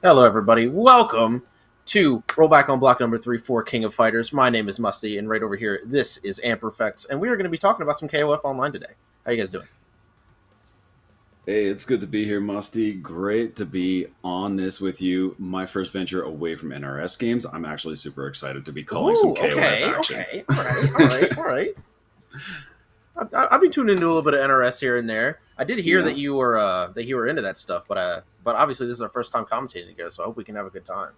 Hello, everybody. Welcome to Rollback on block number 3 for King of Fighters. My name is Musty, and right over here, this is Amperfects, and we are going to be talking about some KOF online today. How you guys doing? Hey, it's good to be here, Musty. Great to be on this with you. My first venture away from NRS games. I'm actually super excited to be calling some Ooh, KOF action. okay. All right. I've been tuning into a little bit of NRS here and there. I did hear Yeah. that you were into that stuff, but obviously this is our first time commentating together, so I hope we can have a good time.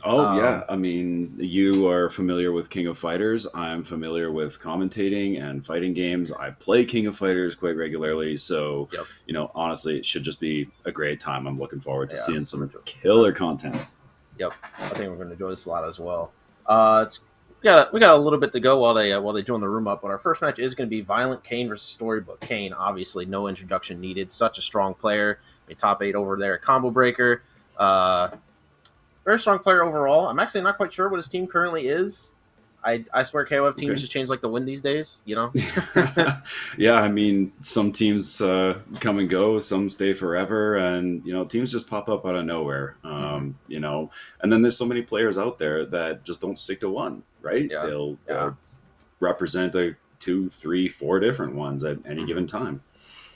Oh, yeah. Um, I mean, you are familiar with King of Fighters. I'm familiar with commentating and fighting games. I play King of Fighters quite regularly. So, yep, honestly, it should just be a great time. I'm looking forward to yeah, seeing we're some doing. killer content. Yep, I think we're going to enjoy this a lot as well. We got a little bit to go while they join the room up, but our first match is going to be Violentkain versus Storybook. Kane, obviously, no introduction needed. Such a strong player, a top 8 over there, combo breaker. Uh, Very strong player overall. I'm actually not quite sure what his team currently is. I swear KOF teams Okay. just change like the wind these days. Yeah, I mean, some teams come and go, some stay forever, and teams just pop up out of nowhere. And then there's so many players out there that just don't stick to one, right? Yeah, yeah, They'll represent a two, three, four different ones at any given time.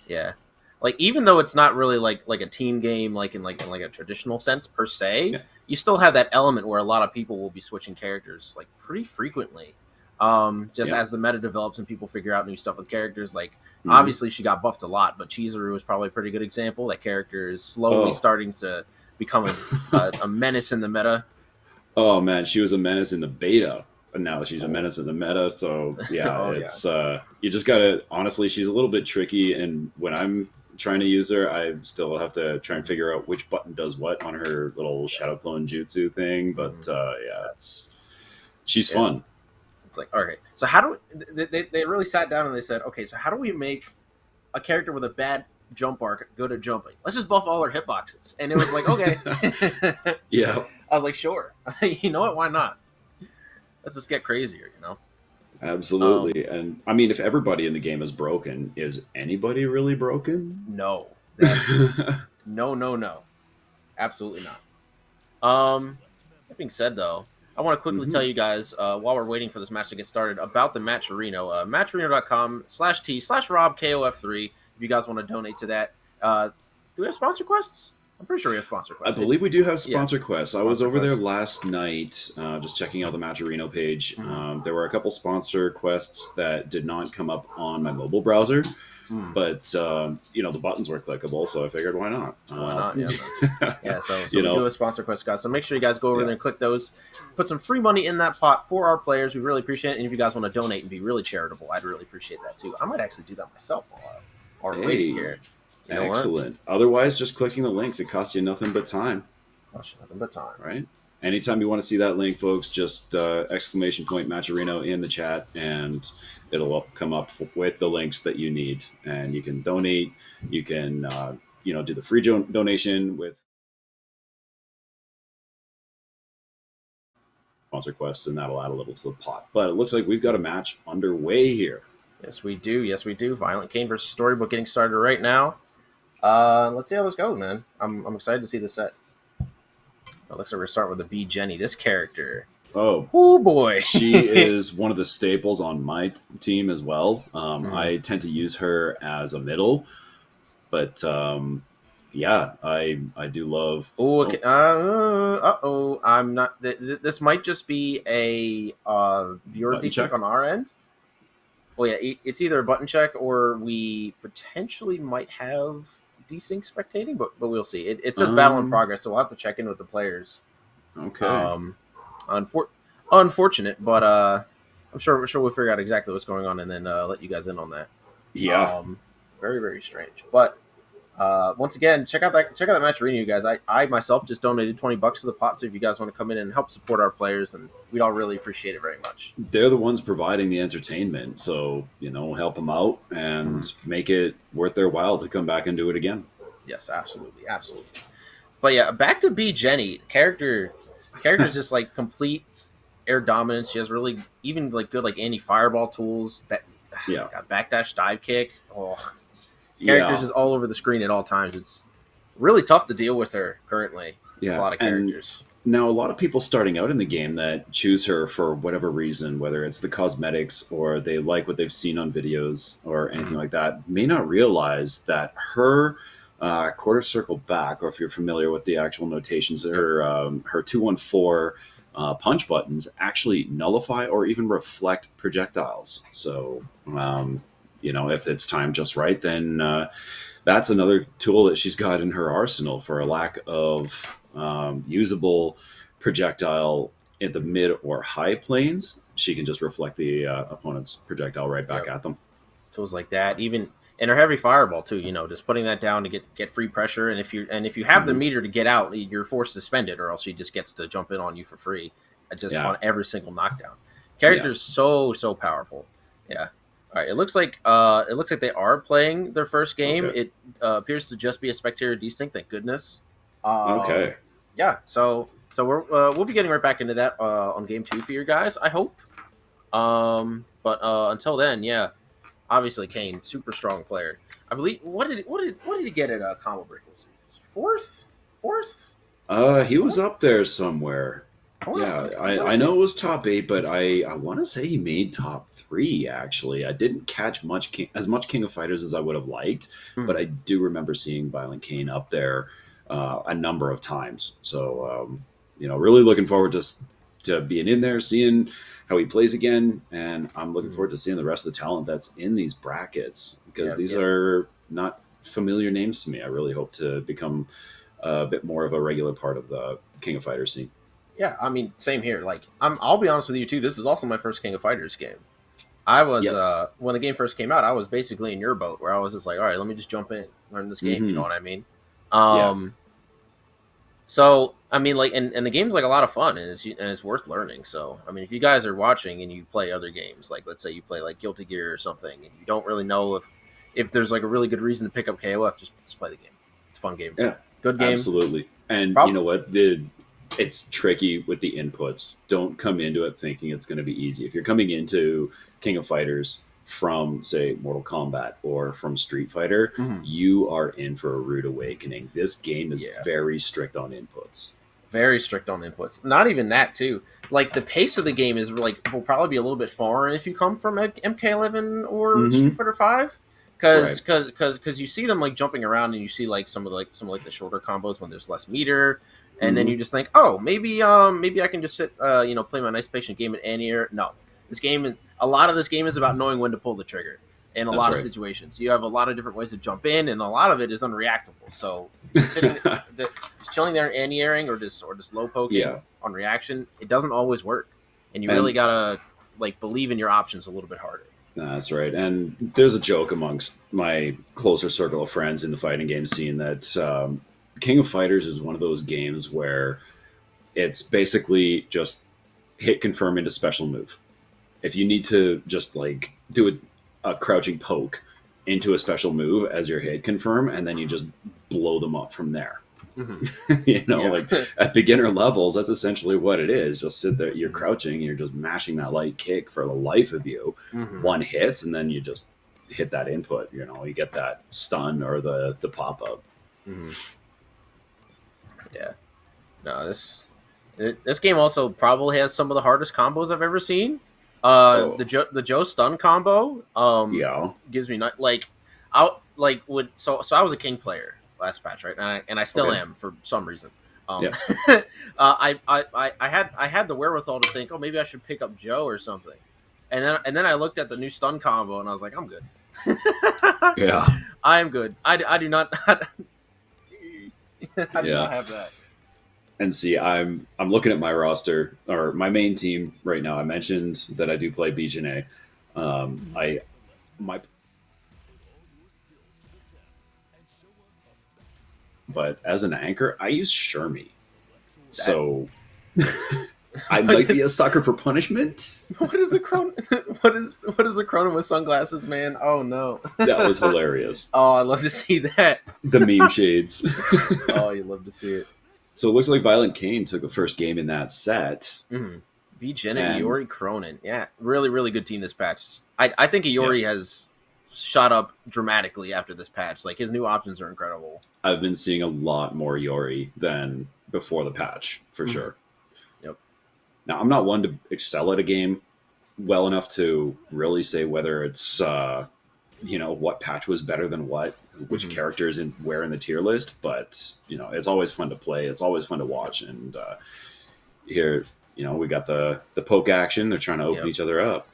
yeah. Like even though it's not really like a team game, like in a traditional sense per se, Yeah, you still have that element where a lot of people will be switching characters like pretty frequently. Just yeah. as the meta develops and people figure out new stuff with characters, like Hmm. obviously she got buffed a lot, but Chizuru is probably a pretty good example. That character is slowly Oh, starting to become a menace in the meta. oh man, she was a menace in the beta, but now she's a Oh, menace in the meta. So yeah, oh yeah. it's you just gotta honestly, she's a little bit tricky, and when I'm trying to use her, I still have to try and figure out which button does what on her little shadow clone jutsu thing. But Mhm. yeah, it's she's Yeah. fun. It's like, okay, so how do they really sat down and they said, okay, so how do we make a character with a bad jump arc good at jumping? Let's just buff all her hitboxes. And it was like, okay. Yeah, I was like, sure. You know what? Why not? Let's just get crazier. Um, absolutely. And I mean, if everybody in the game is broken, is anybody really broken? no, that's no, no, no, absolutely not. That being said, though, I want to quickly tell Hmm. you guys while we're waiting for this match to get started about the Matcherino. Matcherino.com/T/RobKOF3 if you guys want to donate to that. Do we have sponsor quests? I'm pretty sure we have sponsor I quests. believe we do have sponsor Yes, quests. I was sponsor over there quests. last night, just checking out the Matcherino page. Mm-hmm. There were a couple sponsor quests that did not come up on my mobile browser, Mm. but the buttons were clickable, so I figured, why not? Why not? Yeah, man. Yeah, so You we do know, have sponsor quests, guys. So make sure you guys go over yeah, there and click those. Put some free money in that pot for our players. We really appreciate it. And if you guys want to donate and be really charitable, I'd really appreciate that too. I might actually do that myself while we're waiting hey, here. You know what? excellent. Otherwise, just clicking the links, it costs you nothing but time, Gosh, nothing but time. right? Anytime you want to see that link, folks, just exclamation point Matcherino in the chat, and it'll come up with the links that you need, and you can donate. You can do the free donation with sponsor quests, and that'll add a little to the pot. But it looks like we've got a match underway here. Yes, we do. Yes, we do. Violentkain versus Storybook getting started right now. Let's see how this goes, man. I'm excited to see the set. It looks like we're gonna start with the B Jenny. This character. Oh, Oh boy. she is one of the staples on my team as well. Mm. I tend to use her as a middle, but yeah, I do love. Oh, okay. Oh, Oh. I'm not. This might just be a viewer button defect check. on our end. Well, yeah, it's either a button check or we potentially might have desync spectating, but we'll see. It says battle in Um, progress, so we'll have to check in with the players. okay. Um, unfor- Unfortunate, but I'm sure we'll figure out exactly what's going on and then let you guys in on that. Yeah, Um, Very very strange, but once again, check out that match arena, you guys. I myself just donated $20 to the pot, so if you guys want to come in and help support our players, and we'd all really appreciate it very much. they're the ones providing the entertainment, so help them out Mhm. and make it worth their while to come back and do it again. Yes, absolutely, absolutely. But yeah, back to B Jenny. Character's just like complete air dominance. She has really even like good like anti fireball tools. That Yeah, got backdash dive kick. Oh, characters yeah. is all over the screen at all times. It's really tough to deal with her currently. It's a Yeah, lot of and characters. now a lot of people starting out in the game that choose her for whatever reason, whether it's the cosmetics or they like what they've seen on videos or anything Mhm. like that, may not realize that her quarter circle back, or if you're familiar with the actual notations, Yep. her 214 punch buttons actually nullify or even reflect projectiles. So, if it's timed just right, then that's another tool that she's got in her arsenal for a lack of usable projectile in the mid or high planes. She can just reflect the opponent's projectile right back Yep. at them. Tools like that, even and her heavy fireball too. Just putting that down to get free pressure, and if you have the Hmm. meter to get out, you're forced to spend it, or else she just gets to jump in on you for free, just Yeah, on every single knockdown. yeah. Character's so powerful. Yeah. All right. It looks like they are playing their first game. Okay, It appears to just be a spectator desync. Thank goodness. Um. okay. Yeah. So we'll be getting right back into that on game 2 for you guys. I hope. But until then, yeah, obviously Kane, super strong player. I believe what did he get at Combo Break? Was it fourth? Fourth? He was Fourth? up there somewhere. I want Yeah, to I say know it was top 8, but I want to say he made top 3. Actually, I didn't catch as much King of Fighters as I would have liked, but mhm. I do remember seeing Violent Kane up there a number of times. So really looking forward to being in there, seeing how he plays again, and I'm looking Mhm. forward to seeing the rest of the talent that's in these brackets because Yeah, these yeah, are not familiar names to me. I really hope to become a bit more of a regular part of the King of Fighters scene. yeah. I mean, same here. Like, I'll be honest with you too. This is also my first King of Fighters game. I was Yes. when the game first came out, I was basically in your boat where I was just like, all right, let me just jump in, learn this game. You know Hmm. what I mean? Yeah. Um, So I mean, like, and the game's like a lot of fun, and it's worth learning. So I mean, if you guys are watching and you play other games, like let's say you play like Guilty Gear or something, and you don't really know if there's like a really good reason to pick up KOF, just play the game. It's a fun game, Yeah. good game. Absolutely. And you Prob know what? It's tricky with the inputs. Don't come into it thinking it's going to be easy. If you're coming into King of Fighters from, say, Mortal Kombat or from Street Fighter, mhm. you are in for a rude awakening. This game is Yeah, very strict on inputs. very strict on inputs. Not even that too. Like the pace of the game is like will probably be a little bit foreign if you come from MK11 or Street Hmm. Fighter 5, Right. because you see them like jumping around and you see like some of the shorter combos when there's less meter, and then Hmm. you just think, oh, maybe I can just sit play my nice patient game at any air. No, a lot of this game is about knowing when to pull the trigger in a That's lot of right. situations. You have a lot of different ways to jump in, and a lot of it is unreactable. So just just chilling there and anti-airing or just low poking Yeah. on reaction, it doesn't always work, and you really And gotta like believe in your options a little bit harder. that's right. And there's a joke amongst my closer circle of friends in the fighting game scene that King of Fighters is one of those games where it's basically just hit confirm into special move. If you need to just like do a crouching poke into a special move as your hit confirm, and then you just blow them up from there. Mm-hmm. Yeah. Like at beginner levels, that's essentially what it is. Just sit there, you're Mm-hmm. crouching, you're just mashing that light kick for the life of you. Mm-hmm. One hits, and then you just hit that input. You get that stun or the pop up. Mm-hmm. Yeah. No, this game also probably has some of the hardest combos I've ever seen. Oh, The Joe stun combo yeah. gives me not like out like would so I was a king player last patch, right, and I still Okay. am for some reason. Yeah. I had the wherewithal to think, oh, maybe I should pick up Joe or something, and then I looked at the new stun combo and I was like, I'm good. Yeah. I am good. I do not I do Yeah. not have that. And see, I'm looking at my roster or my main team right now. I mentioned that I do play BJNA. I my but as an anchor, I use Shermie. That So I might be a sucker for punishment. what is the chron? What is the chrono with sunglasses, man? Oh no! That was hilarious. Oh, I love to see that. The meme shades. Oh, you love to see it. So it looks like Violentkain took the first game in that set. Mm-hmm. B. Jenna, And Iori, Cronin. Yeah, really, really good team this patch. I think yeah, Iori has shot up dramatically after this patch. Like his new options are incredible. I've been seeing a lot more Yori than before the patch, for sure. Yep. Now, I'm not one to excel at a game well enough to really say whether it's what patch was better than what, which characters and where in the tier list, but it's always fun to play. It's always fun to watch, and here we got the poke action. They're trying to open each other up.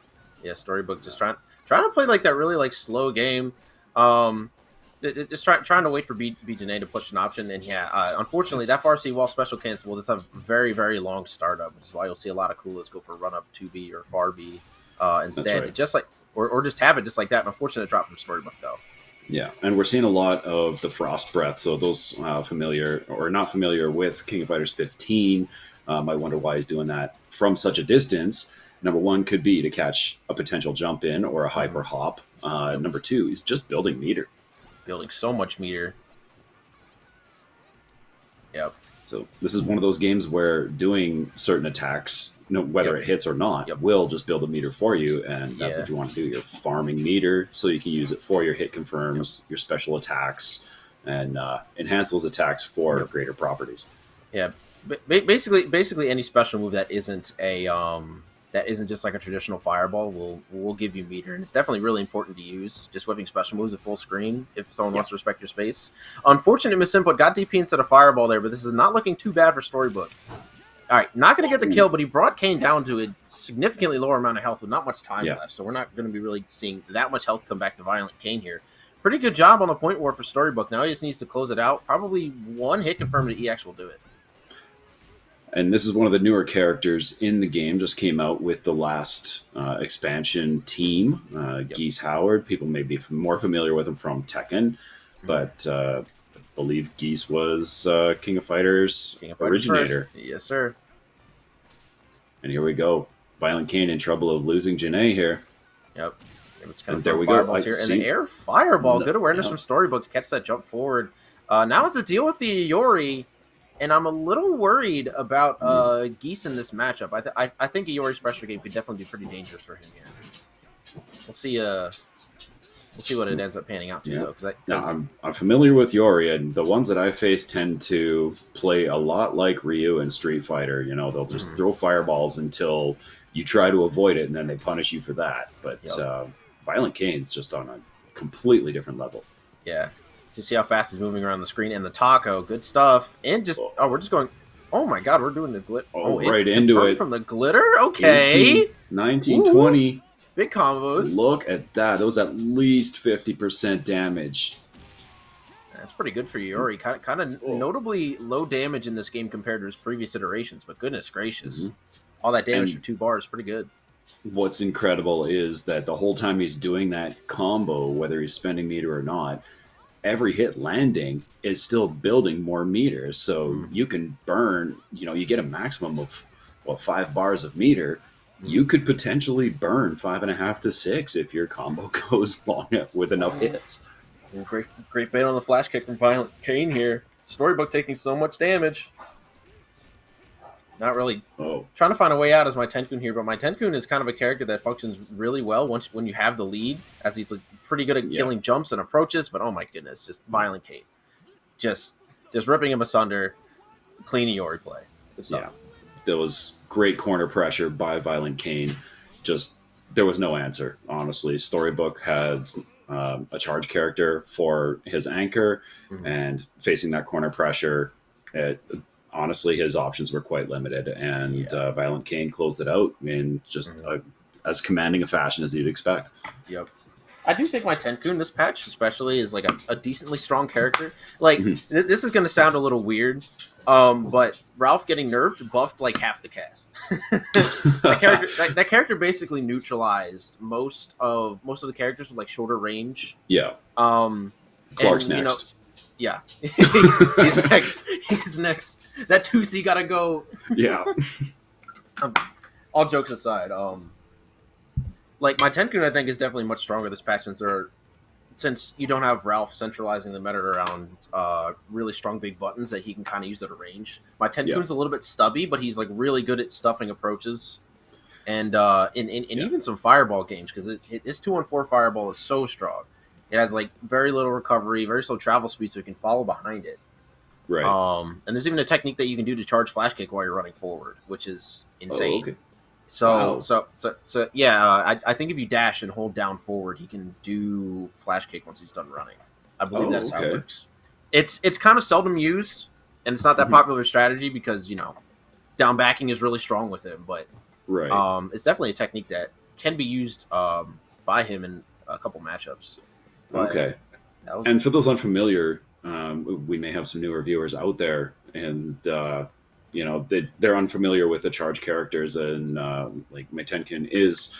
Yeah, Storybook just trying to play like that really like slow game. Just trying to wait for BJNA to push an option, and unfortunately that Farsi wall special cancel will just have very, very long startup, which is why you'll see a lot of coolers go for run up 2B or far B instead. Right. Just like or just have it just like that. An unfortunate drop from Storybook though. Yeah, and we're seeing a lot of the Frost Breath. So those familiar or not familiar with King of Fighters 15 might wonder why he's doing that from such a distance. Number one could be to catch a potential jump in or a hyper hop. Number two, he's just building meter. Building so much meter. Yep. So this is one of those games where doing certain attacks, whether it hits or not, will just build a meter for you, and that's what you want to do. You're farming meter so you can use it for your hit confirms, your special attacks, and enhance those attacks for greater properties. Yeah, basically any special move that isn't just like a traditional fireball will give you meter, and it's definitely really important to use. Just whipping special moves at full screen if someone wants to respect your space. Unfortunate misinput, got DP instead of fireball there, but this is not looking too bad for Storybook. All right, not going to get the kill, but he brought Kane down to a significantly lower amount of health with not much time left, so we're not going to be really seeing that much health come back to Violentkain here. Pretty good job on the point war for Storybook. Now he just needs to close it out. Probably one hit confirm to EX will do it. And this is one of the newer characters in the game. Just came out with the last expansion team, Geese Howard. People may be more familiar with him from Tekken, but I believe Geese was King of Fighters originator. First. Yes, sir. And here we go. Violentkain in trouble of losing Johny here. Yep. And there we go. Here. And the air fireball. Good awareness from Storybook to catch that jump forward. Now it's a deal with the Yori. And I'm a little worried about Geese in this matchup. I think a Yori special game could definitely be pretty dangerous for him here. We'll see. We'll see what it ends up panning out to, though. I'm familiar with Yori, and the ones that I face tend to play a lot like Ryu and Street Fighter. They'll just throw fireballs until you try to avoid it, and then they punish you for that. But Violentkain's just on a completely different level. Yeah. To see how fast he's moving around the screen, and the taco, good stuff. And we're just going. Oh my God, we're doing the glitter. Right into it from the glitter. Okay, 18, 19, 20. Big combos. Look at that. That was at least 50% damage. That's pretty good for Yuri. Kind of notably low damage in this game compared to his previous iterations. But goodness gracious, all that damage for 2 bars, pretty good. What's incredible is that the whole time he's doing that combo, whether he's spending meter or not, every hit landing is still building more meters. So you can burn, you get a maximum of 5 bars of meter. You could potentially burn 5.5 to 6 if your combo goes long with enough hits. Great bait on the flash kick from Violentkain here. Storybook taking so much damage. Not really trying to find a way out as my Tenkun here, but my Tenkun is kind of a character that functions really well when you have the lead, as he's pretty good at killing jumps and approaches. But oh my goodness, just Violentkain, just ripping him asunder. Clean Yori play. Good stuff. Yeah, there was great corner pressure by Violentkain. Just there was no answer, honestly. Storybook had a charge character for his anchor, and facing that corner pressure, honestly, his options were quite limited, and Violentkain closed it out in just as commanding a fashion as you'd expect. Yep. I do think my Tenkun this patch especially is like a decently strong character. Like, this is going to sound a little weird, but Ralph getting nerfed buffed like half the cast. that character basically neutralized most of the characters with like shorter range. Yeah. Clark's next. Yeah. He's next. He's next. That 2C gotta go. Yeah. All jokes aside, like my Tenkun I think is definitely much stronger this patch since you don't have Ralph centralizing the meta around really strong big buttons that he can kind of use at a range. My Tenkun's a little bit stubby, but he's like really good at stuffing approaches, and even some fireball games, because his 2-1-4 fireball is so strong. It has like very little recovery, very slow travel speed, so you can follow behind it. Right. And there's even a technique that you can do to charge flash kick while you're running forward, which is insane. Oh, okay. So, Wow. so yeah, I think if you dash and hold down forward, he can do flash kick once he's done running. I believe Oh, that's how it okay. works. It's kind of seldom used, and it's not that Mhm. popular strategy because down backing is really strong with him. But Right. it's definitely a technique that can be used by him in a couple matchups. But Okay. that was And for those unfamiliar, we may have some newer viewers out there, and they're unfamiliar with the charge characters, and like my Tenkin is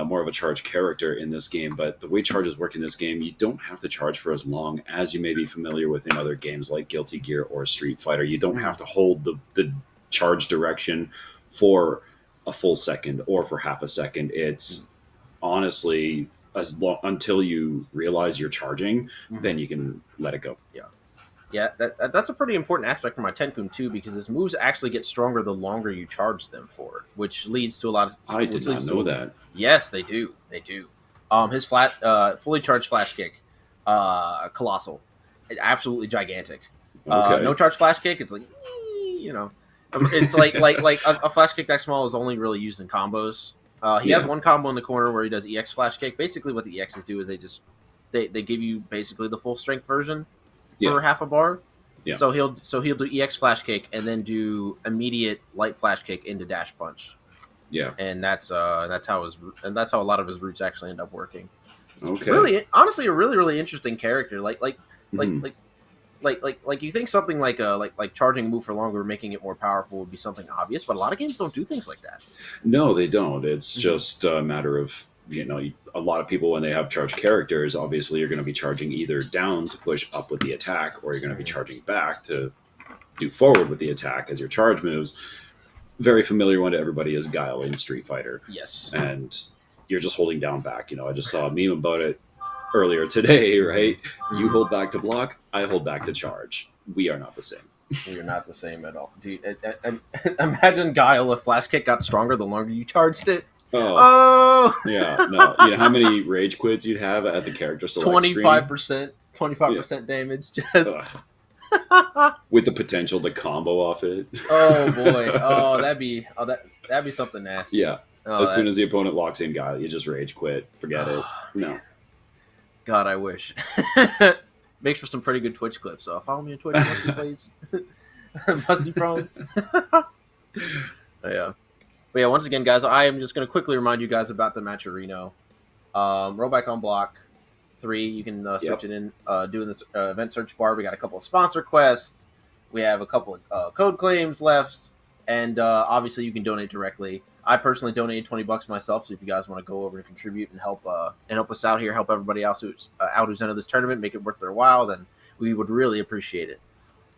more of a charge character in this game. But the way charges work in this game, you don't have to charge for as long as you may be familiar with in other games like Guilty Gear or Street Fighter. You don't have to hold the charge direction for a full second or for half a second. It's honestly as long until you realize you're charging, then you can let it go. Yeah, that's a pretty important aspect for my Tenkun too, because his moves actually get stronger the longer you charge them for, which leads to a lot of. I did not know that. Yes, they do. They do. His fully charged flash kick, colossal, absolutely gigantic. No Okay. charge flash kick. It's like, it's like a flash kick that small is only really used in combos. He has Yeah. one combo in the corner where he does EX flash kick. Basically, what the EXs do is they give you basically the full strength version for Yeah. half a bar. Yeah. So he'll do EX flash kick and then do immediate light flash kick into dash punch, Yeah. and that's how a lot of his routes actually end up working. Okay. Really, honestly, a really interesting character. Mhm. Like you think something like charging a move for longer, making it more powerful would be something obvious, but a lot of games don't do things like that. No, they don't. It's Mhm. just a matter of, a lot of people, when they have charged characters, obviously you're going to be charging either down to push up with the attack, or you're going to be charging back to do forward with the attack as your charge moves. Very familiar one to everybody is Guile in Street Fighter. Yes. And you're just holding down back. I just saw a meme about it earlier today, right? You hold back to block, I hold back to charge. We are not the same. You're not the same at all, dude. Imagine Guile if flash kick got stronger the longer you charged it. Oh, Oh, yeah, no. You know how many rage quits you'd have at the character select screen? 25% damage. Just With the potential to combo off it. oh boy, that'd be something nasty. Yeah. Oh, As soon as the opponent locks in Guile, you just rage quit. Forget it. No. God, I wish. Makes for some pretty good Twitch clips. So follow me on Twitch, Musty plays, Musty Prones. Yeah. But yeah, once again, guys, I am just going to quickly remind you guys about the Matcherino. Rollback on Block 3. You can search it in doing this event search bar. We got a couple of sponsor quests. We have a couple of code claims left. And obviously, you can donate directly. I personally donated $20 myself. So if you guys want to go over and contribute and help us out here, help everybody else who's into this tournament, make it worth their while, then we would really appreciate it.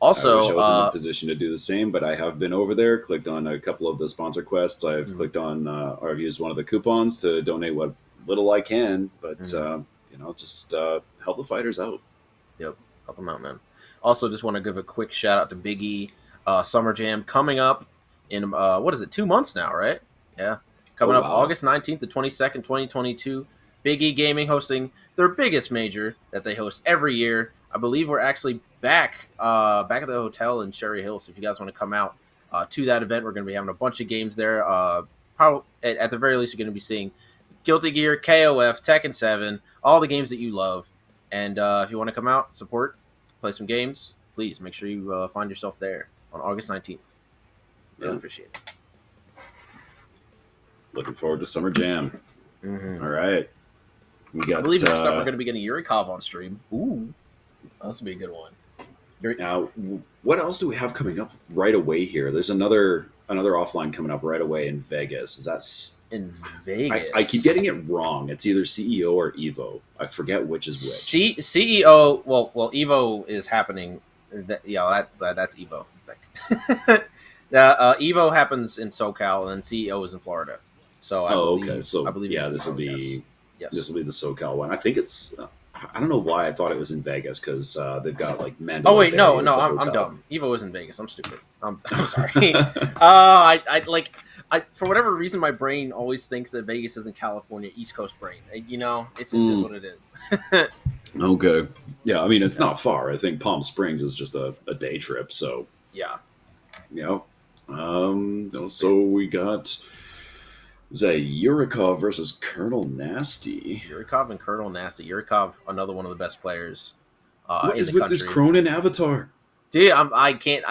Also, I wish I was in a position to do the same, but I have been over there, clicked on a couple of the sponsor quests. I've clicked on, or I've used one of the coupons to donate what little I can, but just help the fighters out. Yep, help them out, man. Also, just want to give a quick shout out to Big E, Summer Jam coming up in 2 months now, right? Yeah, coming up August 19th to 22nd, 2022. Big E Gaming hosting their biggest major that they host every year. I believe we're actually back at the hotel in Cherry Hill. So if you guys want to come out to that event, we're going to be having a bunch of games there. Probably at the very least, you're going to be seeing Guilty Gear, KOF, Tekken 7, all the games that you love. And if you want to come out, support, play some games, please make sure you find yourself there on August 19th. Really appreciate it. Looking forward to Summer Jam. Mm-hmm. All right. I believe next up we're going to be getting Yurikov on stream. Ooh, this will be a good one. Now, what else do we have coming up right away here? There's another offline coming up right away in Vegas. Is that in Vegas? I keep getting it wrong. It's either CEO or Evo. I forget which is which. CEO. Well, Evo is happening. That's Evo. Evo happens in SoCal, and then CEO is in Florida. So okay. So I believe this will be Yes. This will be the SoCal one. I think it's. I don't know why I thought it was in Vegas because they've got like Mandalay. Oh wait, Bay no, as the I'm hotel. dumb. Evo is in Vegas. I'm stupid. I'm sorry. I for whatever reason my brain always thinks that Vegas is in California, East Coast brain. It's just is what it is. Okay. Yeah, I mean, it's not far. I think Palm Springs is just a day trip. So, Yeah. yeah. So we got Yurikov versus Colonel Nasty. Yurikov and Colonel Nasty. Yurikov, another one of the best players What in is the with this country. Cronin avatar? Dude, I can't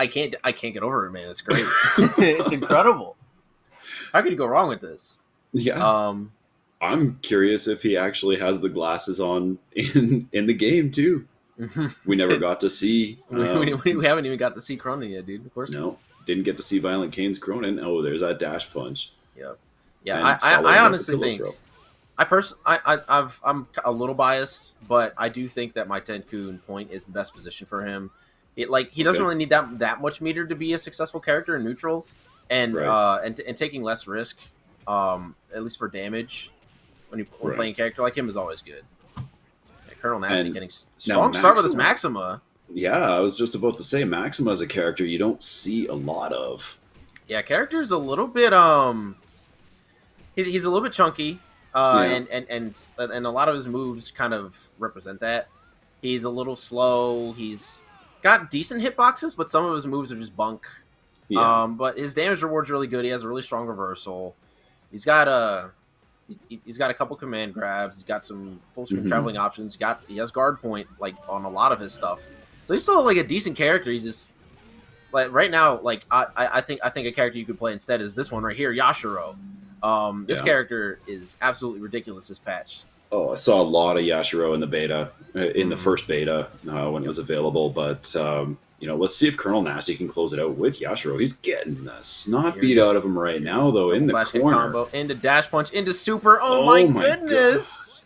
get over it, man. It's great. It's incredible. How could you go wrong with this? Yeah. I'm curious if he actually has the glasses on in the game too. We never got to see. we haven't even got to see Cronin yet, dude. Of course. No, didn't get to see Violentkain's Cronin. Oh, there's that dash punch. Yep. Yeah, And I following up honestly the pillow think throw. I'm a little biased, but I do think that my Tenkun point is the best position for him. He doesn't really need that much meter to be a successful character in neutral, and and taking less risk, at least for damage when you're playing a character like him is always good. Yeah, Colonel Nasty getting strong start with his Maxima. Yeah, I was just about to say Maxima is a character you don't see a lot of. Yeah, character's a little bit he's a little bit chunky, and a lot of his moves kind of represent that. He's a little slow. He's got decent hitboxes, but some of his moves are just bunk. Yeah. But his damage reward's really good. He has a really strong reversal. He's got a couple command grabs. He's got some full screen traveling options. He has guard point like on a lot of his stuff. So he's still like a decent character. He's just like right now, like I think a character you could play instead is this one right here, Yashiro. This character is absolutely ridiculous this patch. Oh, I saw a lot of Yashiro in the beta, in the first beta when it was available. But let's see if Colonel Nasty can close it out with Yashiro. He's getting the snot beat out of him right now, though, in the corner. Combo into dash punch into super. Oh my goodness!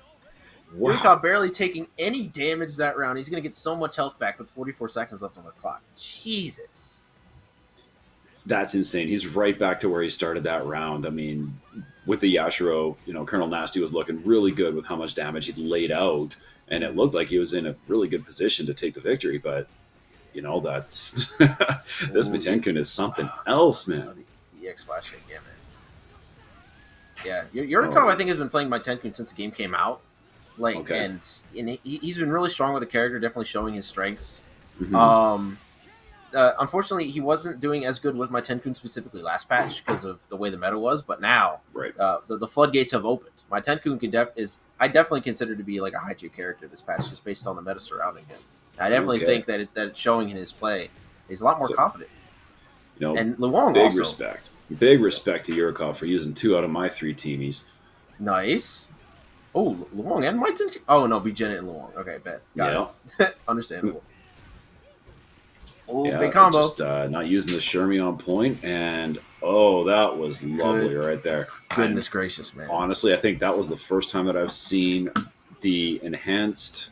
Wow. Yuirkov barely taking any damage that round. He's going to get so much health back with 44 seconds left on the clock. Jesus. That's insane. He's right back to where he started that round. I mean, with the Yashiro, Colonel Nasty was looking really good with how much damage he'd laid out, and it looked like he was in a really good position to take the victory. But that's this Vitenkun is something else, man. The EX flash kick, yeah, man. Yeah, Yurikov, I think, has been playing my Tenkun since the game came out. And he's been really strong with the character, definitely showing his strengths. Unfortunately, he wasn't doing as good with my Tenkun specifically last patch because of the way the meta was. But now, the floodgates have opened. My Tenkun I definitely consider to be like a high tier character this patch, just based on the meta surrounding him. I definitely think that it's showing in his play. He's a lot more confident. And Luong big also. Big respect to Yurikov for using 2 out of my 3 teamies. Nice. Oh, Luong and my Tenkun. Oh no, be Janet and Luong. Okay, bet. Got it. Understandable. Oh, big combo. Just not using the Shermie on point, and that was lovely right there. Goodness gracious, man. Honestly, I think that was the first time that I've seen the enhanced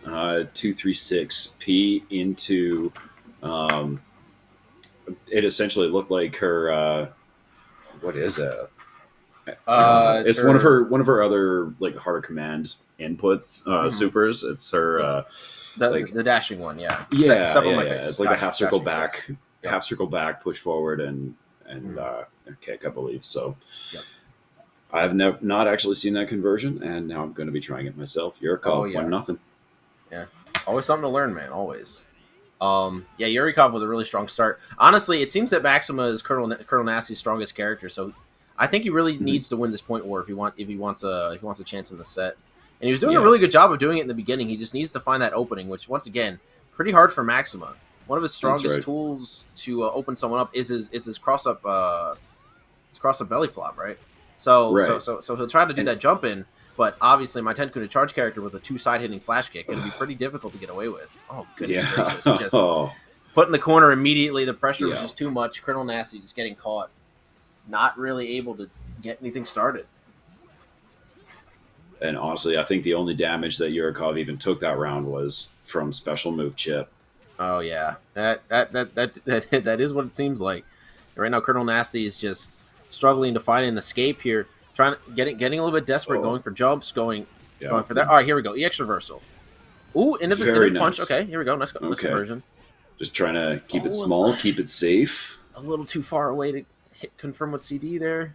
236p into. It essentially looked like her. What is that? It's one of her other like harder command inputs, supers. It's her. The dashing one, yeah. Step on my face. It's like a half circle back, push forward, and kick, I believe. So I've not actually seen that conversion, and now I'm going to be trying it myself. Yuirkov 1-0. Yeah, always something to learn, man. Always. Yurikov with a really strong start. Honestly, it seems that Maxima is Colonel Nasty's strongest character, so I think he really needs to win this point war if he wants a chance in the set. And he was doing a really good job of doing it in the beginning. He just needs to find that opening, which, once again, pretty hard for Maxima. One of his strongest tools to open someone up is his cross up belly flop, right? So he'll try to do that jump in, but obviously my Tenkun charge character with a 2-side hitting flash kick it'll be pretty difficult to get away with. Oh goodness gracious! Just put in the corner immediately. The pressure was just too much. Colonel Nasty just getting caught, not really able to get anything started. And honestly, I think the only damage that Yurikov even took that round was from special move chip. Oh yeah, that is what it seems like. Right now, Colonel Nasty is just struggling to find an escape here, getting a little bit desperate, going for jumps, going for that. All right, here we go. EX reversal. Ooh, into the punch. Okay, here we go. Nice conversion. Just trying to keep it small, keep it safe. A little too far away to confirm with CD there.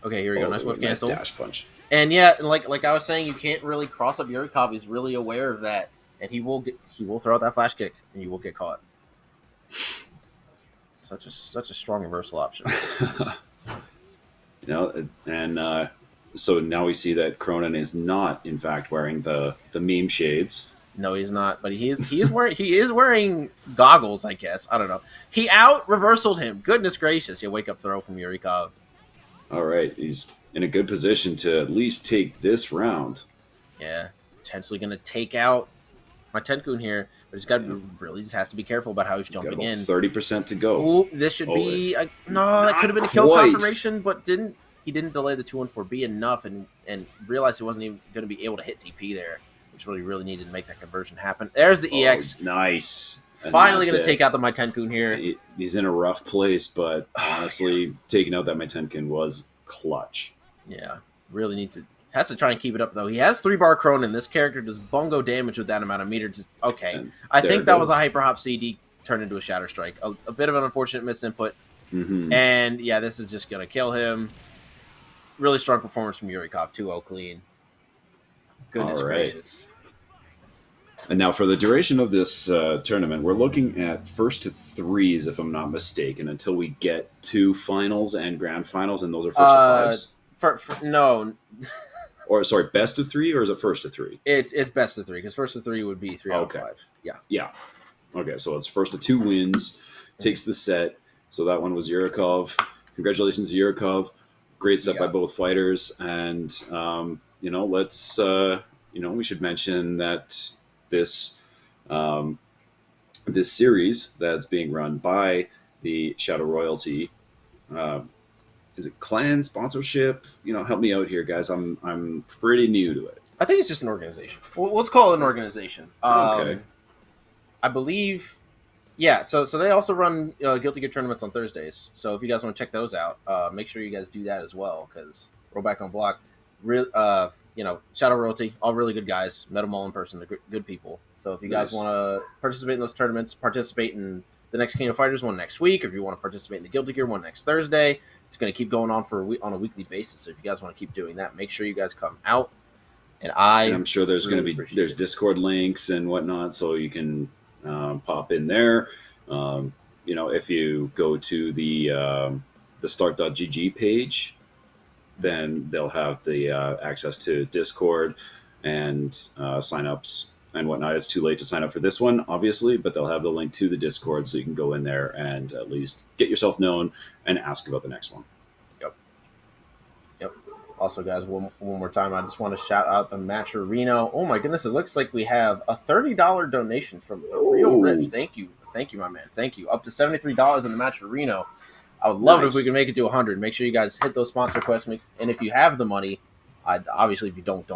Okay, here we go. Nice whiff cancel. Dash punch. And yeah, like I was saying, you can't really cross up Yurikov. He's really aware of that, and he will throw out that flash kick, and you will get caught. Such a strong reversal option. Jeez. And so now we see that Cronin is not, in fact, wearing the meme shades. No, he's not. But he is wearing goggles. I guess I don't know. He out reversaled him. Goodness gracious! You wake up throw from Yurikov. All right, he's in a good position to at least take this round. Yeah, potentially going to take out my Tenkun here, but he's got really just has to be careful about how he's jumping in. 30% to go. Ooh, this should be no. That could have been a kill confirmation, but he didn't delay the 2-1-4B enough and realized he wasn't even going to be able to hit TP there, which really needed to make that conversion happen. There's the EX. Nice. Finally going to take out the my Tenkun here. He's in a rough place, but honestly, taking out that my Tenkun was clutch. Yeah, really needs to. Has to try and keep it up, though. He has 3-bar Cronin. This character does bungo damage with that amount of meter. Just okay. And I think that was a Hyper Hop CD turned into a Shatter Strike. A bit of an unfortunate misinput. Mm-hmm. And, yeah, this is just going to kill him. Really strong performance from Yurikov. 2-0 clean. Goodness gracious. And now for the duration of this tournament, we're looking at first to threes, if I'm not mistaken, until we get to finals and grand finals, and those are first to fives. No. Or, sorry, best of three, or is it first to three? It's best of three, because first to three would be 3 out of 5. Yeah. Yeah. Okay, so it's first to 2 wins, takes the set. So that one was Yurikov. Congratulations to Yurikov. Great set by both fighters. And, let's, we should mention that this series that's being run by the Shadow Royalty, is it clan sponsorship? Help me out here, guys. I'm pretty new to it. I think it's just an organization. Well, let's call it an organization. Okay. I believe, yeah. So they also run Guilty Gear tournaments on Thursdays. So if you guys want to check those out, make sure you guys do that as well. Because Rollback on Block, Shadow Royalty, all really good guys. Met them all in person. They're good people. So if you guys want to participate in those tournaments, participate in the next King of Fighters one next week, or if you want to participate in the Guilty Gear one next Thursday, it's going to keep going on on a weekly basis. So if you guys want to keep doing that, make sure you guys come out. And I'm sure there's going to be Discord links and whatnot, so you can pop in there. If you go to the start.gg page, then they'll have the access to Discord and signups and whatnot. It's too late to sign up for this one, obviously, but they'll have the link to the Discord, so you can go in there and at least get yourself known and ask about the next one. Yep. Also, guys, one more time, I just want to shout out the Matcherino. Oh my goodness, it looks like we have a $30 donation from the Real Rich. Thank you, my man. Thank you. Up to $73 in the Matcherino. I would love it if we can make it to 100. Make sure you guys hit those sponsor requests, and if you have the money, obviously if you don't.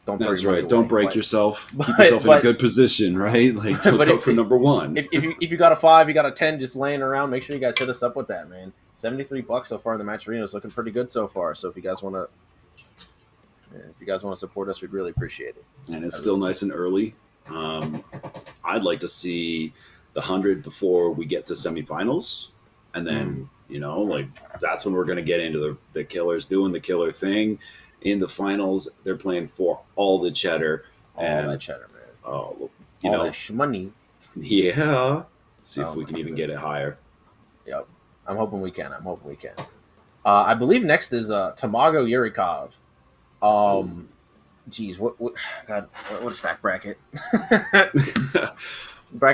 That's right. Don't break yourself. Keep yourself in a good position, right? Like, go for number one. If you got a 5, you got a 10 just laying around, make sure you guys hit us up with that, man. $73 so far in the Matcherino is looking pretty good so far. So if you guys want to support us, we'd really appreciate it. And it's still nice and early. I'd like to see the 100 before we get to semifinals, and then that's when we're going to get into the killers doing the killer thing. In the finals, they're playing for all the cheddar. All that cheddar, man. Oh, that money. Yeah. Let's see if we can even get it higher. Yep. I'm hoping we can. I believe next is Tamago Yurikov. Geez, what a stack bracket.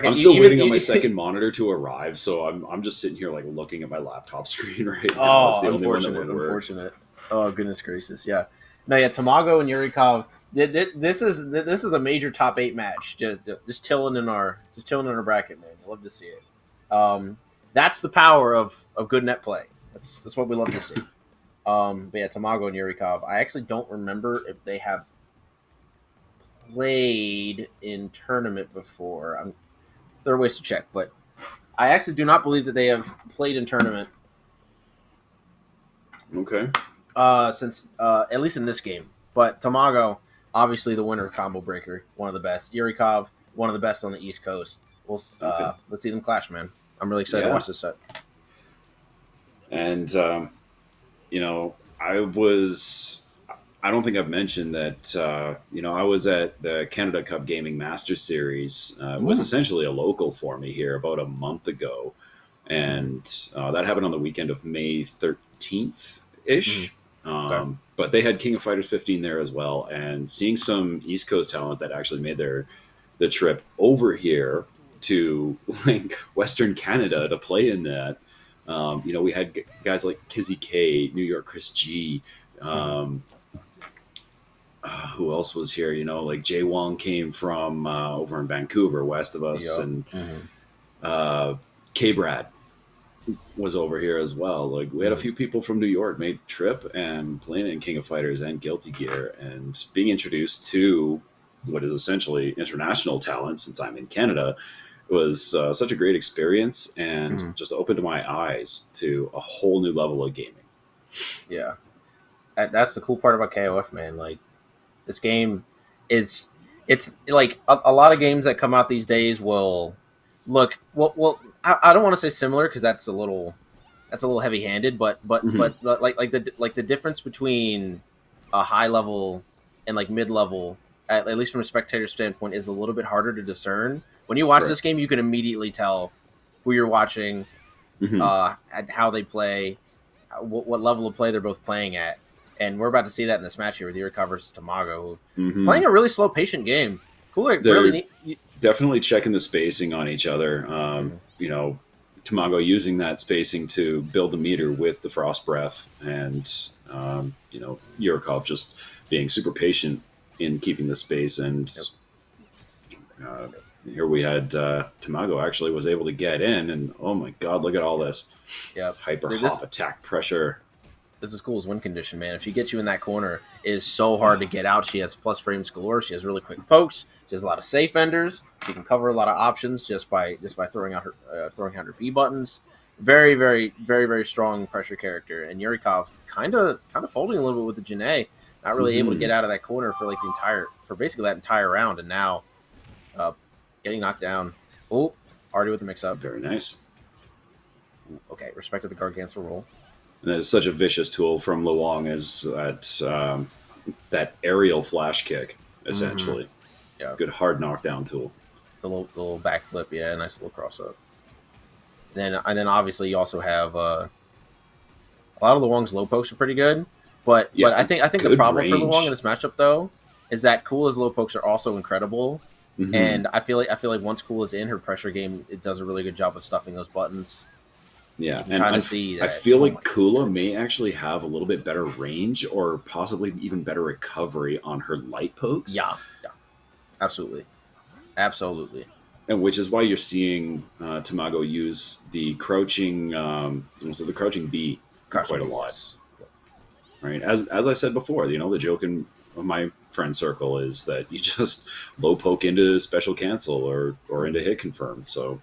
I'm still waiting on my second monitor to arrive, so I'm just sitting here like looking at my laptop screen right now. Oh, unfortunate. Oh, goodness gracious, yeah. No, yeah, Tamago and Yurikov. This is a major top 8 match. Just chilling in our bracket, man. I love to see it. That's the power of good net play. That's what we love to see. But yeah, Tamago and Yurikov. I actually don't remember if they have played in tournament before. There are ways to check, but I actually do not believe that they have played in tournament. Okay. Since at least in this game. But Tamago, obviously the winner combo breaker, one of the best. Yurikov, one of the best on the East Coast. Let's see them clash, man. I'm really excited to watch this set. And I was I don't think I've mentioned that, I was at the Canada Cup Gaming Master Series. It was Mm, essentially a local for me here about a month ago. mm, And that happened on the weekend of May 13th mm. ish. Okay. But they had King of Fighters 15 there as well. And seeing some East Coast talent that actually made the trip over here to like Western Canada to play in that. We had guys like Kizzy K, New York Chris G, Mm. um, who else was here? Like Jay Wong came from over in Vancouver, west of us, Yep. and Mm, uh, K Brad was over here as well. Like we had a mm. few people from New York made the trip and playing in King of Fighters and Guilty Gear and being introduced to what is essentially international talent since I'm in Canada was such a great experience and Mm. just opened my eyes to a whole new level of gaming. Yeah. That's the cool part about KOF, man. Like this game, it's it's like a lot of games that come out these days will look I don't want to say similar because that's a little heavy handed, Hmm. but like the difference between a high level and like mid level, at least from a spectator standpoint, is a little bit harder to discern. When you watch Right. this game, you can immediately tell who you're watching, Hmm. and how they play, what level of play they're both playing at, and we're about to see that in this match here with Yurikov versus Tamago, Hmm. playing a really slow, patient game. Cooler, really They're neat. definitely checking the spacing on each other. Mhm. Tamago using that spacing to build the meter with the frost breath, and Yurikov just being super patient in keeping the space. And Yep. uh, Yep. here we had Tamago actually was able to get in, and oh my god, look at all Yep. this Yep. hyper Dude, hop attack pressure. this is cool as win condition, man. If she gets you in that corner, it is so hard to get out. She has plus frames galore. She has really quick pokes. She has a lot of safe enders. She can cover a lot of options just by throwing out her B buttons. Very, very, very, very strong pressure character. And Yurikov kind of folding a little bit with the Janae, not really able to Hmm. get out of that corner for basically that entire round, and now uh, getting knocked down. Oh, already with the mix up. Very nice. Okay, respected the Gargantua roll. And that is such a vicious tool from Luong is that aerial flash kick, Mm-hmm. essentially. Yeah, Good hard knockdown tool. the little backflip. Yeah, nice little cross up. And then obviously you also have a lot of Luong's low pokes are pretty good, but Yeah, I think the good problem for Luong in range. this matchup though is that Cool as low pokes are also incredible, Hmm. and I feel like once Cool is in her pressure game, it does a really good job of stuffing those buttons. You Yeah, can and kind of see I that. feel Oh like my Kula may goodness! actually have a little bit better range or possibly even better recovery on her light pokes, Yeah, yeah, absolutely, absolutely. and which is why you're seeing Tamago use the crouching, the crouching B Crouching quite a B, lot. yes. Yep. Right, as I said before, the joke in my friend circle is that you just low poke into special cancel or into Mhm. hit confirm. So,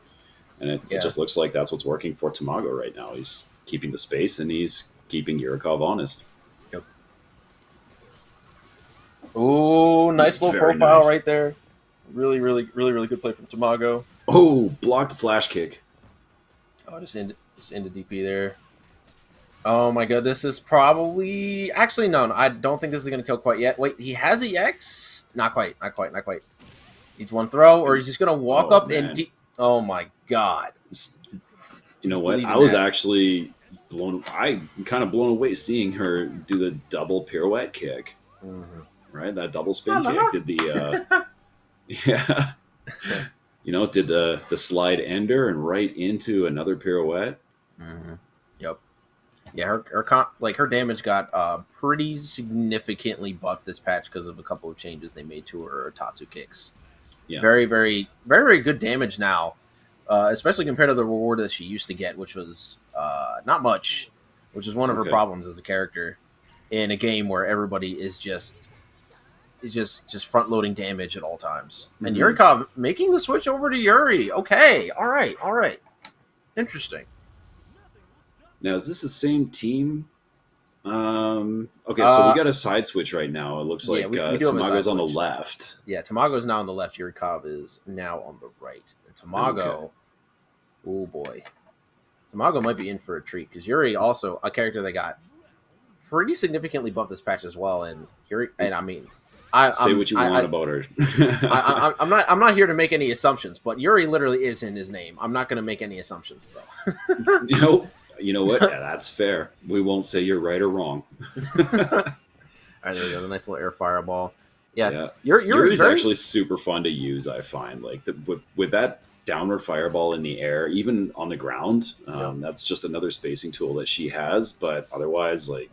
and it Yeah. just looks like that's what's working for Tamago right now. He's keeping the space and he's keeping Yurikov honest. Yep. Oh, nice low Very profile nice. right there. Really, really, really, really good play from Tamago. Oh, block the flash kick. Oh, just into DP there. Oh my god, this is probably actually no. I don't think this is gonna kill quite yet. Wait, he has a EX? Not quite, not quite, not quite. Needs one throw, or he's just gonna walk Oh up and man, Oh my god, you know just what? believe I in was that. actually blown. I kind of blown away seeing her do the double pirouette kick. Mm-hmm. Right, that double La, spin la, kick la. did the yeah. Did the slide ender and right into another pirouette. Mm-hmm. Yep. Yeah, her damage got pretty significantly buffed this patch because of a couple of changes they made to her Tatsu kicks. Yeah. Very, very, very, very good damage now, especially compared to the reward that she used to get, which was not much, which is one of her Okay. problems as a character in a game where everybody is just front loading damage at all times. And Hmm. Yurikov making the switch over to Yuri. Okay, all right, all right, interesting. Now is this the same team? Okay, so we Uh, got a side switch right now. It looks yeah, like we do have a side Tamago's on the switch. left. Yeah, Tamago's now on the left. Yurikov is now on the right. And Okay. Tamago, oh boy, Tamago might be in for a treat because Yuri also a character that got pretty significantly buffed this patch as well. And I mean, Say what you want about her. I'm not here to make any assumptions, but Yuri literally is in his name. I'm not going to make any assumptions though. You know what? Yeah, that's fair. We won't say you're right or wrong. All right, there we go. The nice little air fireball. Yeah. Yuri's actually super fun to use. I find with that downward fireball in the air, even on the ground. That's just another spacing tool that she has. But otherwise, like,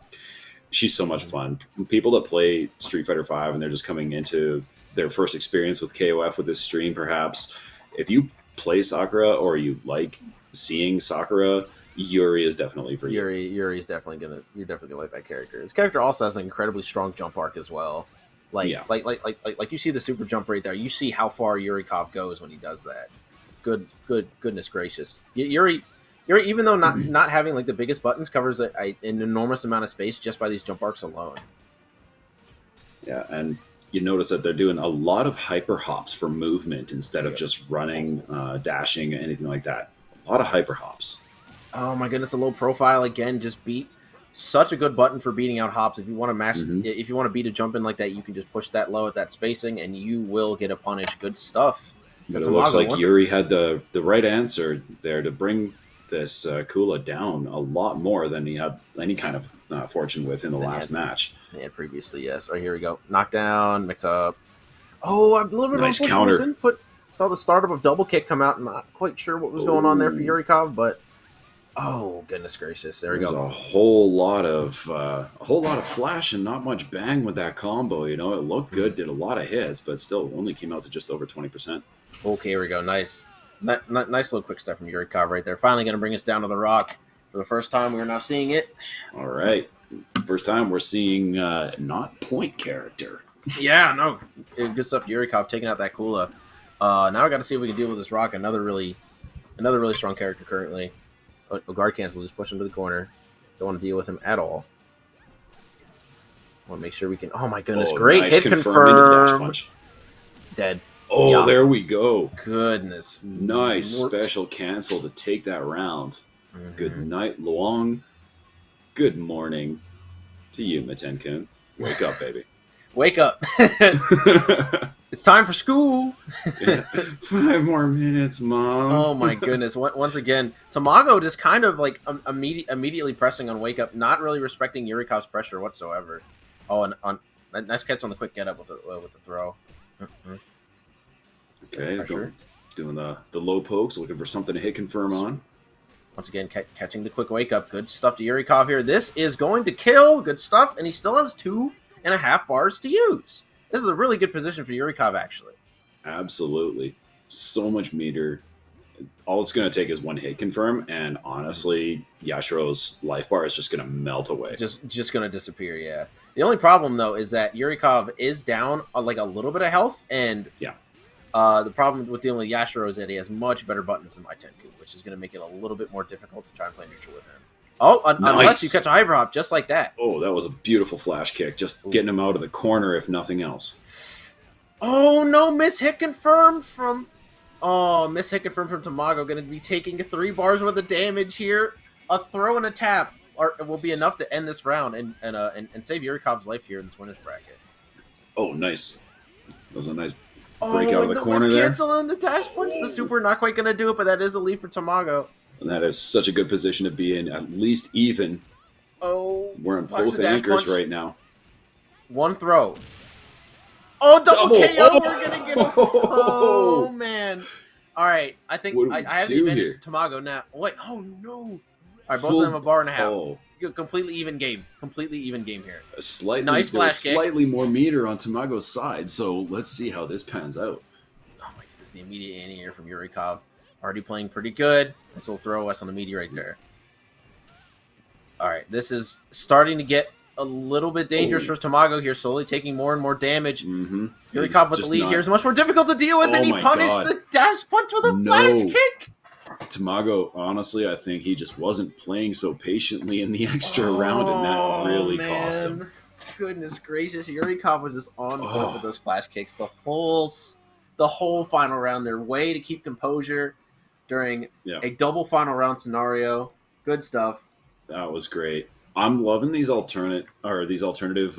she's so much fun. People that play Street Fighter V and they're just coming into their first experience with KOF with this stream, perhaps, if you play Sakura or you like seeing Sakura, Yuri is definitely for you. Yuri's you're definitely gonna like that character. This character also has an incredibly strong jump arc as well. Like you see the super jump right there. You see how far Yuirkov goes when he does that. Goodness gracious. Yuri, even though not having like the biggest buttons, covers an enormous amount of space just by these jump arcs alone. Yeah, and you notice that they're doing a lot of hyper hops for movement instead of just running, dashing, anything like that. A lot of hyper hops. Oh my goodness, a low profile again just beat. Such a good button for beating out hops. If you want to match, if you want to beat a jump in like that, you can just push that low at that spacing, and you will get a punish. Good stuff. But it looks like Yuri had the right answer there to bring this Kula down a lot more than he had any kind of fortune with in the last match. Yeah, previously, yes. All right, here we go. Knockdown, mix up. Oh, I'm a little bit nice counter. Input. Saw the startup of double kick come out. I'm not quite sure what was going on there for Yurikov, but oh goodness gracious, there we go. There's a whole lot of flash and not much bang with that combo. You know, it looked good, did a lot of hits, but still only came out to just over 20%. Okay, here we go. Nice little quick step from Yurikov right there. Finally going to bring us down to the rock for the first time. We're now seeing it. All right, first time we're seeing not point character. Yeah, no, good stuff. Yurikov taking out that Kula. Now we got to see if we can deal with this rock. Another really strong character currently. Guard cancel, just push him to the corner. Don't want to deal with him at all. Want to make sure we can. Oh my goodness, great nice hit confirmed. Dead. Oh, yeah. There we go. Goodness. Nice special cancel to take that round. Good night, Luong. Good morning to you, Miten-kun. Wake up, baby. Wake up. It's time for school. 5 more minutes, Mom. Oh my goodness. Once again, Tamago just kind of like immediately pressing on wake up, not really respecting Yurikov's pressure whatsoever. Oh, and nice catch on the quick get up with the throw. Okay, doing the low pokes, looking for something to hit confirm on. Once again, catching the quick wake up. Good stuff to Yurikov here. This is going to kill. Good stuff. And he still has 2.5 bars to use. This is a really good position for Yurikov, actually. Absolutely. So much meter. All it's going to take is one hit confirm, and honestly, Yashiro's life bar is just going to melt away. Just going to disappear, yeah. The only problem, though, is that Yurikov is down like a little bit of health, and the problem with dealing with Yashiro is that he has much better buttons than my Tenku, which is going to make it a little bit more difficult to try and play neutral with him. Oh, unless you catch a hyper hop just like that. Oh, that was a beautiful flash kick. Just getting him out of the corner, if nothing else. Oh, no. Miss hit confirmed from Tamago. Going to be taking 3 bars worth of damage here. A throw and a tap will be enough to end this round and save Yurikov's life here in this winner's bracket. Oh, nice. That was a nice break out of the corner there. Cancel on the dash punch. The super not quite going to do it, but that is a lead for Tamago. And that is such a good position to be in, at least even. Oh, we're on both anchors right now. One throw. Oh, double KO! Oh! We're gonna get him. Oh man! All right, I think I have the advantage to Tamago now. Wait, oh no! All right, both of them a bar and a half. Oh. Completely even game. Completely even game here. Nice flash kick. Slightly more meter on Tamago's side, so let's see how this pans out. Oh my goodness! The immediate anti air from Yurikov. Already playing pretty good. This will throw us on the meteor right there. All right, this is starting to get a little bit dangerous for Tamago here, slowly taking more and more damage. Yurikov with the lead here is much more difficult to deal with, and he punished the dash punch with a flash kick. Tamago, honestly, I think he just wasn't playing so patiently in the extra round, and that really cost him. Goodness gracious, Yurikov was just on board with those flash kicks the whole final round. Their way to keep composure during a double final round scenario. Good stuff. That was great. I'm loving these alternative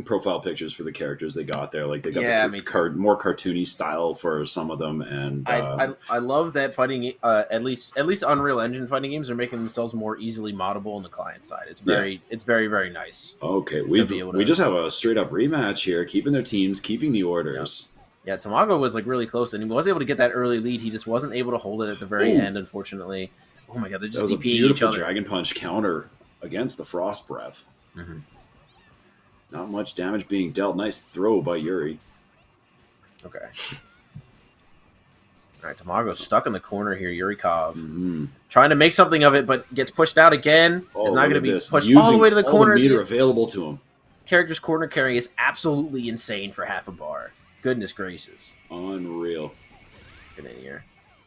profile pictures for the characters they got there. Like they got Yeah, more cartoony style for some of them, and I love that fighting. At least Unreal Engine fighting games are making themselves more easily moddable on the client side. It's very nice. Okay, we just have a straight up rematch here, keeping their teams, keeping the orders. Yeah, Tamago was like really close, and he was able to get that early lead. He just wasn't able to hold it at the very end, unfortunately. Oh my god, they're just DPing each other. That was a beautiful Dragon Punch counter against the Frost Breath. Mm-hmm. Not much damage being dealt. Nice throw by Yuri. Okay. All right, Tamago's stuck in the corner here. Yurikov trying to make something of it, but gets pushed out again. Is not going to be pushed all the way to the corner. The meter available to him. Character's corner carry is absolutely insane for half a bar. Goodness gracious. Unreal. Get in here.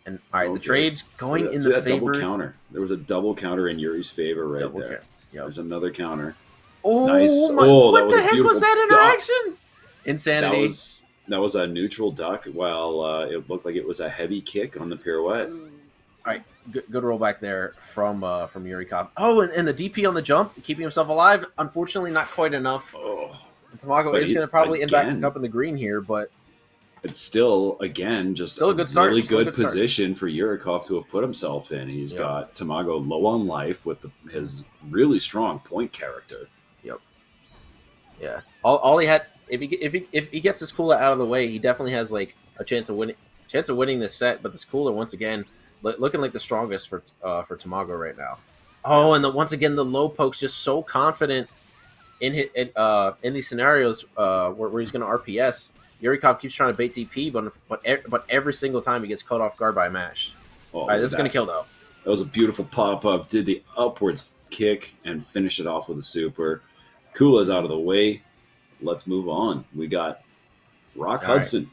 And all right, the trade's going in the favor. Double counter. There was a double counter in Yuri's favor right there. Yep. There's another counter. Oh, nice. What the heck was that interaction? Insanity. That was a neutral duck, while it looked like it was a heavy kick on the pirouette. All right, good rollback there from Yurikov. Oh, and the DP on the jump, keeping himself alive. Unfortunately, not quite enough. Oh, Tamago is going to probably end back up in the green here, but it's still, again, just still a good start. Really good position for Yurikov to have put himself in. He's got Tamago low on life with his really strong point character. Yep. Yeah. All he had, if he gets this cooler out of the way, he definitely has like a chance of winning this set. But this cooler, once again, looking like the strongest for Tamago right now. Oh, and once again the low poke's just so confident in these scenarios where he's going to RPS. Yurikov keeps trying to bait DP, but every single time he gets caught off guard by a mash. All right, this is going to kill though. That was a beautiful pop up. Did the upwards kick and finish it off with a super. Kula's out of the way. Let's move on. We got Rock Hudson.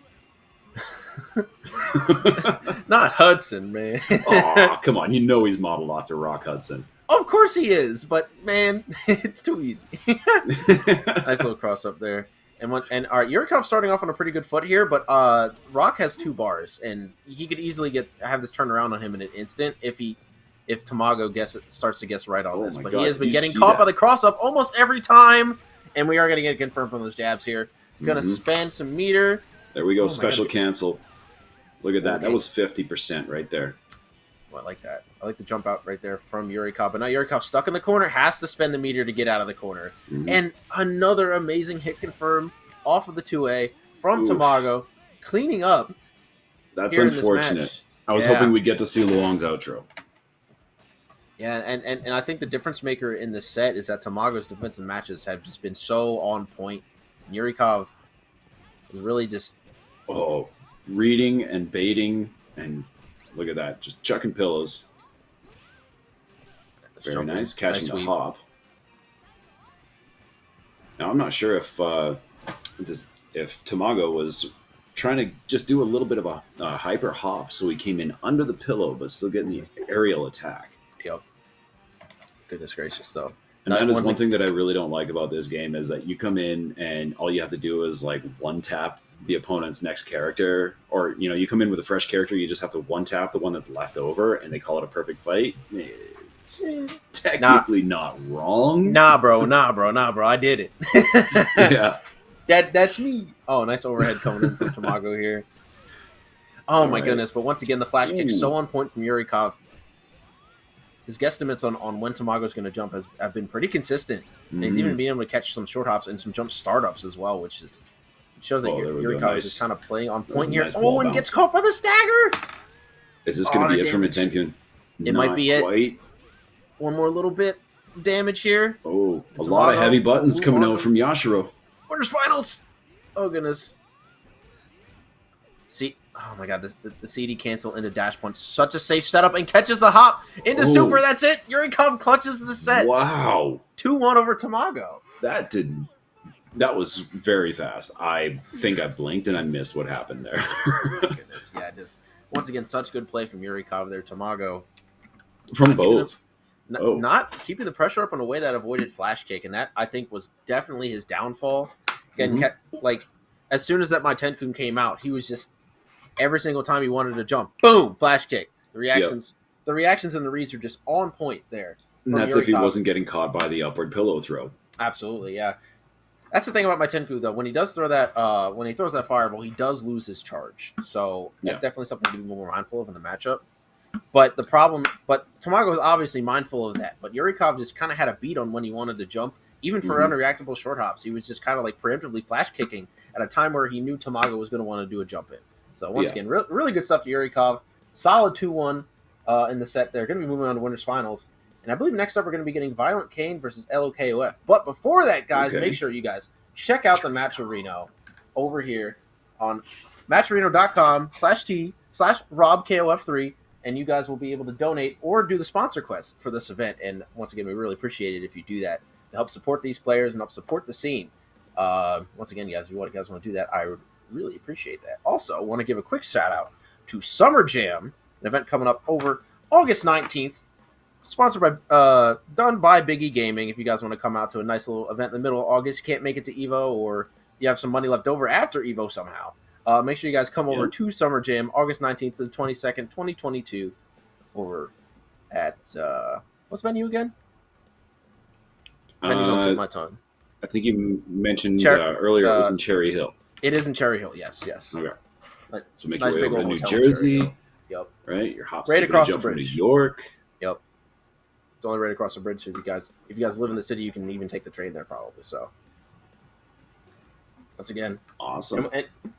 Not Hudson, man. Oh, come on. You know he's modeled after Rock Hudson. Of course he is, but man, it's too easy. Nice little cross up there. And all right, Yurikov starting off on a pretty good foot here, but Rock has 2 bars, and he could easily have this turned around on him in an instant if Tamago starts to guess right on this. But he has been getting caught by the cross up almost every time, and we are going to get confirmed from those jabs here. Going to spend some meter. There we go, special cancel. Look at that. Okay. That was 50% right there. Oh, I like that. I like the jump out right there from Yurikov. But now Yurikov stuck in the corner, has to spend the meter to get out of the corner. And another amazing hit confirm off of the 2A from Tamago, cleaning up. That's unfortunate. I was hoping we'd get to see Luong's outro. Yeah, and I think the difference maker in this set is that Tamago's defensive matches have just been so on point. Yurikov is really just... Oh, reading and baiting, and look at that. Just chucking pillows. Very nice. Catching the hop. Now, I'm not sure if Tamago was trying to just do a little bit of a hyper hop, so he came in under the pillow, but still getting the aerial attack. Yep. Goodness gracious, though. And that is one thing that I really don't like about this game is that you come in and all you have to do is like one tap the opponent's next character, or you come in with a fresh character, you just have to one tap the one that's left over, and they call it a perfect fight. It's technically not wrong. Nah, bro. I did it. Yeah. That's me. Oh, nice overhead coming in from Tamago here. Oh, my goodness. But once again, the flash kick so on point from Yurikov. His guesstimates on when Tamago's going to jump have been pretty consistent. And he's even been able to catch some short hops and some jump startups as well, which shows that Yurikov is kind of playing on point here. Nice and gets caught by the stagger! Is this going to be it from Tenku? It might be it. One more little bit of damage here. Oh, a lot of heavy buttons coming out from Yashiro. Quarters finals! Oh, goodness. See, oh my god, the CD cancel into dash punch. Such a safe setup, and catches the hop into super. That's it. Yurikov clutches the set. Wow. 2-1 over Tamago. That was very fast. I think I blinked and I missed what happened there. Oh my goodness. Yeah, just once again, such good play from Yurikov there. Tamago. From both. Not keeping the pressure up in a way that avoided flash kick, and that, I think, was definitely his downfall. Again, like, as soon as my Tenkun came out, he was just, every single time he wanted to jump, boom, flash kick. The reactions and the reads were just on point there. And from that's if he Yurikov. wasn't getting caught by the upward pillow throw. Absolutely, yeah. That's the thing about my Tenku though. When he does throw that, when he throws that fireball, he does lose his charge. So that's definitely something to be more mindful of in the matchup. But Tamago is obviously mindful of that. But Yurikov just kind of had a beat on when he wanted to jump, even for unreactable short hops. He was just kind of like preemptively flash kicking at a time where he knew Tamago was going to want to do a jump in. So once again, really good stuff to Yurikov. Solid 2-1 in the set. They're going to be moving on to winners finals. And I believe next up we're going to be getting Violentkain versus Lokof. But before that, guys, make sure you guys check out the Matcherino over here on matcherino.com/t/RobKOF3, and you guys will be able to donate or do the sponsor quest for this event. And once again, we really appreciate it if you do that to help support these players and help support the scene. Once again, guys, if you guys want to do that, I would really appreciate that. Also, I want to give a quick shout out to Summer Jam, an event coming up over August 19th. Sponsored by, done by Biggie Gaming. If you guys want to come out to a nice little event in the middle of August, you can't make it to Evo, or you have some money left over after Evo somehow, make sure you guys come over to Summer Jam, August 19th to the 22nd, 2022, over at, what's the venue again? Venue's on the tip of my tongue. I think you mentioned earlier it was in Cherry Hill. It is in Cherry Hill, yes. Okay. So make nice your way over to New Jersey. Yep. Right? Your hops right across the bridge. From New York. Yep. It's only right across the bridge. So if you guys live in the city, you can even take the train there probably. So once again, awesome.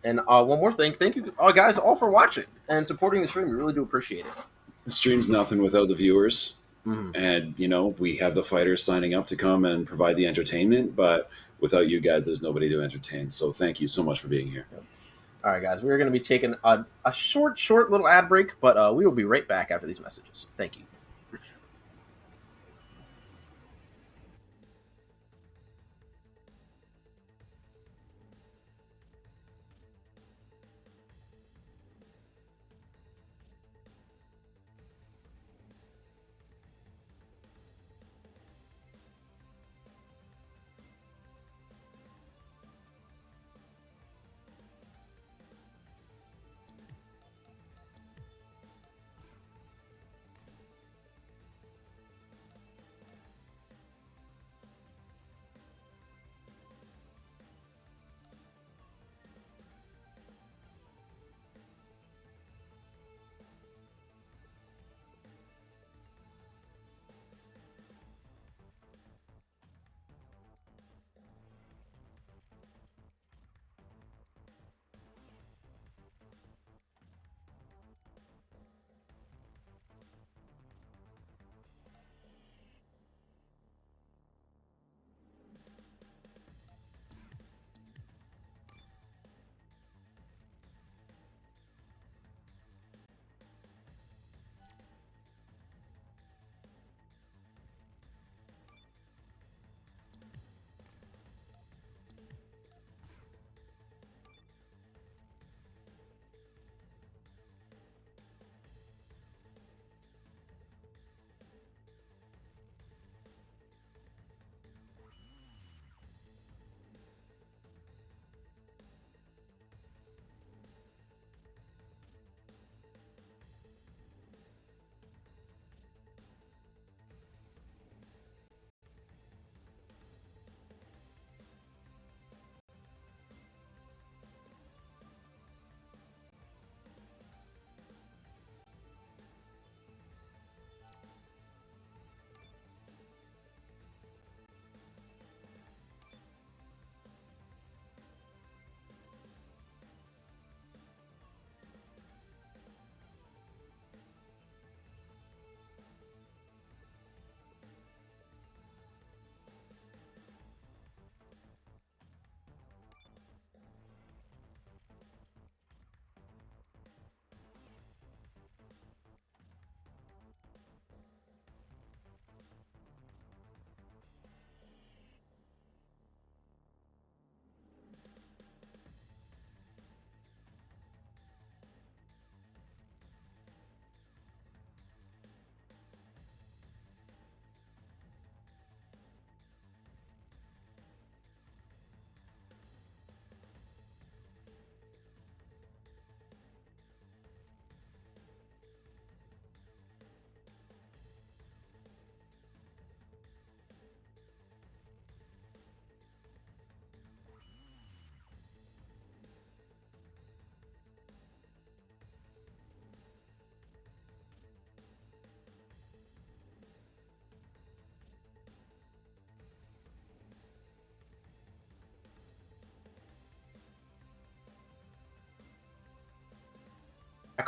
And one more thing, thank you guys all for watching and supporting the stream. We really do appreciate it. The stream's nothing without the viewers. And we have the fighters signing up to come and provide the entertainment, but without you guys, there's nobody to entertain. So thank you so much for being here. Yep. All right, guys, we're going to be taking a short little ad break, but we will be right back after these messages. Thank you.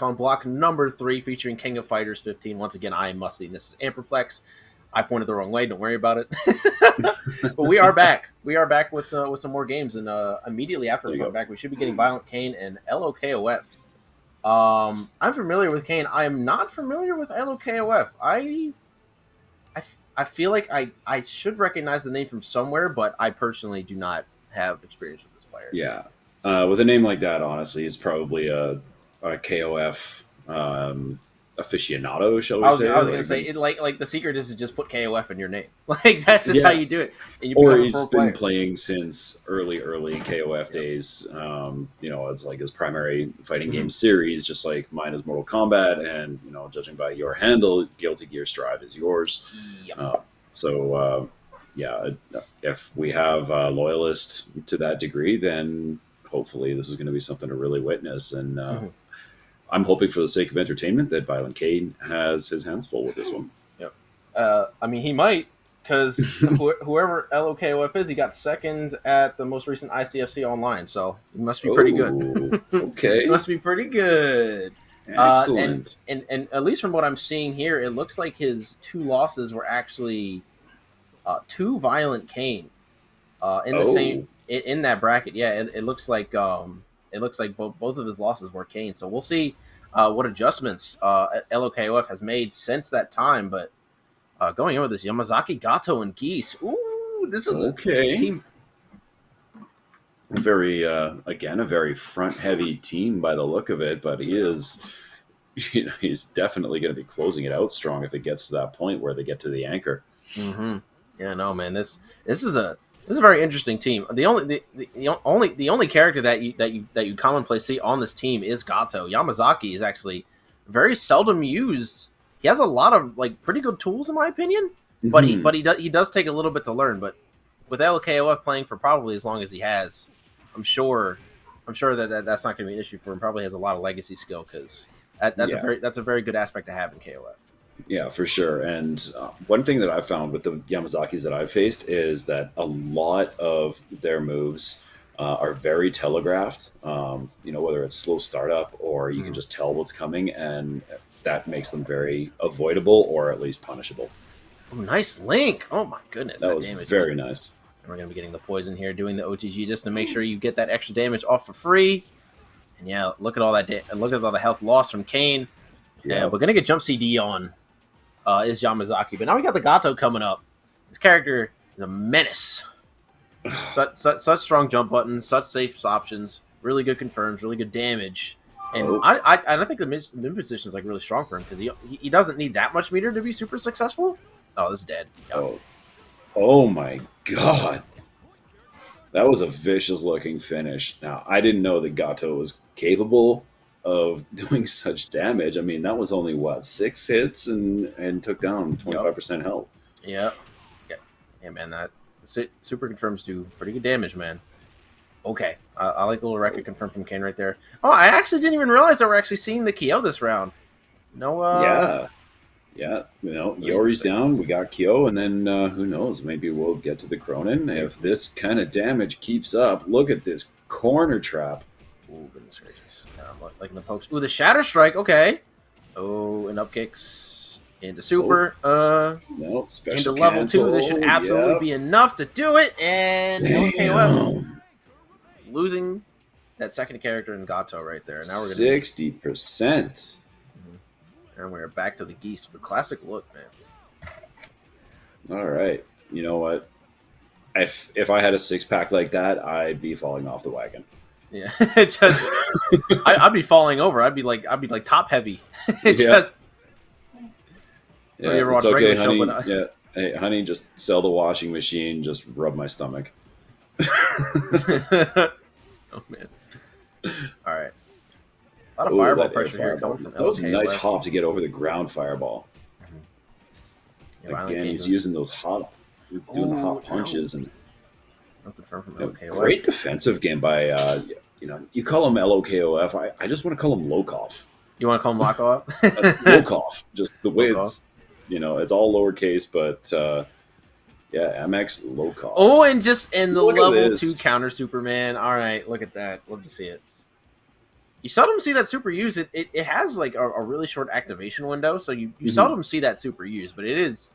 on block number 3 featuring King of Fighters 15. Once again, I am Musty, and this is Amperflex. I pointed the wrong way. Don't worry about it. But we are back. We are back with some more games, and immediately after we come back, we should be getting Violentkain and LOKOF. I'm familiar with Kane. I am not familiar with LOKOF. I feel like I should recognize the name from somewhere, but I personally do not have experience with this player. Yeah. With a name like that, honestly, it's probably a KOF aficionado, shall we say? I was going to say, it, like the secret is to just put KOF in your name. Like, that's just how you do it. And you or he's been playing since early KOF days. It's like his primary fighting game series, just like mine is Mortal Kombat, and, judging by your handle, Guilty Gear Strive is yours. Yep. If we have a loyalist to that degree, then hopefully this is going to be something to really witness. And I'm hoping, for the sake of entertainment, that Violentkain has his hands full with this one. Yep. He might, because whoever LOKOF is, he got second at the most recent ICFC online, so he must be pretty good. Okay. He must be pretty good. Excellent. And at least from what I'm seeing here, it looks like his 2 losses were actually 2 Violentkain in the same in that bracket. Yeah, it looks like both of his losses were Kane. So we'll see what adjustments LOKOF has made since that time. But going in with this Yamazaki, Gato, and Geese. Ooh, this is a team. A very front-heavy team by the look of it, but he's definitely going to be closing it out strong if it gets to that point where they get to the anchor. Mm-hmm. Yeah, no, man. This is a very interesting team. The only character that you commonly see on this team is Gato. Yamazaki is actually very seldom used. He has a lot of pretty good tools, in my opinion, but he does take a little bit to learn. But with LKOF playing for probably as long as he has, I'm sure that's not going to be an issue for him. Probably has a lot of legacy skill, because that's a very good aspect to have in KOF. Yeah, for sure. And one thing that I've found with the Yamazakis that I've faced is that a lot of their moves are very telegraphed, whether it's slow startup or you can just tell what's coming, and that makes them very avoidable or at least punishable. Oh, nice link. Oh, my goodness. That was damage very nice. And we're going to be getting the poison here, doing the OTG just to make sure you get that extra damage off for free. And yeah, look at all that. Look at all the health loss from Kane. Yeah, we're going to get jump CD on. Is Yamazaki, but now we got the Gato coming up. This character is a menace. such strong jump buttons, such safe options, really good confirms, really good damage, and I think the mid position is really strong for him, because he doesn't need that much meter to be super successful. Oh, this is dead. Yep. Oh my god, that was a vicious looking finish. Now, I didn't know that Gato was capable of doing such damage. I mean, that was only 6 hits and took down 25% health. Yeah, man. That super confirms do pretty good damage, man. Okay, I like the little record confirm from Kane right there. Oh, I actually didn't even realize that we're actually seeing the Kyo this round. No. Yori's down. We got Kyo, and then who knows? Maybe we'll get to the Cronin if this kind of damage keeps up. Look at this corner trap. Oh, goodness gracious. Like in the pokes. Ooh, the Shatter Strike. Okay. Oh, and up kicks into super. Special into level cancel. 2. This should absolutely be enough to do it. And LKOF losing that second character in Gato right there. Now we're gonna 60%. And we're back to the Geese. The classic look, man. All right. You know what? If I had a 6-pack like that, I'd be falling off the wagon. Yeah, I'd be falling over. I'd be like top heavy. It's okay, honey. Hey, honey, just sell the washing machine. Just rub my stomach. Oh man! All right, a lot of fireball pressure here coming from LKOF. That was a nice hop to get over the ground fireball. Again, he's using those doing the hot punches and. Great defensive game by. You call him LOKOF. I just want to call him Lokof. You want to call him Lokof? Lokof. Just the way Lokof. It's all lowercase, but MX Lokof. Oh, and the level 2 counter Superman. All right, look at that. Love to see it. You seldom see that super used. It has like a really short activation window, so you Mhm. seldom see that super used. But it is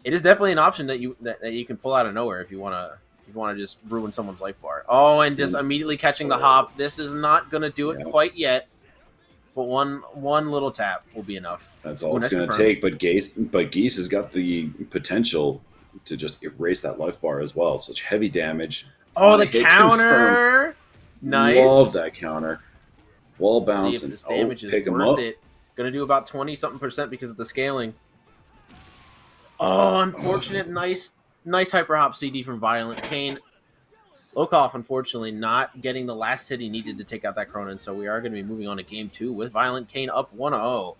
definitely an option that you can pull out of nowhere if you want to just ruin someone's life bar. Oh, and just immediately catching the hop. This is not gonna do it quite yet, but one little tap will be enough. That's all Ooh, it's nice going to confirm. take. But Geese has got the potential to just erase that life bar as well. Such heavy damage. Oh, On a the hit confirm. counter! Nice. Love that counter. Wall Let's see bounce if and this damage is pick him worth up. it. Gonna do about 20-something% because of the scaling. Oh, unfortunate. Nice hyper hop CD from Violentkain. Lokof, unfortunately, not getting the last hit he needed to take out that Cronin, so we are going to be moving on to game 2 with Violentkain up 1-0.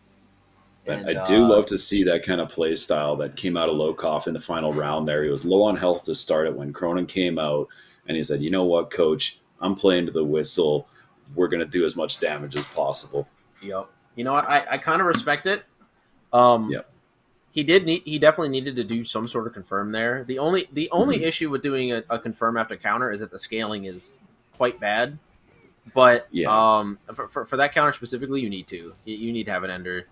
But I do love to see that kind of play style that came out of Lokof in the final round there. He was low on health to start it when Cronin came out, and he said, you know what, coach, I'm playing to the whistle. We're going to do as much damage as possible. Yep. You know what? I kind of respect it. Yep. He definitely needed to do some sort of confirm there. The only issue with doing a confirm after counter is that the scaling is quite bad. But for that counter specifically, you need to have an ender.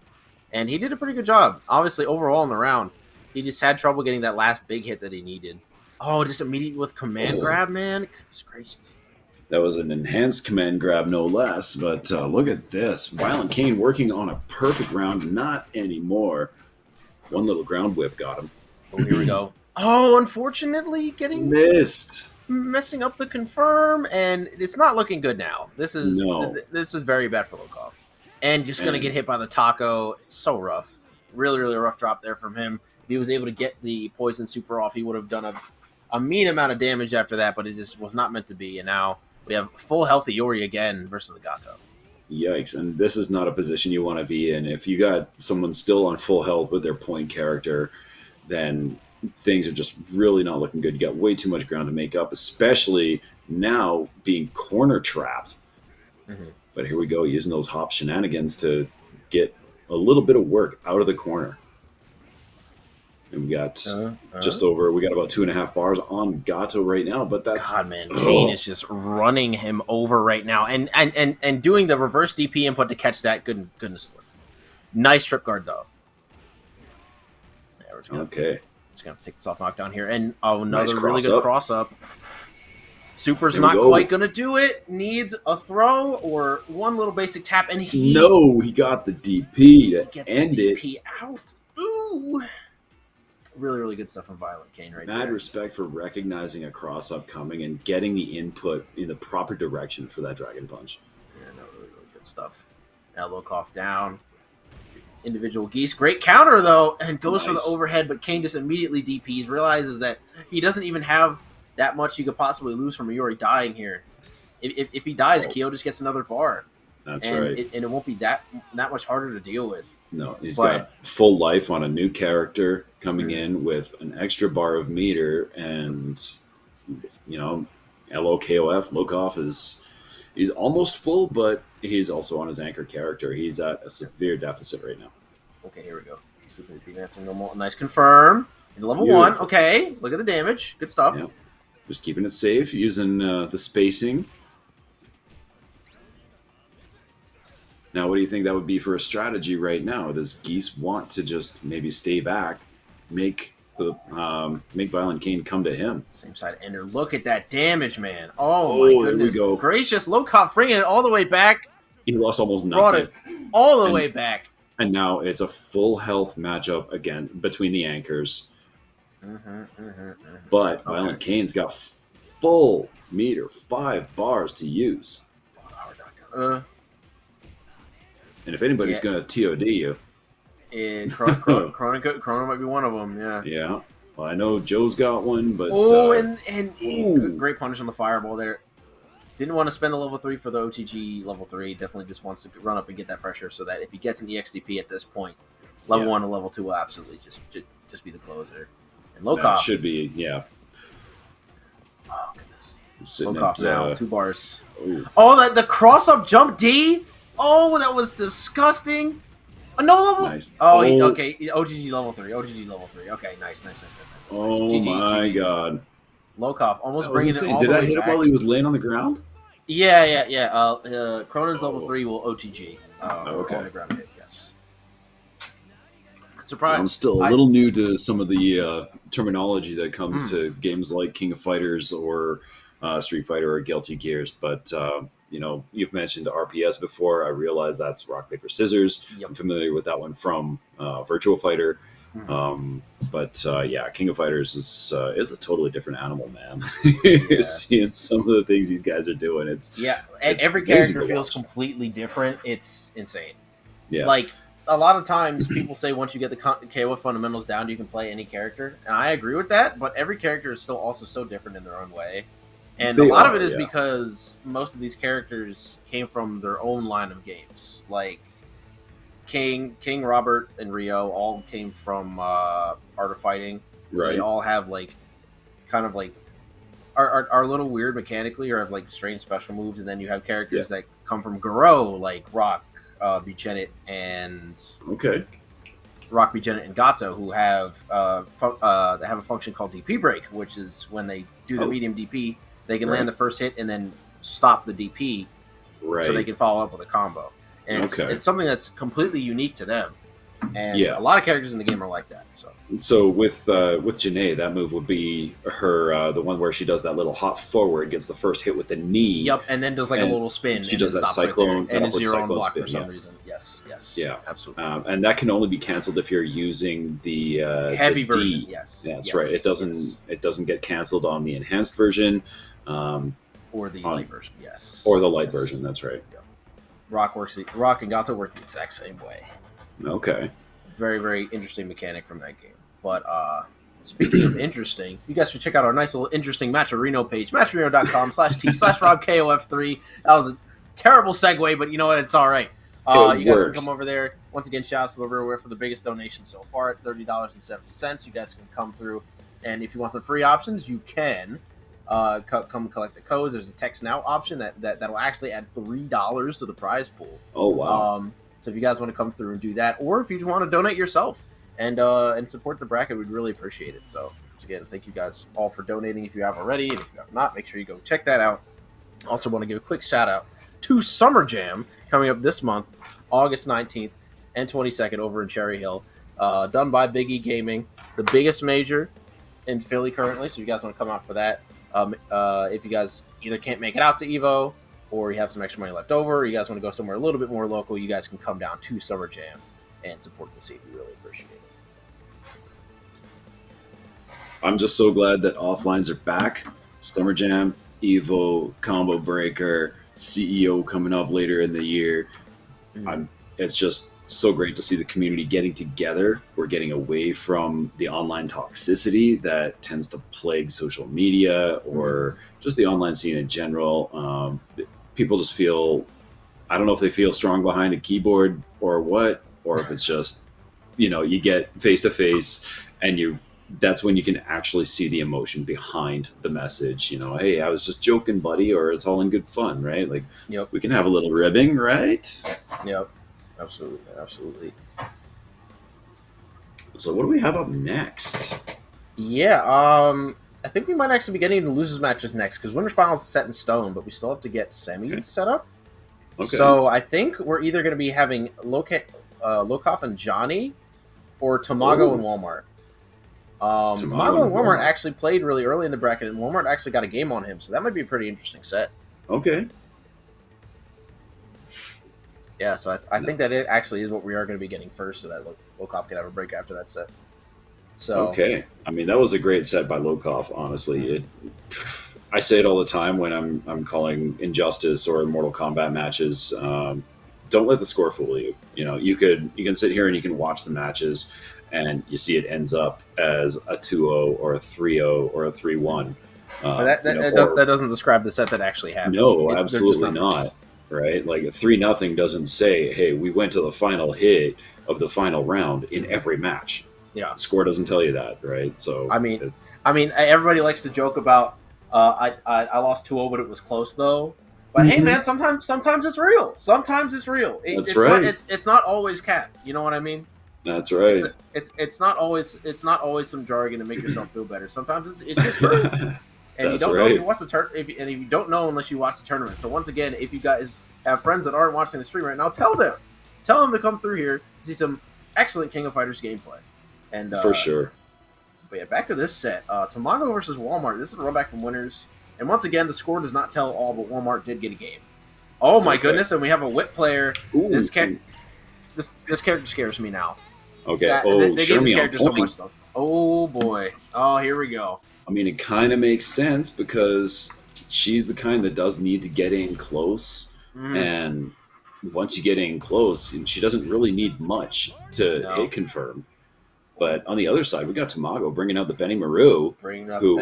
And he did a pretty good job. Obviously, overall in the round, he just had trouble getting that last big hit that he needed. Oh, just immediate with command grab, man. Goodness gracious. That was an enhanced command grab, no less. But look at this. Violentkain working on a perfect round. Not anymore. One little ground whip got him. Oh, here we go. Oh, unfortunately, messing up the confirm, and it's not looking good now. This is very bad for Lokof. And just going to get hit by the taco. It's so rough. Really, really rough drop there from him. If he was able to get the poison super off, he would have done a mean amount of damage after that, but it just was not meant to be. And now we have full healthy Yuri again versus the Gato. Yikes. And this is not a position you want to be in. If you got someone still on full health with their point character, then things are just really not looking good. You got way too much ground to make up, especially now being corner trapped. Mm-hmm. But here we go, using those hop shenanigans to get a little bit of work out of the corner. And we got we got about 2.5 bars on Gato right now, but that's... God, man, Kane is just running him over right now. And doing the reverse DP input to catch that, goodness Lord. Nice trip guard, though. Yeah, just going to take this off knockdown here. And another really good cross-up. Super's not quite going to do it. Needs a throw or one little basic tap. And he got the DP to end the DP out. Ooh. Really, really good stuff from Violentkain right there. Mad respect for recognizing a cross-up coming and getting the input in the proper direction for that Dragon Punch. Yeah, no, really, really good stuff. Now Lokof down. Individual Geese. Great counter, though, and goes for the overhead, but Kane just immediately DPs, realizes that he doesn't even have that much he could possibly lose from Yuri dying here. If he dies, Kyo just gets another bar. That's right. And it won't be that much harder to deal with. No, he's got full life on a new character coming in with an extra bar of meter, and, Lokof he's almost full, but he's also on his anchor character. He's at a severe deficit right now. Okay, here we go. Super advancing normal. Nice confirm. In level 1. Okay, look at the damage. Good stuff. Yep. Just keeping it safe, using the spacing. Now, what do you think that would be for a strategy right now? Does Geese want to just maybe stay back, make Violentkain come to him? Same side ender. Look at that damage, man. Oh my goodness gracious. Lokof bringing it all the way back. He lost almost nothing. Brought it all the way back. And now it's a full health matchup again between the anchors. But Violentkain's got full meter, 5 bars to use. And if anybody's going to TOD you... Cronin might be one of them, yeah. Yeah. Well, I know Joe's got one, but... Great punish on the fireball there. Didn't want to spend the level 3 for the OTG level 3. Definitely just wants to run up and get that pressure so that if he gets an EXDP at this point, level 1 and level 2 will absolutely just be the closer. And Lokof... That should be, yeah. Oh, goodness. Lokof now, 2 bars. Ooh. Oh, the cross-up jump D? Oh, that was disgusting. No level. Nice. Okay. OGG level 3. Okay, nice. Oh GG's, my god. Lokof almost bringing it all Did the that way hit back. him while he was laying on the ground? Yeah. Cronin's level 3 will OTG. Okay. On the ground hit, yes. I'm still a little new to some of the terminology that comes to games like King of Fighters or Street Fighter or Guilty Gears, but you've mentioned RPS before. I realize that's rock paper scissors. Yep. I'm familiar with that one from Virtua Fighter. But King of Fighters is a totally different animal, man. Seeing some of the things these guys are doing, it's every character feels completely different. It's insane. Yeah, like a lot of times people say once you get the KOF fundamentals down, you can play any character, and I agree with that. But every character is still also so different in their own way, and a lot of it is because most of these characters came from their own line of games, like King, Robert, and Rio all came from Art of Fighting. So they all have are a little weird mechanically or have like strange special moves. And then you have characters that come from Garou, like Rock, Buchanan, and Gato, who have they have a function called DP break, which is when they do the medium DP, they can land the first hit and then stop the DP, so they can follow up with a combo. And it's something that's completely unique to them, and a lot of characters in the game are like that. So with Janae, that move would be her the one where she does that little hop forward, gets the first hit with the knee. Yep, and then does like a little spin. She does that cyclone and a zero on block spin, for some reason. Yes, yeah, absolutely. And that can only be canceled if you're using the heavy the version. D. Yes, that's right. It doesn't get canceled on the enhanced version, or the light version. Yes, or the light version. That's right. Yep. Rock and Gato work the exact same way. Okay. Very, very interesting mechanic from that game. But speaking of interesting, you guys should check out our nice little interesting Matcherino page, matcherino.com/t/RobKOF3. That was a terrible segue, but you know what? It's all right. You guys can come over there. Once again, shout out to the Rearware for the biggest donation so far at $30.70. You guys can come through, and if you want some free options, you can come collect the codes. There's a text now option that'll actually add $3 to the prize pool. Oh, wow. So if you guys want to come through and do that, or if you just want to donate yourself and support the bracket, we'd really appreciate it. So again, thank you guys all for donating if you have already, and if you have not, make sure you go check that out. Also want to give a quick shout out to Summer Jam coming up this month, August 19th and 22nd over in Cherry Hill, done by Big E Gaming, the biggest major in Philly currently. So if you guys want to come out for that, if you guys either can't make it out to Evo, or you have some extra money left over, or you guys want to go somewhere a little bit more local, you guys can come down to Summer Jam and support the scene. We really appreciate it. I'm just so glad that offlines are back. Summer Jam, Evo, Combo Breaker, CEO coming up later in the year. It's just so great to see the community getting together. We're getting away from the online toxicity that tends to plague social media or just the online scene in general. People just feel, I don't know if they feel strong behind a keyboard or what, or if it's just, you get face to face and that's when you can actually see the emotion behind the message. Hey, I was just joking, buddy, or it's all in good fun, right? Like, we can have a little ribbing, right? Yep. Absolutely. So what do we have up next? Yeah, I think we might actually be getting the losers matches next, because Winter Finals is set in stone, but we still have to get semis set up. Okay. So I think we're either going to be having Lokof and Johny, or Tamago and Walmart. Tamago and Walmart actually played really early in the bracket, and Walmart actually got a game on him, so that might be a pretty interesting set. Okay. Yeah, so I think that it actually is what we are going to be getting first, so that Lokof can have a break after that set. So okay. I mean, that was a great set by Lokof, honestly. I say it all the time when I'm calling Injustice or Mortal Kombat matches. Don't let the score fool you. You can sit here and you can watch the matches, and you see it ends up as a 2-0 or a 3-0 or a 3-1. But that doesn't describe the set that actually happened. No, absolutely not. Right? Like a 3-0 doesn't say, hey, we went to the final hit of the final round in every match. Yeah. The score doesn't tell you that, right? So I mean, everybody likes to joke about I lost 2-0, but it was close though. But hey, man, sometimes it's real. Sometimes it's real. That's right. It's not always cap. You know what I mean? That's right. It's not always some jargon to make yourself feel better. Sometimes it's just true. And That's you don't know if right. you watch the and if you don't know unless you watch the tournament. So once again, if you guys have friends that aren't watching the stream right now, tell them to come through here to see some excellent King of Fighters gameplay. And For sure. But yeah, back to this set. Tamago versus Walmart. This is a Rollback from winners. And once again, the score does not tell all, but Walmart did get a game. Oh my goodness! And we have a whip player. Ooh. This character scares me now. Okay. Yeah, they gave this character so much stuff. Oh boy. Oh, here we go. I mean, it kind of makes sense because she's the kind that does need to get in close, and once you get in close, she doesn't really need much to hit confirm. But on the other side, we got Tamago bringing out the Benny Maru, who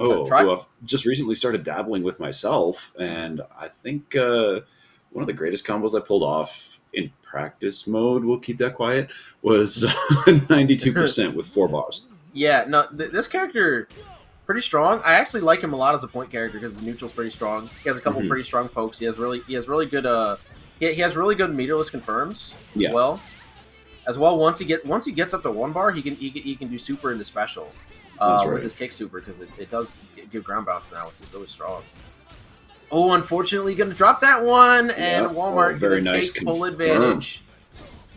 I've just recently started dabbling with myself, and I think one of the greatest combos I pulled off in practice mode, we'll keep that quiet, was 92% with 4 bars. Yeah, no, this character pretty strong. I actually like him a lot as a point character because his neutral's pretty strong. He has a couple pretty strong pokes. He has really good he has really good meterless confirms as well. Once he gets up to 1 bar, he can do super into special with his kick super because it does give ground bounce now, which is really strong. Oh, unfortunately, going to drop that one, and Walmart going to take full advantage.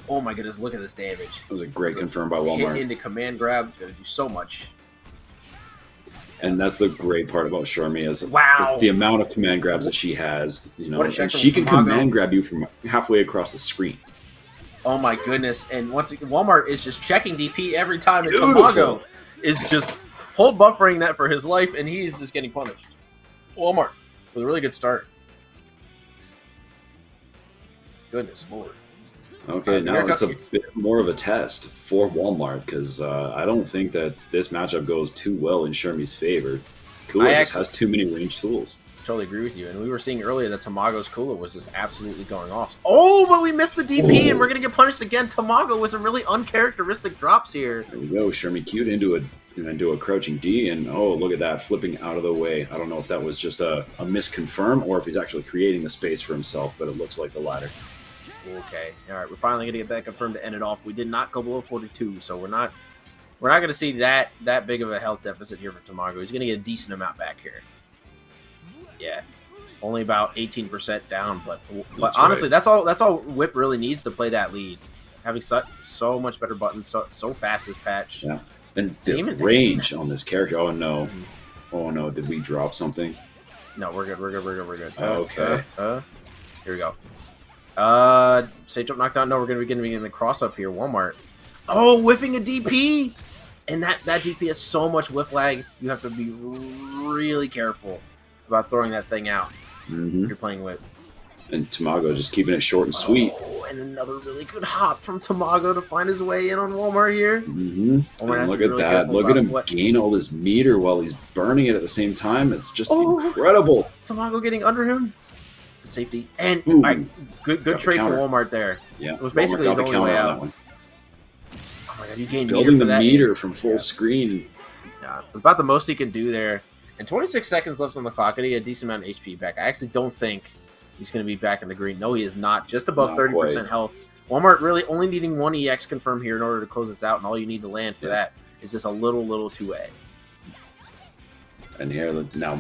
Oh my goodness, look at this damage. It was a great confirm by Walmart. Hit into command grab, going to do so much. And that's the great part about Charmy is the amount of command grabs that she has. You know, and she can command grab you from halfway across the screen. Oh my goodness! And once again, Walmart is just checking DP every time, and Tamago is just hold buffering that for his life, and he's just getting punished. Walmart with a really good start. Goodness Lord. Okay, now it's a bit more of a test for Walmart because I don't think that this matchup goes too well in Shermie's favor. Kula just has too many range tools. Totally agree with you. And we were seeing earlier that Tamago's Kula was just absolutely going off. Oh, but we missed the DP, and we're going to get punished again. Tamago with some really uncharacteristic drops here. There we go. Shermie queued into a crouching D, and oh, look at that, flipping out of the way. I don't know if that was just a misconfirm or if he's actually creating the space for himself, but it looks like the latter. Okay, all right, we're finally going to get that confirmed to end it off. We did not go below 42, so we're not going to see that big of a health deficit here for Tamago. He's going to get a decent amount back here. Yeah, only about 18% down, but honestly, that's all Whip really needs to play that lead. Having so much better buttons, so fast this patch. Yeah, and the range on this character. Oh no, did we drop something? No, we're good. Okay. Here we go. Sage jump knockdown. No, we're going to be getting the cross up here. Walmart. Oh, whiffing a DP, and that DP has so much whiff lag. You have to be really careful about throwing that thing out if you're playing with. And Tamago just keeping it short and sweet. Oh, and another really good hop from Tamago to find his way in on Walmart here. And look at that. Look at him gain all this meter while he's burning it at the same time. It's just incredible. Tamago getting under him. Safety. And good trade for Walmart there. Yeah. It was basically his only way out. Oh my god, you gained building the meter from full screen. Yeah, about the most he can do there. And 26 seconds left on the clock, and he had a decent amount of HP back. I actually don't think he's going to be back in the green. No, he is not. Just above 30% health. Walmart really only needing 1 EX confirm here in order to close this out, and all you need to land for that is just a little 2A. And here, now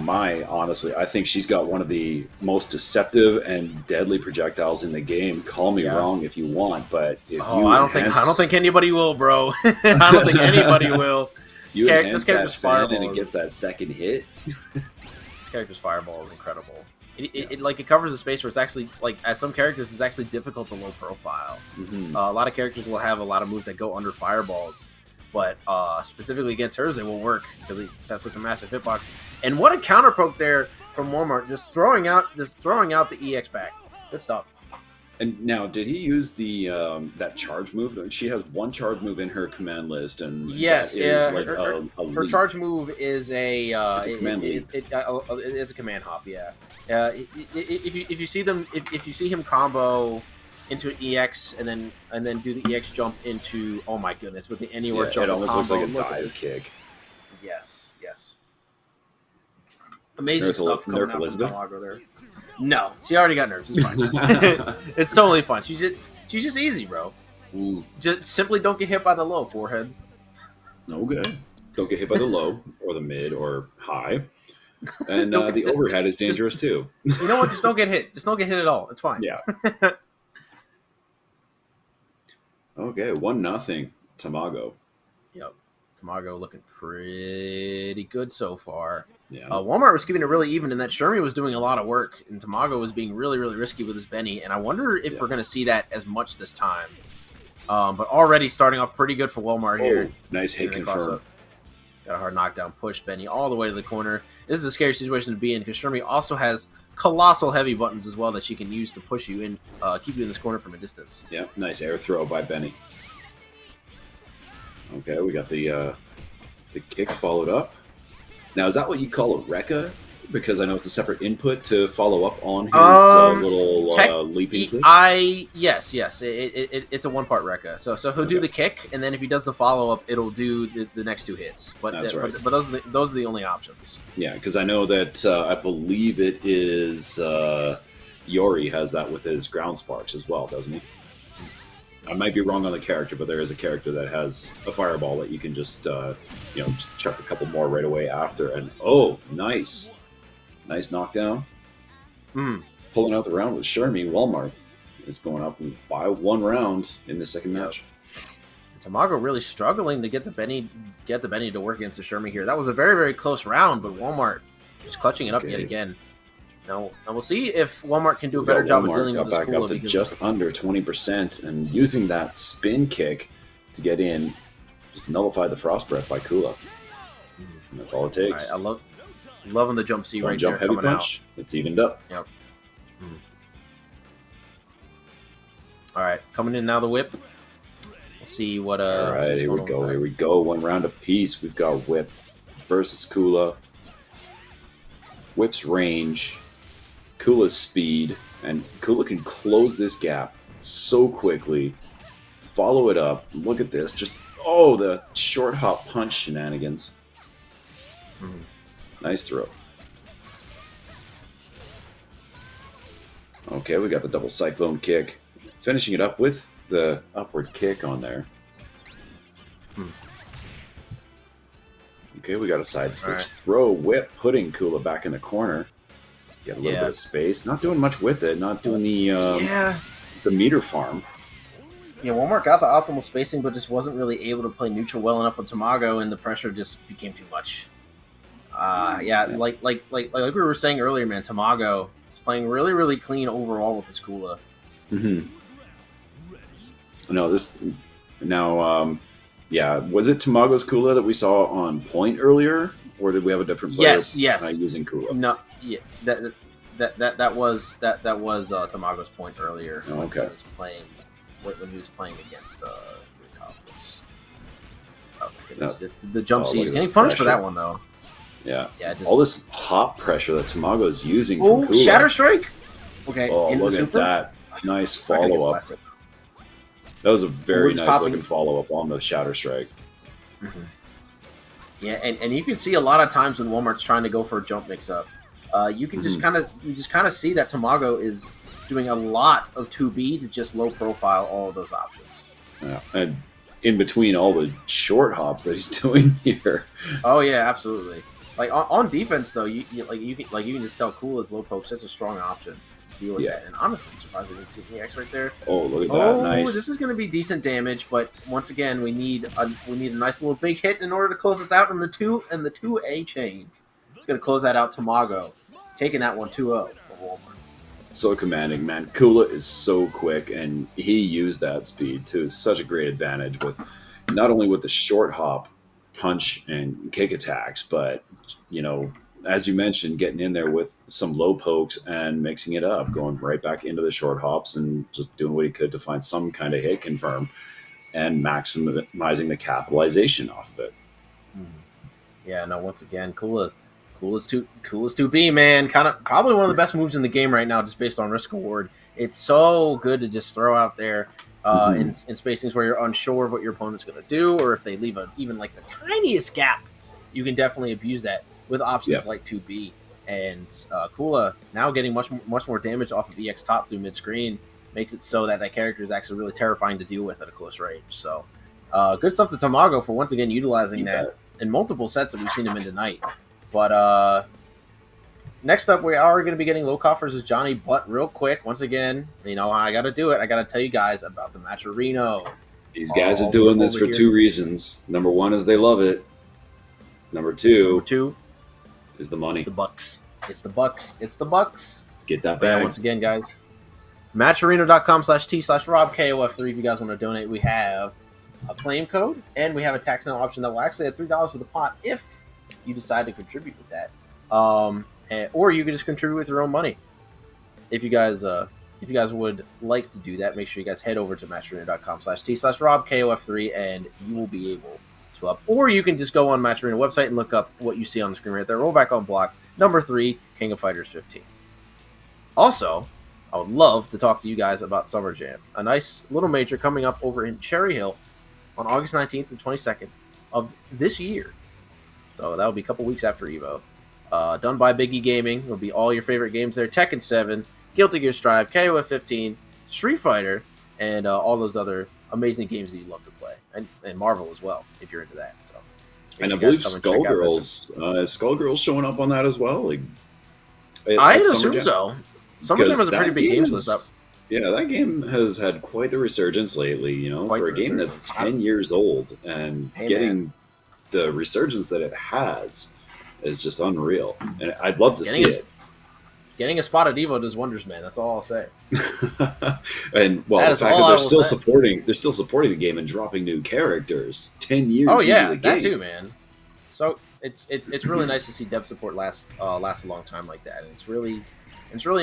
honestly, I think she's got one of the most deceptive and deadly projectiles in the game. Call me wrong if you want, but if I don't think anybody will, bro. I don't think anybody will. This character's fireball, and it gets that second hit. This character's fireball is incredible. It covers a space where it's actually as some characters it's actually difficult to low profile. A lot of characters will have a lot of moves that go under fireballs, but specifically against hers it will work because it just has such a massive hitbox. And what a counter poke there from Walmart, just throwing out the EX back. Good stuff. And now, did he use the that charge move? She has one charge move in her command list, and yes, her charge move is a command lead. It is a command hop. Yeah. If you see him combo into an EX and then do the EX jump into my goodness with the anywhere jump. It almost combo. looks like a dive kick. Yes. Amazing stuff coming out from Tamago there. No, she already got nerfs. It's fine. It's totally fine. She's just easy, bro. Just simply don't get hit by the low forehead. Okay. Don't get hit by the low or the mid or high. And Don't the overhead is dangerous too. You know what? Just don't get hit. Just don't get hit at all. It's fine. Yeah. Okay, 1-0 Tamago. Yep. Tamago looking pretty good so far. Yeah. Walmart was keeping it really even, and that Shermie was doing a lot of work, and Tamago was being really, really risky with his Benny. And I wonder if we're going to see that as much this time. But already starting off pretty good for Walmart here. Nice hit confirm. Got a hard knockdown push Benny all the way to the corner. This is a scary situation to be in because Shermie also has colossal heavy buttons as well that she can use to push you in, keep you in this corner from a distance. Yeah, nice air throw by Benny. Okay, we got the kick followed up. Now, is that what you call a Rekka? Because I know it's a separate input to follow up on his little leaping kick. Yes. It's a one-part Rekka. So he'll do the kick, and then if he does the follow-up, it'll do the next two hits. But that's right. But those are the only options. Yeah, because I know that I believe it is Yori has that with his ground sparks as well, doesn't he? I might be wrong on the character, but there is a character that has a fireball that you can just just chuck a couple more right away after. And nice knockdown. Pulling out the round with Shermie. Walmart is going up by 1 round in the second match. Tamago really struggling to get the Benny to work against the Shermie here. That was a very, very close round, but Walmart just clutching it up yet again. Now we'll see if Walmart can do a better job of dealing with this back up to just under 20%, and using that spin kick to get in, just nullify the frost breath by Kula. And that's all it takes. Right, loving the jump C right jump there. Heavy punch. Out. It's evened up. Yep. All right, coming in now the whip. We'll see what. All right, here we go. Here we go. 1 round apiece. We've got whip versus Kula. Whip's range. Kula's speed, and Kula can close this gap so quickly. Follow it up. Look at this. Just, the short hop punch shenanigans. Nice throw. Okay, we got the double cyclone kick. Finishing it up with the upward kick on there. Okay, we got a side switch throw whip, putting Kula back in the corner. Get a little bit of space. Not doing much with it. Not doing the meter farm. Yeah, Walmart got the optimal spacing, but just wasn't really able to play neutral well enough with Tamago, and the pressure just became too much. Like we were saying earlier, man, Tamago is playing really, really clean overall with this Kula. No, was it Tamago's Kula that we saw on point earlier, or did we have a different player? Yes. Using Kula. No, yeah, that was Tamago's point earlier. Okay. When he was playing against Yurikov. The jump C is getting punished for that one though. Yeah. All this hop pressure that Tamago is using from Kula. Shatter Strike. Okay. Look at that! Nice follow up. That was a very nice looking follow up on the Shatter Strike. Yeah, and you can see a lot of times when Walmart's trying to go for a jump mix up, you can just kind of see that Tamago is doing a lot of 2B to just low profile all of those options. Yeah, and in between all the short hops that he's doing here. Oh yeah, absolutely. Like on defense though, you can just tell Kula's low poke such a strong option to deal with that. And honestly, I'm surprised we didn't see the X right there. Oh, look at that! Nice. This is going to be decent damage, but once again, we need a nice little big hit in order to close this out in the 2A chain. It's going to close that out. Tamago taking that one 2-0 for Walmart. So commanding, man. Kula is so quick, and he used that speed to such a great advantage with not only with the short hop punch and kick attacks, but as you mentioned, getting in there with some low pokes and mixing it up, going right back into the short hops and just doing what he could to find some kind of hit confirm and maximizing the capitalization off of it. Yeah, no, once again, Kula's 2B, man. Probably one of the best moves in the game right now, just based on risk reward. It's so good to just throw out there in spacings where you're unsure of what your opponent's going to do, or if they leave even like the tiniest gap, you can definitely abuse that with options like 2B. And Kula now getting much more damage off of EX Tatsu mid-screen makes it so that character is actually really terrifying to deal with at a close range. So good stuff to Tamago for once again utilizing that in multiple sets that we've seen him in tonight. But next up, we are going to be getting Lokof versus Johny. But real quick, once again, I got to do it. I got to tell you guys about the Matcherino. These guys are doing this for two reasons. Number one is they love it. Number two is the money. It's the bucks. It's the bucks. It's the bucks. Get that bag. Once again, guys, matcherino.com/T/RobKOF3 if you guys want to donate. We have a claim code, and we have a tax note option that will actually add $3 to the pot if you decide to contribute with that. Or you can just contribute with your own money. If you guys would like to do that, make sure you guys head over to matcherino.com/T/RobKOF3 and you will be able to up. Or you can just go on Matcherino website and look up what you see on the screen right there. Rollback on block number 3, King of Fighters 15. Also, I would love to talk to you guys about Summer Jam, a nice little major coming up over in Cherry Hill on August 19th and 22nd of this year. So that'll be a couple weeks after EVO. Done by Biggie Gaming. It'll be all your favorite games there. Tekken 7, Guilty Gear Strive, KOF 15, Street Fighter, and all those other amazing games that you love to play. And Marvel as well, if you're into that. So, and I believe Skullgirls showing up on that as well. I'd assume so. Summer Jam has a pretty big games list up. Yeah, that game has had quite the resurgence lately, for a game that's 10 years old, and getting the resurgence that it has is just unreal. And I'd love to see it. Getting a spot at EVO does wonders, man. That's all I'll say. And the fact that they're still supporting the game and dropping new characters 10 years into the game. That too, man. So it's really nice to see dev support last a long time like that, and it's really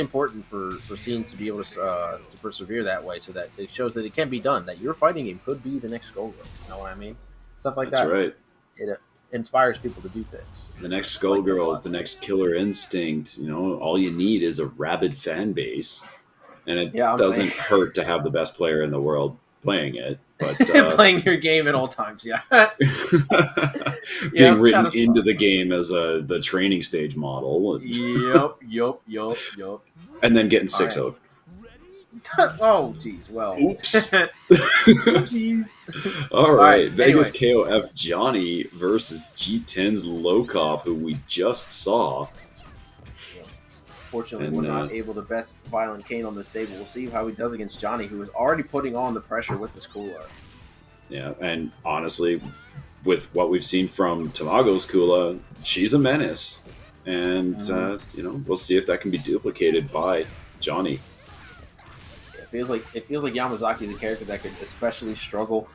important for scenes to be able to persevere that way, so that it shows that it can be done. That your fighting game could be the next Skullgirl. You know what I mean? Stuff like that. That's right. It inspires people to do things. The next Skullgirl is the next Killer Instinct. All you need is a rabid fan base, and it doesn't hurt to have the best player in the world playing it. But playing your game at all times, yeah. Being written into the game as the training stage model. Yup. And then getting 6-0'd. Oh, jeez. Well. Oops. Jeez. All right. VegasKOF Johny versus G10's Lokof, who we just saw. Fortunately, we're not able to best Violentkain on this day, but we'll see how he does against Johny, who is already putting on the pressure with this Kula. Yeah, and honestly, with what we've seen from Tamago's Kula, she's a menace. And, we'll see if that can be duplicated by Johny. It feels like Yamazaki is a character that could especially struggle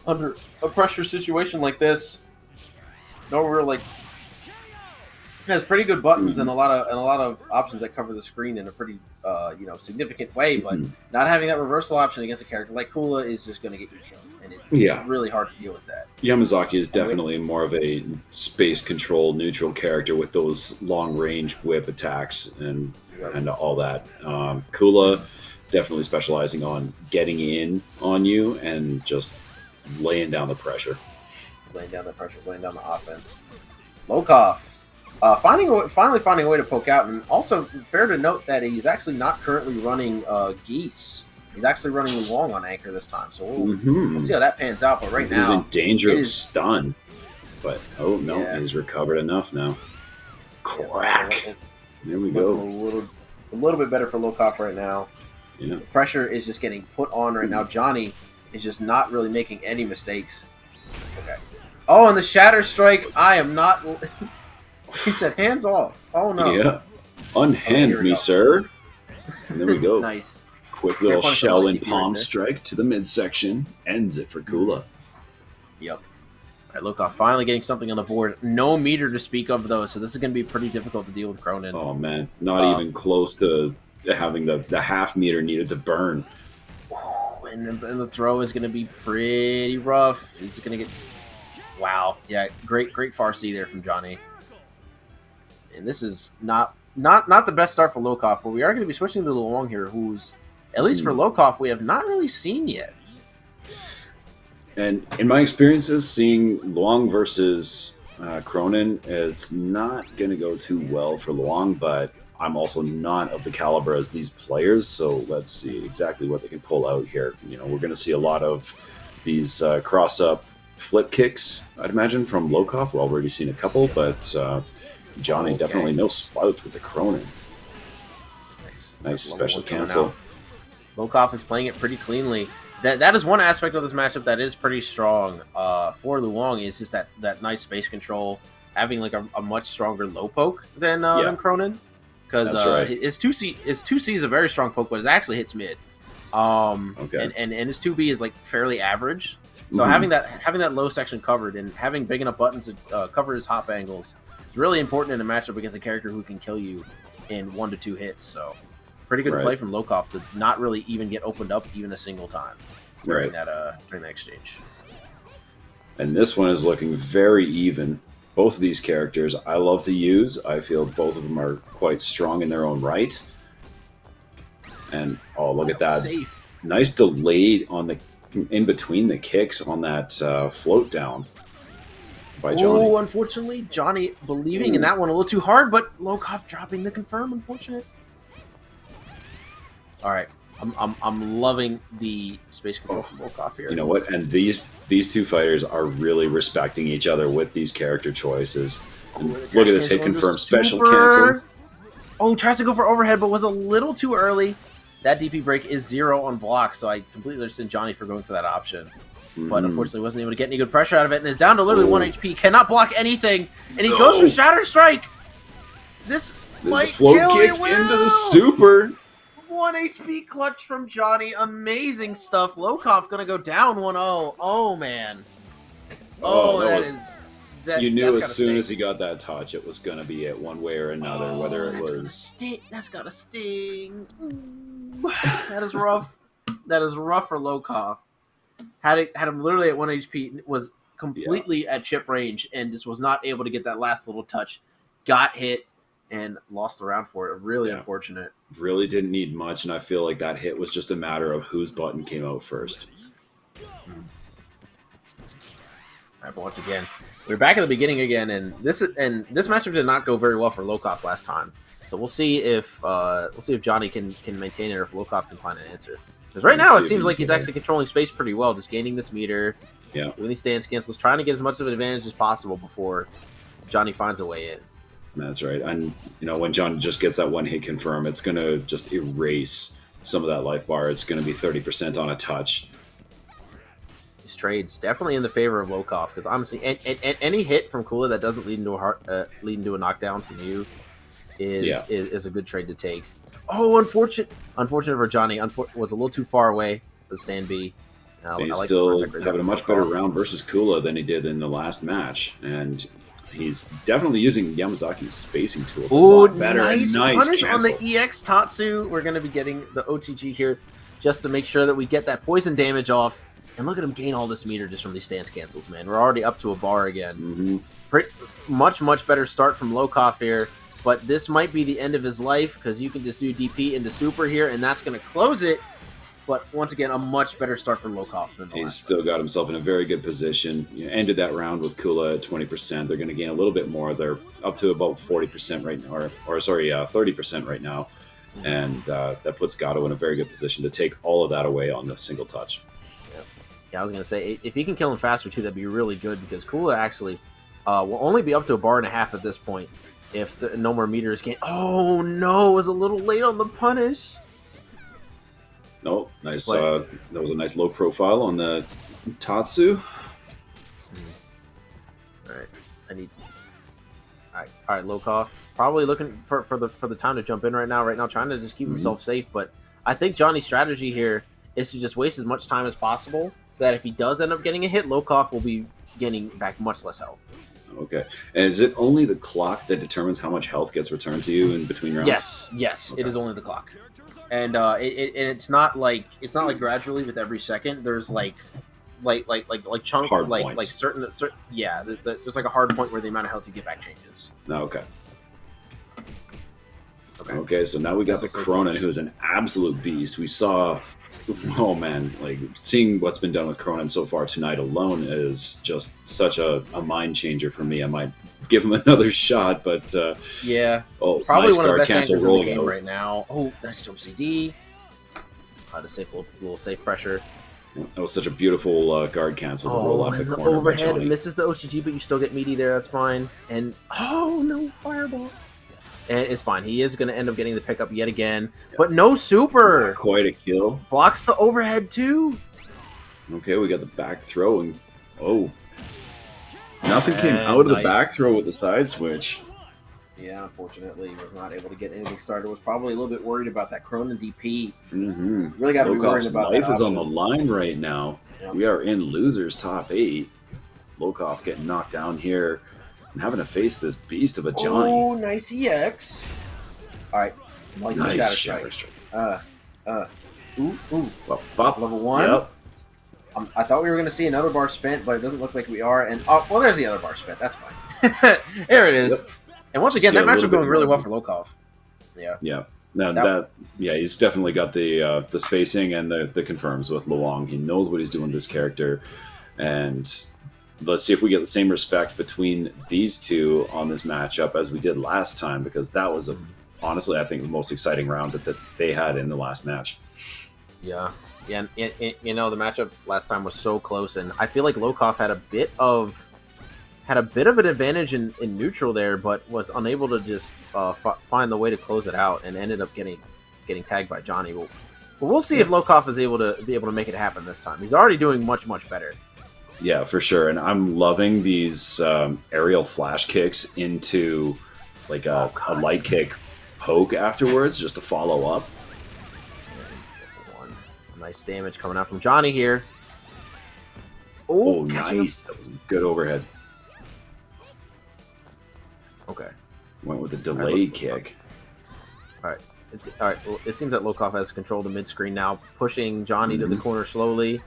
under a pressure situation like this. Has pretty good buttons and a lot of options that cover the screen in a pretty significant way, but not having that reversal option against a character like Kula is just going to get you killed, and it's really hard to deal with that. Yamazaki is definitely more of a space control neutral character with those long range whip attacks and all that. Kula definitely specializing on getting in on you and just laying down the pressure. Laying down the offense. Lokof. Finally finding a way to poke out, and also fair to note that he's actually not currently running Geese. He's actually running Luong on anchor this time, so we'll see how that pans out. But right now, he's in danger of stun. But he's recovered enough now. Crack. There we go. A little bit better for Lokof right now. Yeah. The pressure is just getting put on right now. Johny is just not really making any mistakes. Okay. Oh, and the Shatter Strike. I am not. He said, hands off. Oh, no. Yeah. Unhand me, sir. And there we go. Nice. Quick little shell and palm strike to the midsection. Ends it for Kula. Yep. All right, Lokof finally getting something on the board. No meter to speak of, though, so this is going to be pretty difficult to deal with Cronin. Oh, man. Not even close to having the half meter needed to burn. And the throw is going to be pretty rough. He's going to get... Wow. Yeah, great Farsi there from Johny. And this is not the best start for Lokof, but we are going to be switching to Luong here, who's, at least for Lokof, we have not really seen yet. And in my experiences, seeing Luong versus Cronin is not going to go too well for Luong, but I'm also not of the caliber as these players, so let's see exactly what they can pull out here. We're going to see a lot of these cross-up flip kicks, I'd imagine, from Lokof. Well, we've already seen a couple, but Johny definitely no spouts with the Cronin. Nice special cancel. Lokof is playing it pretty cleanly. That is one aspect of this matchup that is pretty strong for Luong, is just that nice space control, having like a much stronger low poke than Cronin. Because his 2C is a very strong poke, but it actually hits mid. And his 2B is like fairly average. So having that low section covered and having big enough buttons to cover his hop angles is really important in a matchup against a character who can kill you in 1 to 2 hits. So pretty good play from Lokof to not really even get opened up even a single time during that exchange. And this one is looking very even. Both of these characters I love to use. I feel both of them are quite strong in their own right. And look at that. Safe. Nice delay on the in between the kicks on that float down by Johny. Oh, unfortunately, Johny believing in that one a little too hard, but Lokof dropping the confirm. Unfortunate. All right, I'm loving the space control from Lokof here. You know what? And these two fighters are really respecting each other with these character choices. Look at this hit confirm special cancel. Oh, tries to go for overhead, but was a little too early. That DP break is 0 on block, so I completely understand Johny for going for that option. But unfortunately wasn't able to get any good pressure out of it, and is down to literally 1 HP, cannot block anything, and he goes for Shatter Strike! This might float kill kick it. Into the super! 1 HP clutch from Johny, amazing stuff. Lokof gonna go down 1-0. Oh, man. You knew as soon as he got that touch, it was going to be it one way or another, whether it was... That's got to sting. Ooh. That is rough. That is rough for Lokof. Had him literally at 1 HP, was completely at chip range, and just was not able to get that last little touch. Got hit, and lost the round for it. Really unfortunate. Really didn't need much, and I feel like that hit was just a matter of whose button came out first. All right, but once again, we're back at the beginning again, and this matchup did not go very well for Lokof last time. So we'll see if Johny can maintain it, or if Lokof can find an answer. Because right now it seems like he's actually controlling space pretty well, just gaining this meter, doing these stance cancels, trying to get as much of an advantage as possible before Johny finds a way in. That's right, and when Johny just gets that one hit confirm, it's going to just erase some of that life bar. It's going to be 30% on a touch. These trades definitely in the favor of Lokof, because honestly, any hit from Kula that doesn't lead into a knockdown from you is a good trade to take. Oh, unfortunate for Johny. Was a little too far away for the stand B. He's still having a much better round versus Kula than he did in the last match, and he's definitely using Yamazaki's spacing tools a lot better. Nice punish cancel. On the EX Tatsu. We're going to be getting the OTG here just to make sure that we get that poison damage off. And look at him gain all this meter just from these stance cancels, man. We're already up to a bar again. Much better start from Lokof here. But this might be the end of his life, because you can just do DP into super here, and that's going to close it. But once again, a much better start for Lokof than the last. He's still got himself in a very good position. Ended that round with Kula at 20%. They're going to gain a little bit more. They're up to about 40% right now, or 30% right now. And that puts Gato in a very good position to take all of that away on the single touch. Yeah, I was going to say, if you can kill him faster, too, that'd be really good, because Kula actually will only be up to a bar and a half at this point if no more meter is gained. Oh, no, it was a little late on the punish. No, nice. That was a nice low profile on the Tatsu. All right, Lokof probably looking for the time to jump in right now, trying to just keep himself safe. But I think Johnny's strategy here is to just waste as much time as possible, so that if he does end up getting a hit, Lokof will be getting back much less health. Okay. And is it only the clock that determines how much health gets returned to you in between rounds? Yes, okay. It is only the clock. And it's not like gradually with every second. There's like chunk hard like points. certain there's like a hard point where the amount of health you get back changes. Okay. Okay, so now we got the Cronin, who's an absolute beast. We saw, oh man, like seeing what's been done with Cronin so far tonight alone is just such a mind changer for me. I might give him another shot, but probably nice one of the best cancel anchors in the game out right now. Oh, nice jump CD. To save a little safe pressure. That was such a beautiful guard cancel to roll off the and the corner by overhead Johny. misses the OCG, but you still get meaty there. That's fine. And oh no, fireball. And it's fine. He is going to end up getting the pickup yet again, but no super. Not quite a kill. Blocks the overhead too. Okay, we got the back throw, and nothing came out of the back throw with the side switch. Yeah, unfortunately, he was not able to get anything started. Was probably a little bit worried about that Cronin DP. Really got to be worried about that. Life is on the line right now. Yep. We are in losers top 8. Lokof getting knocked down here and having to face this beast of a Johny. Oh, nice EX. All right, nice Shatter Strike. Ooh. Bop. Level 1. Yep. I thought we were going to see another bar spent, but it doesn't look like we are. And oh, well, there's the other bar spent. That's fine. There it is. Yep. And once again, that matchup going really well for Lokof. Yeah. Yeah. No, he's definitely got the spacing and the confirms with Luong. He knows what he's doing with this character, and let's see if we get the same respect between these two on this matchup as we did last time, because that was honestly, I think, the most exciting round that they had in the last match. Yeah. And you know, the matchup last time was so close, and I feel like Lokof had a bit of an advantage in neutral there, but was unable to just find the way to close it out, and ended up getting tagged by Johny. But we'll see if Lokof is able to make it happen this time. He's already doing much better. Yeah, for sure. And I'm loving these aerial flash kicks into like a light kick poke afterwards, just to follow up. Nice damage coming out from Johny here. Oh, nice. That was a good overhead. Okay. Went with a delay kick. All right. All right. Well, it seems that Lokof has control of the mid-screen now, pushing Johny to the corner slowly.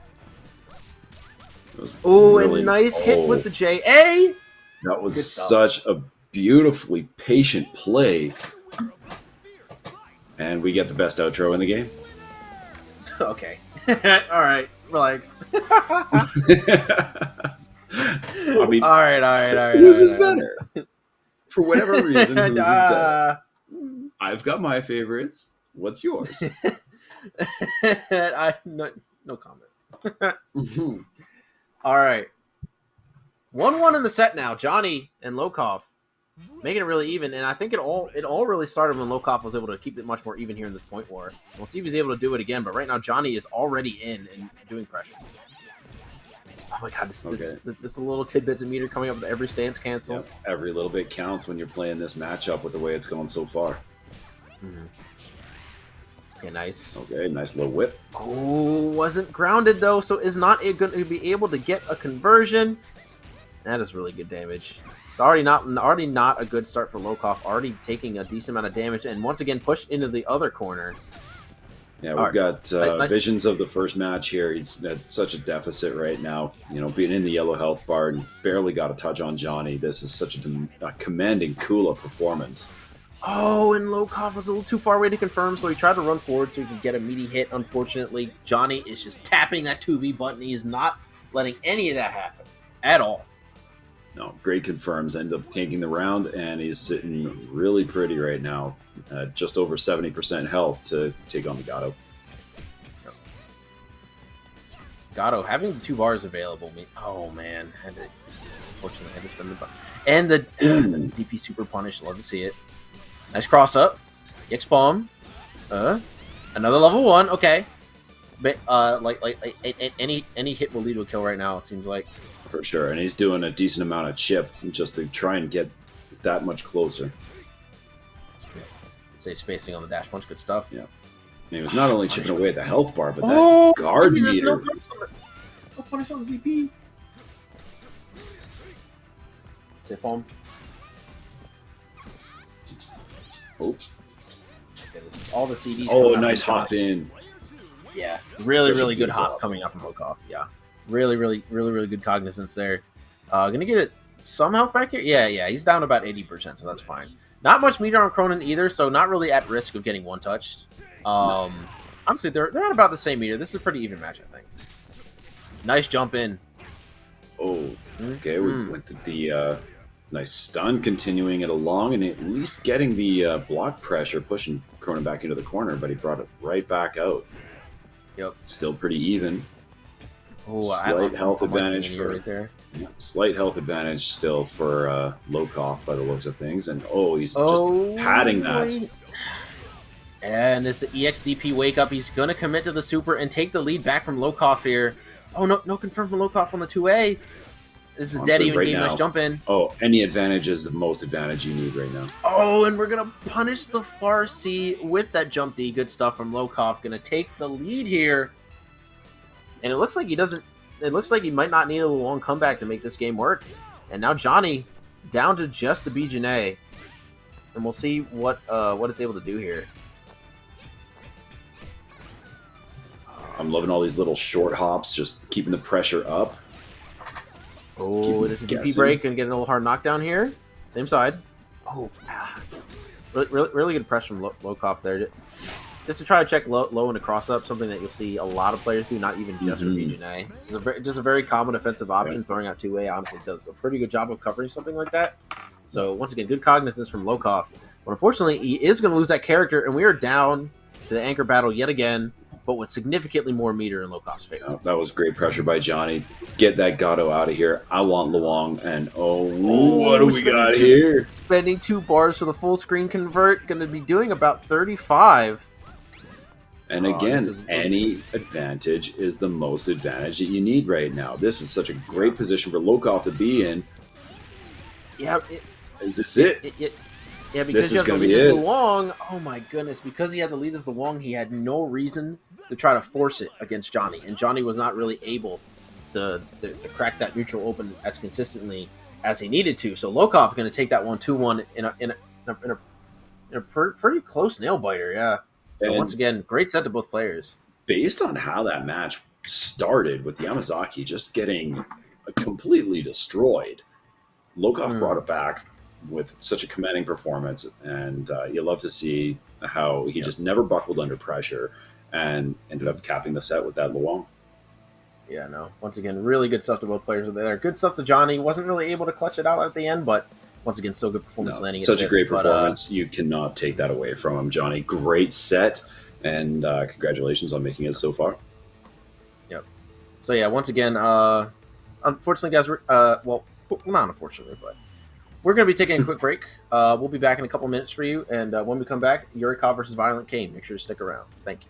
Oh, really, and nice hit with the JA. That was such a beautifully patient play. And we get the best outro in the game. Okay. All right. Relax. I mean, all right. Whose is better? For whatever reason, whose is better? I've got my favorites. What's yours? No comment. All right. 1-1 in the set now. Johny and Lokof making it really even, and I think it all really started when Lokof was able to keep it much more even here in this point war. We'll see if he's able to do it again, but right now Johny is already in and doing pressure. Oh my god, this little tidbits of meter coming up with every stance cancel. Yep. Every little bit counts when you're playing this matchup with the way it's going so far. Okay, nice. Okay, nice little whip. Oh, wasn't grounded though, so is not going to be able to get a conversion. That is really good damage. Already not a good start for Lokof. Already taking a decent amount of damage, and once again pushed into the other corner. Yeah, we've got visions of the first match here. He's at such a deficit right now. You know, being in the yellow health bar and barely got a touch on Johny. This is such a commanding Kula performance. Oh, and Lokof was a little too far away to confirm, so he tried to run forward so he could get a meaty hit. Unfortunately, Johny is just tapping that 2V button. He is not letting any of that happen at all. No, great confirms. End up taking the round, and he's sitting really pretty right now. Just over 70% health to take on the Gato. Gato having the 2 bars available. Oh man, unfortunately had to spend the bar. And the DP super punish. Love to see it. Nice cross up. X bomb. Another level 1. Okay. But any hit will lead to a kill right now. It seems like. For sure, and he's doing a decent amount of chip just to try and get that much closer. Say spacing on the dash punch, good stuff. Yeah, and he was not only chipping away at the health bar, but that guard meter. No punish on the VP. Say foam. Oh, okay, this is all the CDs. Oh, nice hop in. Yeah, really good hop coming out from Lokof. Yeah. Really good cognizance there. Gonna get it some health back here. Yeah. He's down about 80%, so that's fine. Not much meter on Cronin either, so not really at risk of getting one touched. Honestly, they're at about the same meter. This is a pretty even match, I think. Nice jump in. Oh, okay. We went to the nice stun, continuing it along, and at least getting the block pressure, pushing Cronin back into the corner, but he brought it right back out. Yep. Still pretty even. Oh, Slight health I'm liking the advantage for right there. slight health advantage still for Lokof by the looks of things, and he's just Oh padding that. boy. And this EXDP wake up. He's gonna commit to the super and take the lead back from Lokof here. Oh no, no confirm from Lokof on the 2A. This is dead even Right game. now, Nice jump in. any advantage is the most advantage you need right now. Oh, and we're gonna punish the far C with that jump D. Good stuff from Lokof. Gonna take the lead here. And it looks like he doesn't. It looks like he might not need a long comeback to make this game work. And now Johny down to just the BJNA. And we'll see what it's able to do here. I'm loving all these little short hops, just keeping the pressure up. Oh, it is a DP break and get a little hard knockdown here. Same side. Oh, really good press from Lokof there. Just to try to check low and a cross up, something that you'll see a lot of players do, not even just for BJNA. This is just a very common offensive option. Yeah. Throwing out 2A honestly does a pretty good job of covering something like that. So once again, good cognizance from Lokof. But unfortunately, he is going to lose that character, and we are down to the anchor battle yet again, but with significantly more meter in Lokof's favor. Oh, that was great pressure by Johny. Get that Gato out of here. I want Luong, and what do we got here? Spending 2 bars for the full screen convert, going to be doing about 35. And again, any advantage is the most advantage that you need right now. This is such a great position for Lokof to be in. Yeah. Is this it? Yeah, because this is going to be it. Luong, oh my goodness, because he had the lead as Luong, he had no reason to try to force it against Johny. And Johny was not really able to crack that neutral open as consistently as he needed to. So Lokof going to take that 1-2-1 in a pretty close nail biter, yeah. So and once again, great set to both players. Based on how that match started with Yamazaki just getting completely destroyed, Lokof brought it back with such a commanding performance, and you love to see how he just never buckled under pressure and ended up capping the set with that Luong. Yeah, no. Once again, really good stuff to both players there. Good stuff to Johny. Wasn't really able to clutch it out at the end, but once again, still good performance landing. Such a great performance. You cannot take that away from him, Johny. Great set, and congratulations on making it so far. Yep. So yeah, once again, unfortunately, guys, well, not unfortunately, but we're going to be taking a quick break. We'll be back in a couple minutes for you, and when we come back, Yurikov versus Violentkain. Make sure to stick around. Thank you.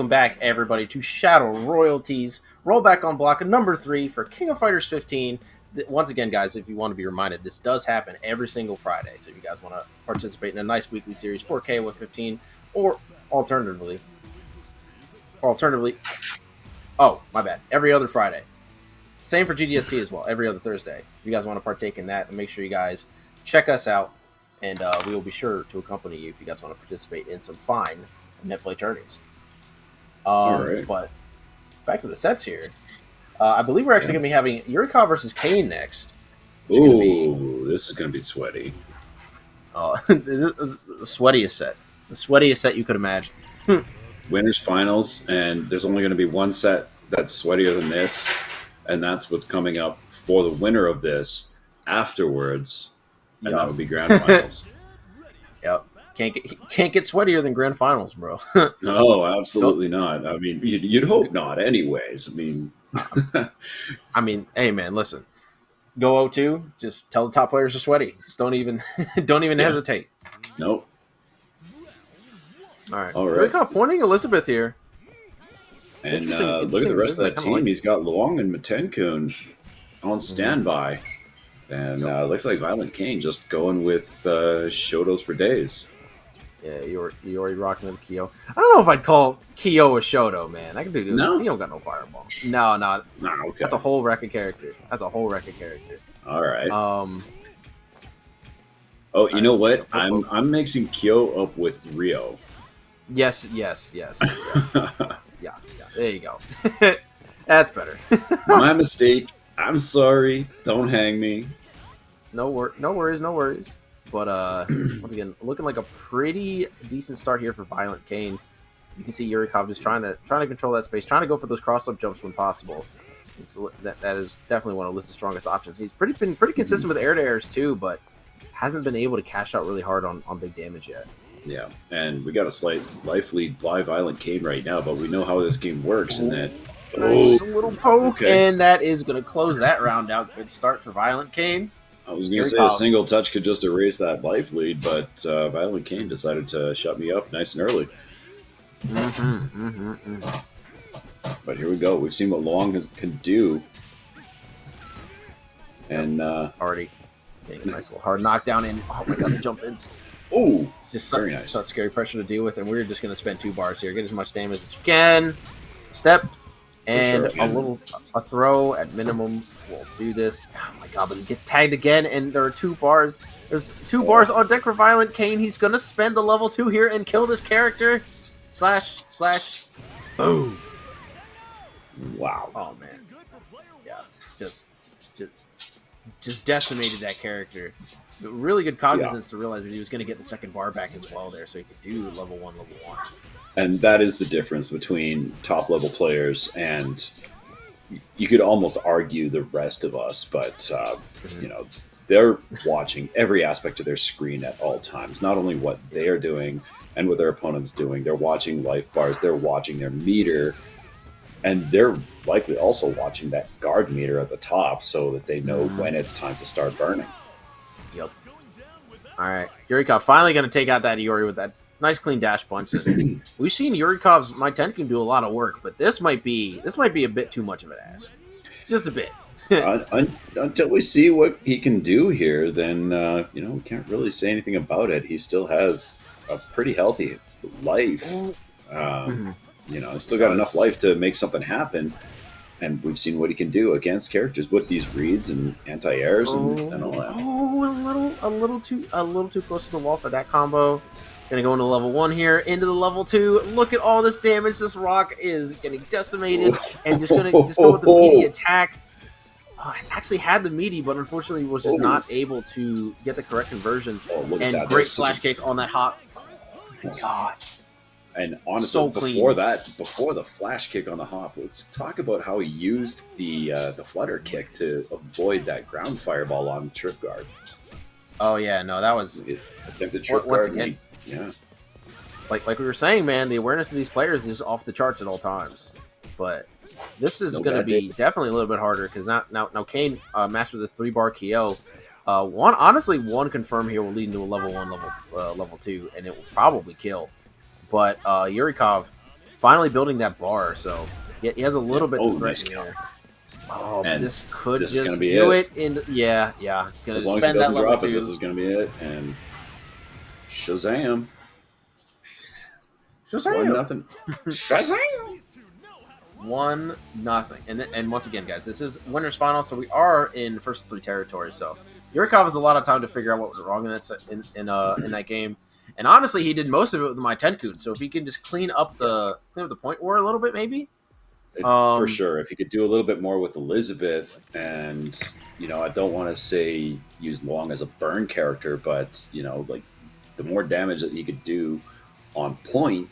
welcome back, everybody, to Shadow Royalties. Rollback on block number 3 for King of Fighters 15. Once again, guys, if you want to be reminded, this does happen every single Friday. So if you guys want to participate in a nice weekly series for KOF 15, or alternatively, oh, my bad, every other Friday. Same for GDST as well, every other Thursday. If you guys want to partake in that, and make sure you guys check us out, and we will be sure to accompany you if you guys want to participate in some fine net play tourneys. Right. But back to the sets here. I believe we're actually going to be having Yurikov versus Kane next. Ooh, this is going to be sweaty. The sweatiest set. The sweatiest set you could imagine. Winners finals, and there's only going to be one set that's sweatier than this, and that's what's coming up for the winner of this afterwards, and that would be grand finals. Yep. Can't get sweatier than grand finals, bro. No, absolutely not. I mean, you'd hope not anyways. I mean, hey, man, listen. Go 0-2, just tell the top players are sweaty. Just don't even hesitate. Nope. All right. Really kind of pointing Elizabeth here. And look at the rest of that team. He's got Luong and Matenkun on standby. And looks like Violentkain just going with Shotos for days. Yeah, you're already rocking with Kyo. I don't know if I'd call Kyo a Shoto, man. I can do this. No? He don't got no fireball. No. Okay. That's a whole record character. All right. Oh, you know what? I'm mixing Kyo up with Rio. Yes. Yeah. There you go. That's better. My mistake. I'm sorry. Don't hang me. No worries. But once again, looking like a pretty decent start here for Violentkain. You can see Yurikov just trying to control that space, trying to go for those cross-up jumps when possible. That is definitely one of Liz's strongest options. He's been pretty consistent with air-to-airs too, but hasn't been able to cash out really hard on big damage yet. Yeah, and we got a slight life lead by Violentkain right now, but we know how this game works, and that nice little poke, and that is going to close that round out. Good start for Violentkain. I was going to say a single touch could just erase that life lead, but Violentkain decided to shut me up nice and early. But here we go. We've seen what Long can do. And already getting a nice little hard knockdown in. Oh my god, the jump ins. Oh, it's just very nice. Such scary pressure to deal with, and we're just going to spend 2 bars here. Get as much damage as you can. Step. And a throw at minimum will do this. Oh my god, but he gets tagged again, and there are 2 bars. There's 2 bars on deck for Violentkain. He's going to spend the level 2 here and kill this character. Slash. Boom. Wow. Oh, man. Yeah, just decimated that character. But really good cognizance to realize that he was going to get the second bar back as well there, so he could do level 1. And that is the difference between top-level players and you could almost argue the rest of us, but, they're watching every aspect of their screen at all times, not only what they are doing and what their opponent's doing. They're watching life bars, they're watching their meter, and they're likely also watching that guard meter at the top so that they know when it's time to start burning. Yep. All right. Yurikov finally going to take out that Iori with that nice clean dash punch. We've seen Yurikov's Matenkun do a lot of work, but this might be a bit too much of an ask. Just a bit. Until we see what he can do here, then we can't really say anything about it. He still has a pretty healthy life. He's still got enough life to make something happen. And we've seen what he can do against characters with these reads and anti-airs and all that. A little too close to the wall for that combo. Gonna go into level 1 here, into the level 2. Look at all this damage. This rock is getting decimated, and just go with the meaty attack. Actually had the meaty, but unfortunately was just not able to get the correct conversion. And great slash kick on that hop. Oh my god. And honestly, before the flash kick on the hop, let's talk about how he used the flutter kick to avoid that ground fireball on trip guard. Oh yeah, no, that was attempted trip guard. Again, like we were saying, man, the awareness of these players is off the charts at all times. But this is going to be definitely a little bit harder because now Kane mastered this 3-bar KO. One confirm here will lead into a level 1, level 2, and it will probably kill. But Yurikov finally building that bar. So yeah, he has a little bit to threaten nice here. Oh, And this could this is just gonna be do it. Yeah. Gonna As long as he spend doesn't that level drop it, 2. this is gonna be it. And Shazam! Shazam! 1-0. Shazam! 1-0. And once again, guys, this is winners final, so we are in first 3 territory. So Yurikov has a lot of time to figure out what was wrong in that game. And honestly, he did most of it with my Tenkun. So if he can just clean up the point war a little bit, maybe. For sure. If you could do a little bit more with Elizabeth, and I don't want to say use Long as a burn character, but like the more damage that he could do on point,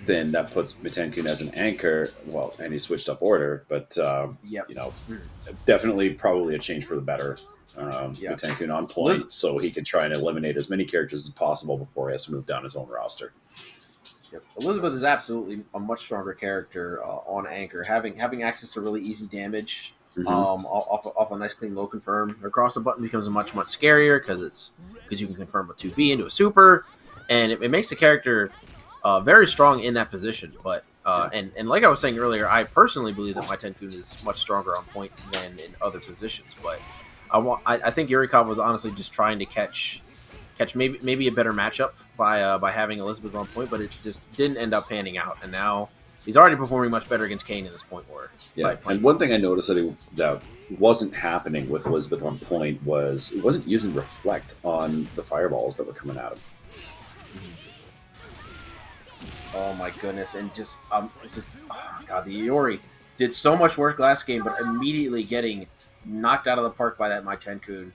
then that puts Mitenkun as an anchor. Well, and he switched up order, but definitely probably a change for the better. Mitenkun on point, so he can try and eliminate as many characters as possible before he has to move down his own roster. Yep. Elizabeth is absolutely a much stronger character on anchor, having access to really easy damage. Off a nice clean low confirm. Her cross the button becomes much scarier because you can confirm a 2B into a super, and it makes the character very strong in that position. But and like I was saying earlier, I personally believe that my Tenkun is much stronger on point than in other positions. But I think Yurikov was honestly just trying to catch maybe a better matchup by having Elizabeth on point, but it just didn't end up panning out. And now he's already performing much better against Kane in this point war. Yeah, and one thing I noticed that wasn't happening with Elizabeth on point was he wasn't using Reflect on the fireballs that were coming at him. Oh my goodness! And oh god, the Iori did so much work last game, but immediately getting knocked out of the park by that my Tenkun.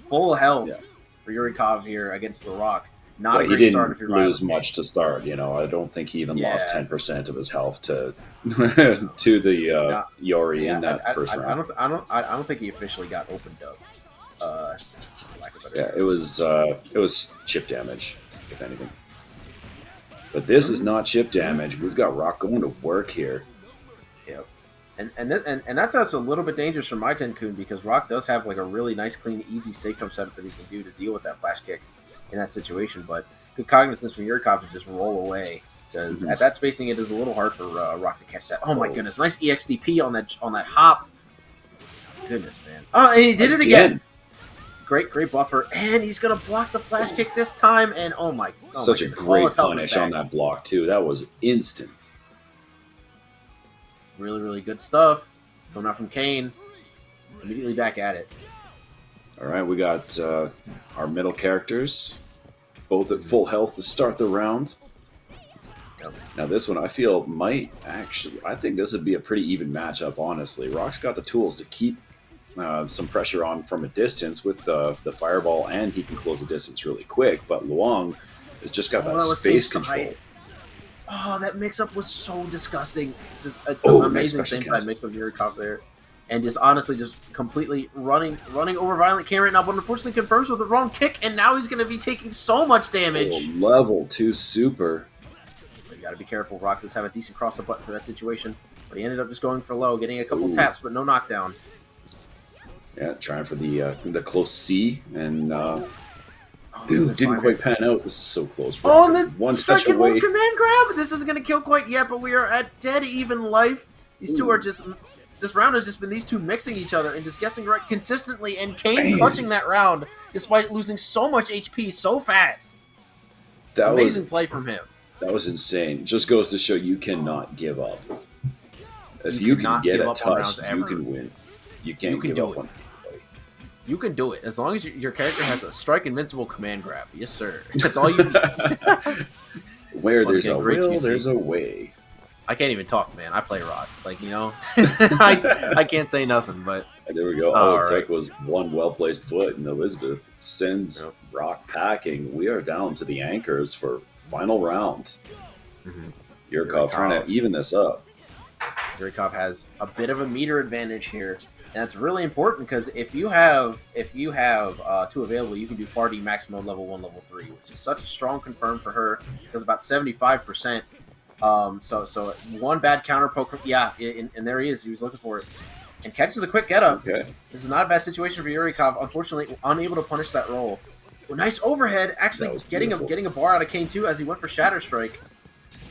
Full health for Yurikov here against the Rock. Not a great start if you're lose much to start. I don't think he even lost 10% of his health to the Yori in that first round. I don't think he officially got opened up. It was chip damage, if anything. But this is not chip damage. We've got Rock going to work here. Yep. And that's a little bit dangerous for my Tenkun because Rock does have like a really nice, clean, easy safe jump setup that he can do to deal with that flash kick in that situation. But good cognizance from Yurikov to just roll away because at that spacing it is a little hard for Rock to catch that. Oh my goodness, nice EXDP on that hop. Goodness, man. Oh, and he did it again. Great buffer, and he's gonna block the flash kick this time. And such a great punish on that block too. That was instant. Really, really good stuff. Coming out from Kane. Immediately back at it. All right, we got our middle characters, both at full health to start the round. Yep. Now this one I feel I think this would be a pretty even matchup, honestly. Rock's got the tools to keep some pressure on from a distance with the fireball, and he can close the distance really quick, but Luong has just got that space control. Oh, that mix-up was so disgusting. Just an amazing same-side mix-up Yurikov there. And just honestly just completely running over Violentkain right now, but unfortunately confirms with the wrong kick, and now he's going to be taking so much damage. Level 2 super. But you got to be careful. Rock does have a decent cross-up button for that situation, but he ended up just going for low, getting a couple taps, but no knockdown. Yeah, trying for the close C, and didn't quite pan out. This is so close. Oh, and the one touch away. Command grab. This isn't going to kill quite yet, but we are at dead even life. These two are just... This round has just been these two mixing each other and just guessing right consistently, and Kane clutching that round despite losing so much HP so fast. Amazing play from him. That was insane. Just goes to show you cannot give up. If you can get a touch, you can win. You can't give up on anybody. You can do it as long as your character has a strike invincible command grab. Yes, sir. That's all you need. Where there's a will, there's a way. I can't even talk, man. I play Rock. I can't say nothing, but... And there we go. All it took was one well-placed foot, and Elizabeth sends Rock packing. We are down to the anchors for final round. Yuirkov trying to even this up. Yurikov has a bit of a meter advantage here, and that's really important because if you have two available, you can do Fardy max mode level 1, level 3, which is such a strong confirm for her. Because about 75%. So one bad counter poke, and there he is. He was looking for it, and catches a quick get up. Okay. This is not a bad situation for Yurikov. Unfortunately, unable to punish that roll. Well, nice overhead, actually getting a bar out of Kane too as he went for Shatter Strike.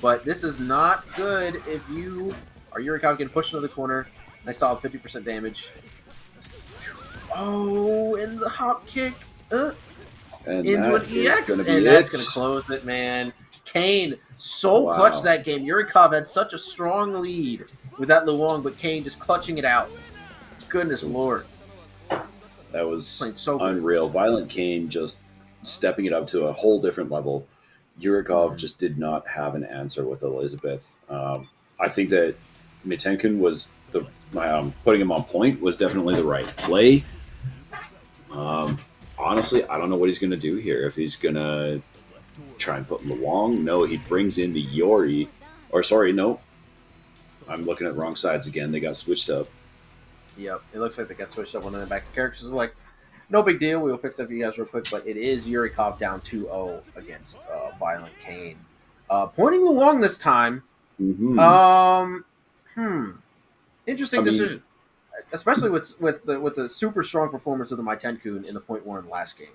But this is not good if you are Yurikov getting pushed into the corner. Nice solid 50% damage. Oh, and the hop kick And into an that is going EX, to be and it. that's going to close it, man. Kane so clutched that game. Yurikov had such a strong lead with that Luong, but Kane just clutching it out. Goodness Lord. That was Playing so good. unreal. Violentkain just stepping it up to a whole different level. Yurikov just did not have an answer with Elizabeth. I think that Mitenkun was putting him on point was definitely the right play. Honestly, I don't know what he's going to do here. If he's going to try and put Luong, no, he brings in the Yori. Or sorry, no, I'm looking at wrong sides again. They got switched up. Yep, it looks like they got switched up when they went back to characters. It's like, no big deal. We'll fix that for you guys real quick. But it is Yurikov down 2-0 against Violentkain. Pointing Luong this time. Interesting decision. Especially with the super strong performance of the Mitenkun in the point war in the last game.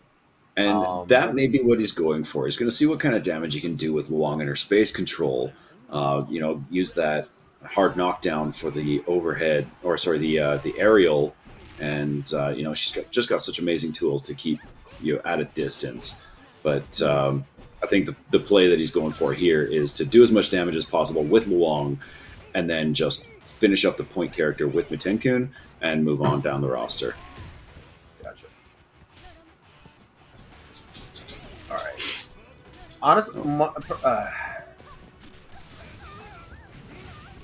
And that may be what he's going for. He's going to see what kind of damage he can do with Luong and her space control. Use that hard knockdown for the overhead, or sorry, the aerial, and she's just got such amazing tools to keep you at a distance. But I think the play that he's going for here is to do as much damage as possible with Luong, and then just finish up the point character with Mitenkun and move on down the roster. Gotcha. All right. Honestly, I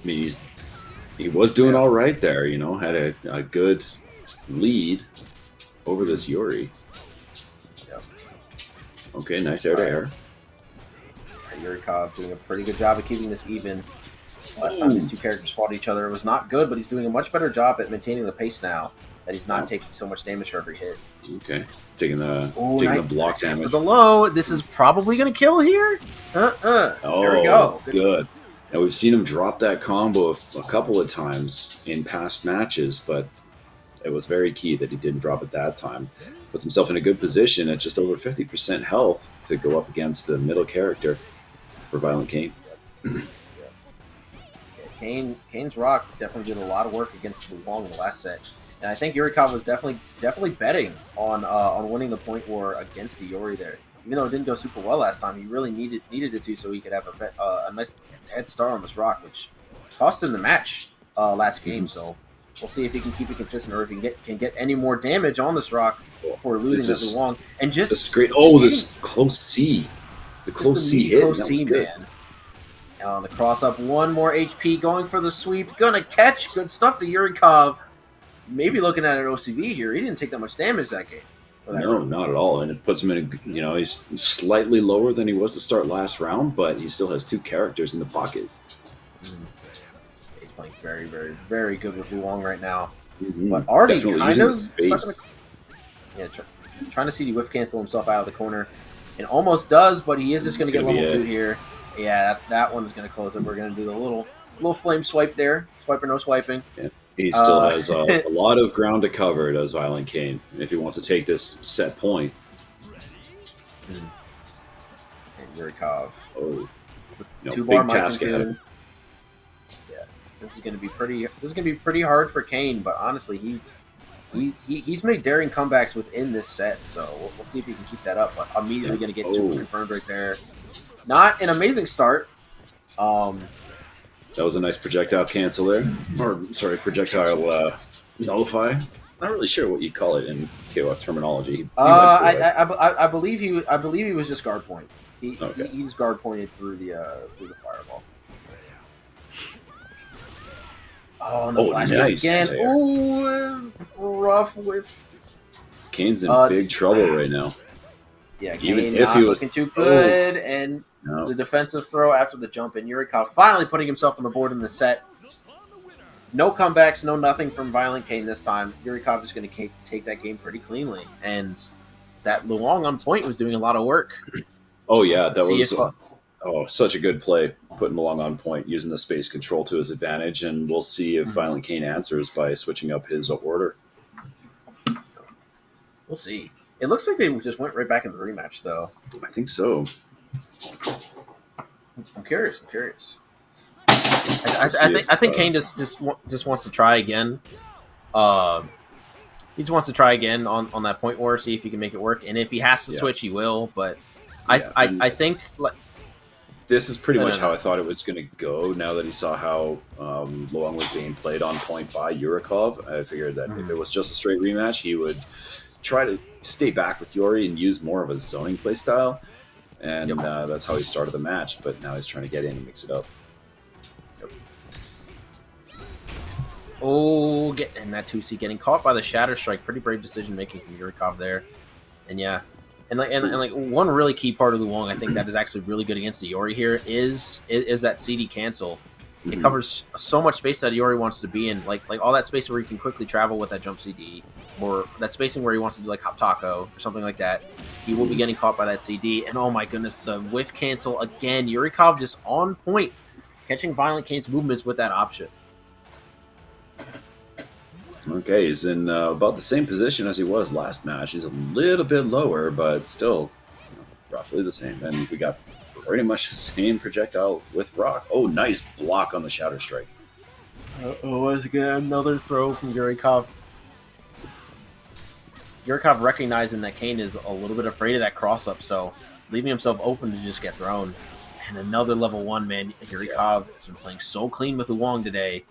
mean, he was doing all right there. Had a good lead over this Yuri. Yep. Okay, nice air to air. Yurikov doing a pretty good job of keeping this even. Last time these two characters fought each other, it was not good, but he's doing a much better job at maintaining the pace now that he's not taking so much damage for every hit. Okay, taking the block damage. For the low, this is probably going to kill here. There we go. Good. Now we've seen him drop that combo a couple of times in past matches, but it was very key that he didn't drop it that time. Puts himself in a good position at just over 50% health to go up against the middle character for Violentkain. Kane's Rock definitely did a lot of work against Luong in the last set, and I think Yurikov was definitely betting on winning the point war against Iori there. Even though it didn't go super well last time, he really needed it to, so he could have a nice head start on this Rock, which cost him the match last game. So we'll see if he can keep it consistent, or if he can get any more damage on this Rock before losing to Luong. And just this is great. Oh, this close C, the close C hit. Close C, man. On the cross up, one more HP, going for the sweep, gonna catch. Good stuff to Yurikov. Maybe looking at an OCV here, he didn't take that much damage that game. No, not at all. And it puts him in he's slightly lower than he was to start last round, but he still has two characters in the pocket. He's playing very, very, very good with Luong right now. But already definitely kind of trying to see the whiff cancel himself out of the corner. And almost does, but he is just going to get level 2 here. Yeah, that one's going to close it. We're going to do the little flame swipe there. Swipe or no swiping. Yeah. He still has a lot of ground to cover, does Violentkain, if he wants to take this set point. And Yurikov. Oh, big task ahead of him. Yeah, this is going to be pretty hard for Kane, but honestly, he's made daring comebacks within this set, so we'll see if he can keep that up. But immediately going to get super confirmed right there. Not an amazing start. That was a nice projectile cancel there. Or, sorry, projectile nullify. Not really sure what you call it in KOF terminology. I believe he was just guard point. He's guard pointed through the fireball. Oh, and the flash nice. Again. Oh, rough whiff. Kane's in big trouble right now. Yeah, Kane not looking too good, and the defensive throw after the jump, and Yurikov finally putting himself on the board in the set. No comebacks, no nothing from Violentkain this time. Yurikov is going to take that game pretty cleanly, and that Luong on point was doing a lot of work. Oh yeah, that was such a good play, putting Luong on point, using the space control to his advantage, and we'll see if Violentkain answers by switching up his order. We'll see. It looks like they just went right back in the rematch, though. I think so. I'm curious. I'm curious. We'll I think Kane just wants to try again. He just wants to try again on that point war, see if he can make it work. And if he has to switch, he will. But I think this is pretty much no. how I thought it was going to go. Now that he saw how Luong was being played on point by Yurikov, I figured that if it was just a straight rematch, he would try to stay back with Yori and use more of a zoning play style. And that's how he started the match. But now he's trying to get in and mix it up. Oh, and that 2C getting caught by the Shatter Strike. Pretty brave decision making from Yurikov there. And yeah. And like one really key part of Luong, I think that is actually really good against the Yori here is that CD cancel. It covers so much space that Yori wants to be in, like all that space where he can quickly travel with that jump CD, or that spacing where he wants to do like Hop Taco or something like that. He will be getting caught by that CD, and oh my goodness, the whiff cancel again. Yurikov just on point, catching Violentkain's movements with that option. Okay, he's in about the same position as he was last match. He's a little bit lower, but still roughly the same. And we got pretty much the same projectile with Rock. Oh, nice block on the Shatter Strike. Once again, another throw from Yurikov. Yurikov recognizing that Kane is a little bit afraid of that cross-up, so leaving himself open to just get thrown. And another level 1, man. Yurikov has been playing so clean with Luong today.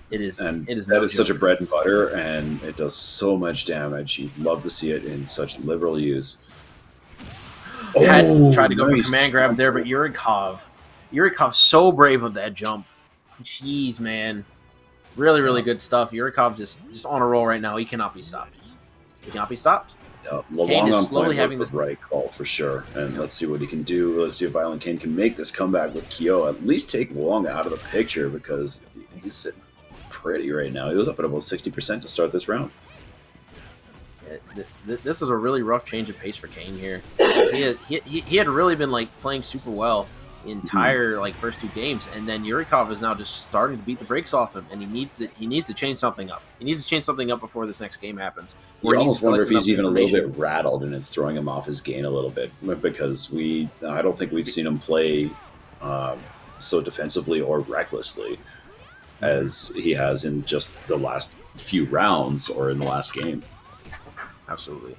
It is such a bread and butter, and it does so much damage. You'd love to see it in such liberal use. Tried to go for command grab there, but Yurikov's so brave with that jump. Jeez, man. Really, really good stuff. Yurikov just on a roll right now. He cannot be stopped. He cannot be stopped. No, Luong on point was the right call for sure. And let's see what he can do. Let's see if Violentkain can make this comeback with Kyo. At least take Luong out of the picture because he's sitting pretty right now. He was up at about 60% to start this round. This is a really rough change of pace for Kane here. He had really been like playing super well the entire like first 2 games, and then Yurikov is now just starting to beat the brakes off him, and he needs to change something up. He needs to change something up before this next game happens. You almost wonder if he's even a little bit rattled, and it's throwing him off his game a little bit because I don't think we've seen him play so defensively or recklessly as he has in just the last few rounds or in the last game. Absolutely.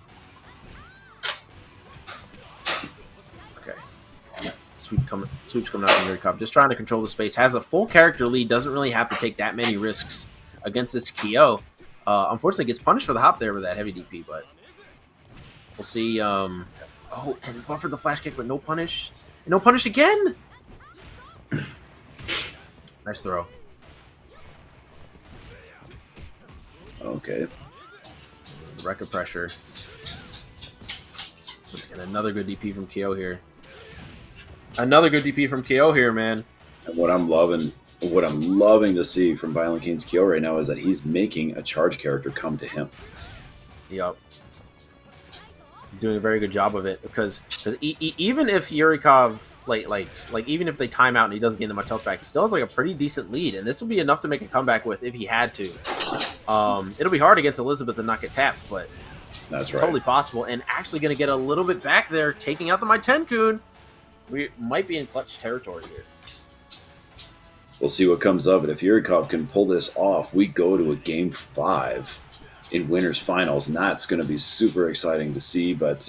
Okay. Sweeps coming out from Yurikov. Just trying to control the space. Has a full character lead. Doesn't really have to take that many risks against this Kyo. Unfortunately, gets punished for the hop there with that heavy DP, but we'll see. And buffered the flash kick, but no punish. And no punish again! Nice throw. Okay. Record pressure. And another good DP from Kyo here. Another good DP from Kyo here, man. And what I'm loving to see from Violentkain's Kyo right now is that he's making a charge character come to him. Yep. He's doing a very good job of it because even if Yurikov like even if they time out and he doesn't get much health back, he still has like a pretty decent lead, and this will be enough to make a comeback with if he had to. It'll be hard against Elizabeth and not get tapped, but that's right. Totally possible, and actually going to get a little bit back there, taking out the My Tenkun. We might be in clutch territory here. We'll see what comes of it. If Yurikov can pull this off, we go to a Game 5 in winners finals, and that's going to be super exciting to see. But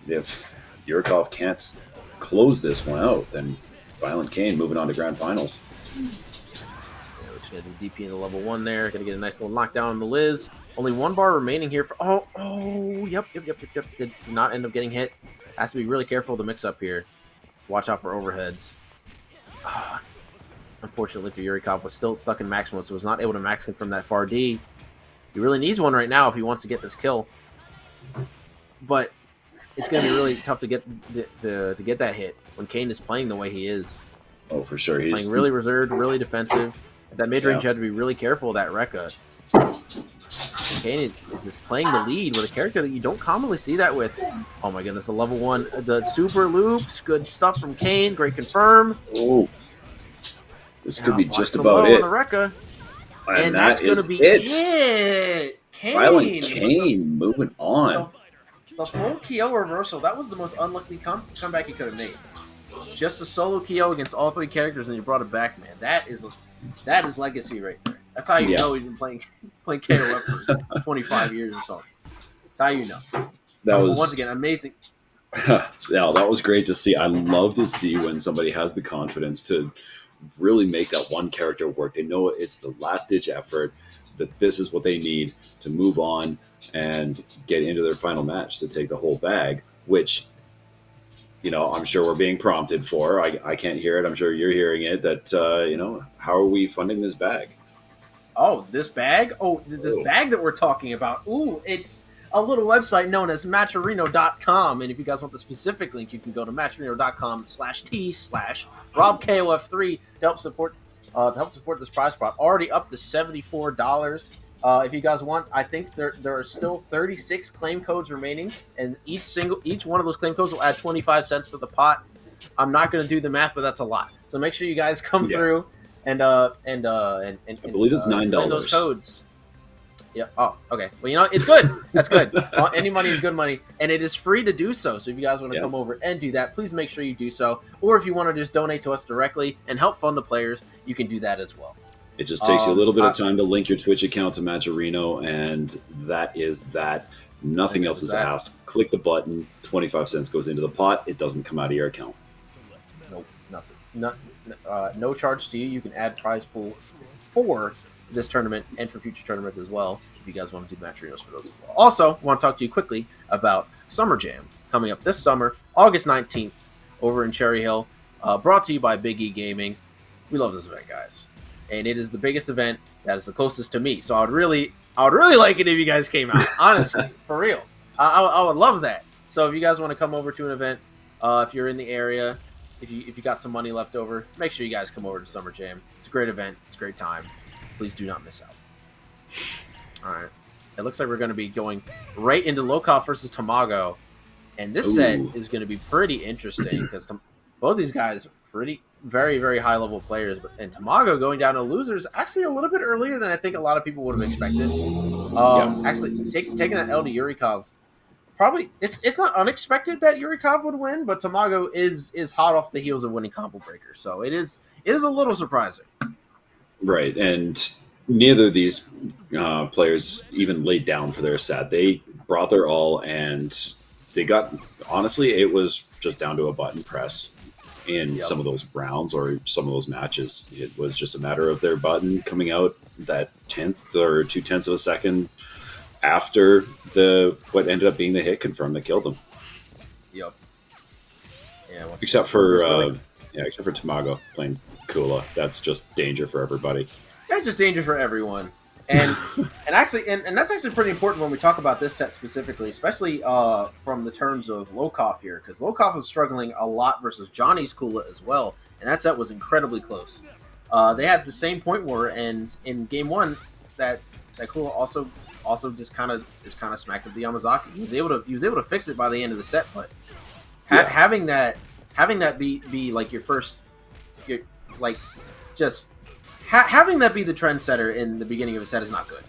if Yurikov can't close this one out, then Violentkain moving on to grand finals. Yeah, we're just going to do DP in the level 1 there. Going to get a nice little knockdown on the Liz. Only 1 bar remaining here. Yep. Did not end up getting hit. Has to be really careful of the mix-up here. Just watch out for overheads. Unfortunately for Yurikov, was still stuck in maximum, so was not able to max him from that far D. He really needs one right now if he wants to get this kill. But it's going to be really tough to get that hit when Kane is playing the way he is. Oh, for sure. He's playing really reserved, really defensive. At that mid-range, you had to be really careful of that Rekka. Kane is just playing the lead with a character that you don't commonly see that with. Oh my goodness, the level 1, the super loops, good stuff from Kane, great confirm. Oh, this could be just about it. The Rekka. And that's going to be it. Violentkain moving on. The full Kyo reversal, that was the most unlucky comeback he could have made. just a solo KO against all 3 characters, and you brought it back, man. That is legacy right there. That's how you know he's been playing KOF for 25 years or something. That's how you know. That was once again amazing. Yeah, that was great to see. I love to see when somebody has the confidence to really make that one character work. They know it's the last ditch effort, that this is what they need to move on and get into their final match to take the whole bag, which, I'm sure we're being prompted for. I can't hear it. I'm sure you're hearing it. That, how are we funding this bag? Oh, this bag? Oh, this bag that we're talking about. Ooh, it's a little website known as matcherino.com. And if you guys want the specific link, you can go to matcherino.com/t/RobKOF3 to help support this prize pot. Already up to $74. If you guys want, I think there are still 36 claim codes remaining, and each one of those claim codes will add 25 cents to the pot. I'm not going to do the math, but that's a lot. So make sure you guys come through and I believe it's $9. Those codes. Yeah. Oh, okay. Well, it's good. That's good. Any money is good money, and it is free to do so. So if you guys want to come over and do that, please make sure you do so. Or if you want to just donate to us directly and help fund the players, you can do that as well. It just takes you a little bit of time to link your Twitch account to Matcherino, and that is that. Nothing else is asked. Click the button. 25 cents goes into the pot. It doesn't come out of your account. Nope, nothing. No charge to you. You can add prize pool for this tournament and for future tournaments as well, if you guys want to do Matcherinos for those as well. Also, I want to talk to you quickly about Summer Jam coming up this summer, August 19th, over in Cherry Hill, brought to you by Big E Gaming. We love this event, guys, and it is the biggest event that is the closest to me. So I would really like it if you guys came out, honestly, for real. I would love that. So if you guys want to come over to an event, if you're in the area, if you got some money left over, make sure you guys come over to Summer Jam. It's a great event. It's a great time. Please do not miss out. All right. It looks like we're going to be going right into Lokof versus Tamago. And this set is going to be pretty interesting because both these guys are very, very high-level players. And Tamago going down to losers actually a little bit earlier than I think a lot of people would have expected. Actually, taking that L to Yurikov, probably it's not unexpected that Yurikov would win, but Tamago is hot off the heels of winning Combo Breaker. So it is a little surprising. Right, and neither of these players even laid down for their set. They brought their all, and they got, honestly, it was just down to a button press in some of those rounds or some of those matches. It was just a matter of their button coming out that 10th or 0.2 of a second after what ended up being the hit confirm that killed them. Yep. Yeah. Except for Tamago playing Kula. That's just danger for everybody. That's just danger for everyone. And that's actually pretty important when we talk about this set specifically, especially from the terms of Lokof here, because Lokof was struggling a lot versus Johnny's Kula as well, and that set was incredibly close. They had the same point war, and in game one, that Kula also just kind of smacked up the Yamazaki. He was able to fix it by the end of the set, but having that be like your first, having that be the trendsetter in the beginning of a set is not good.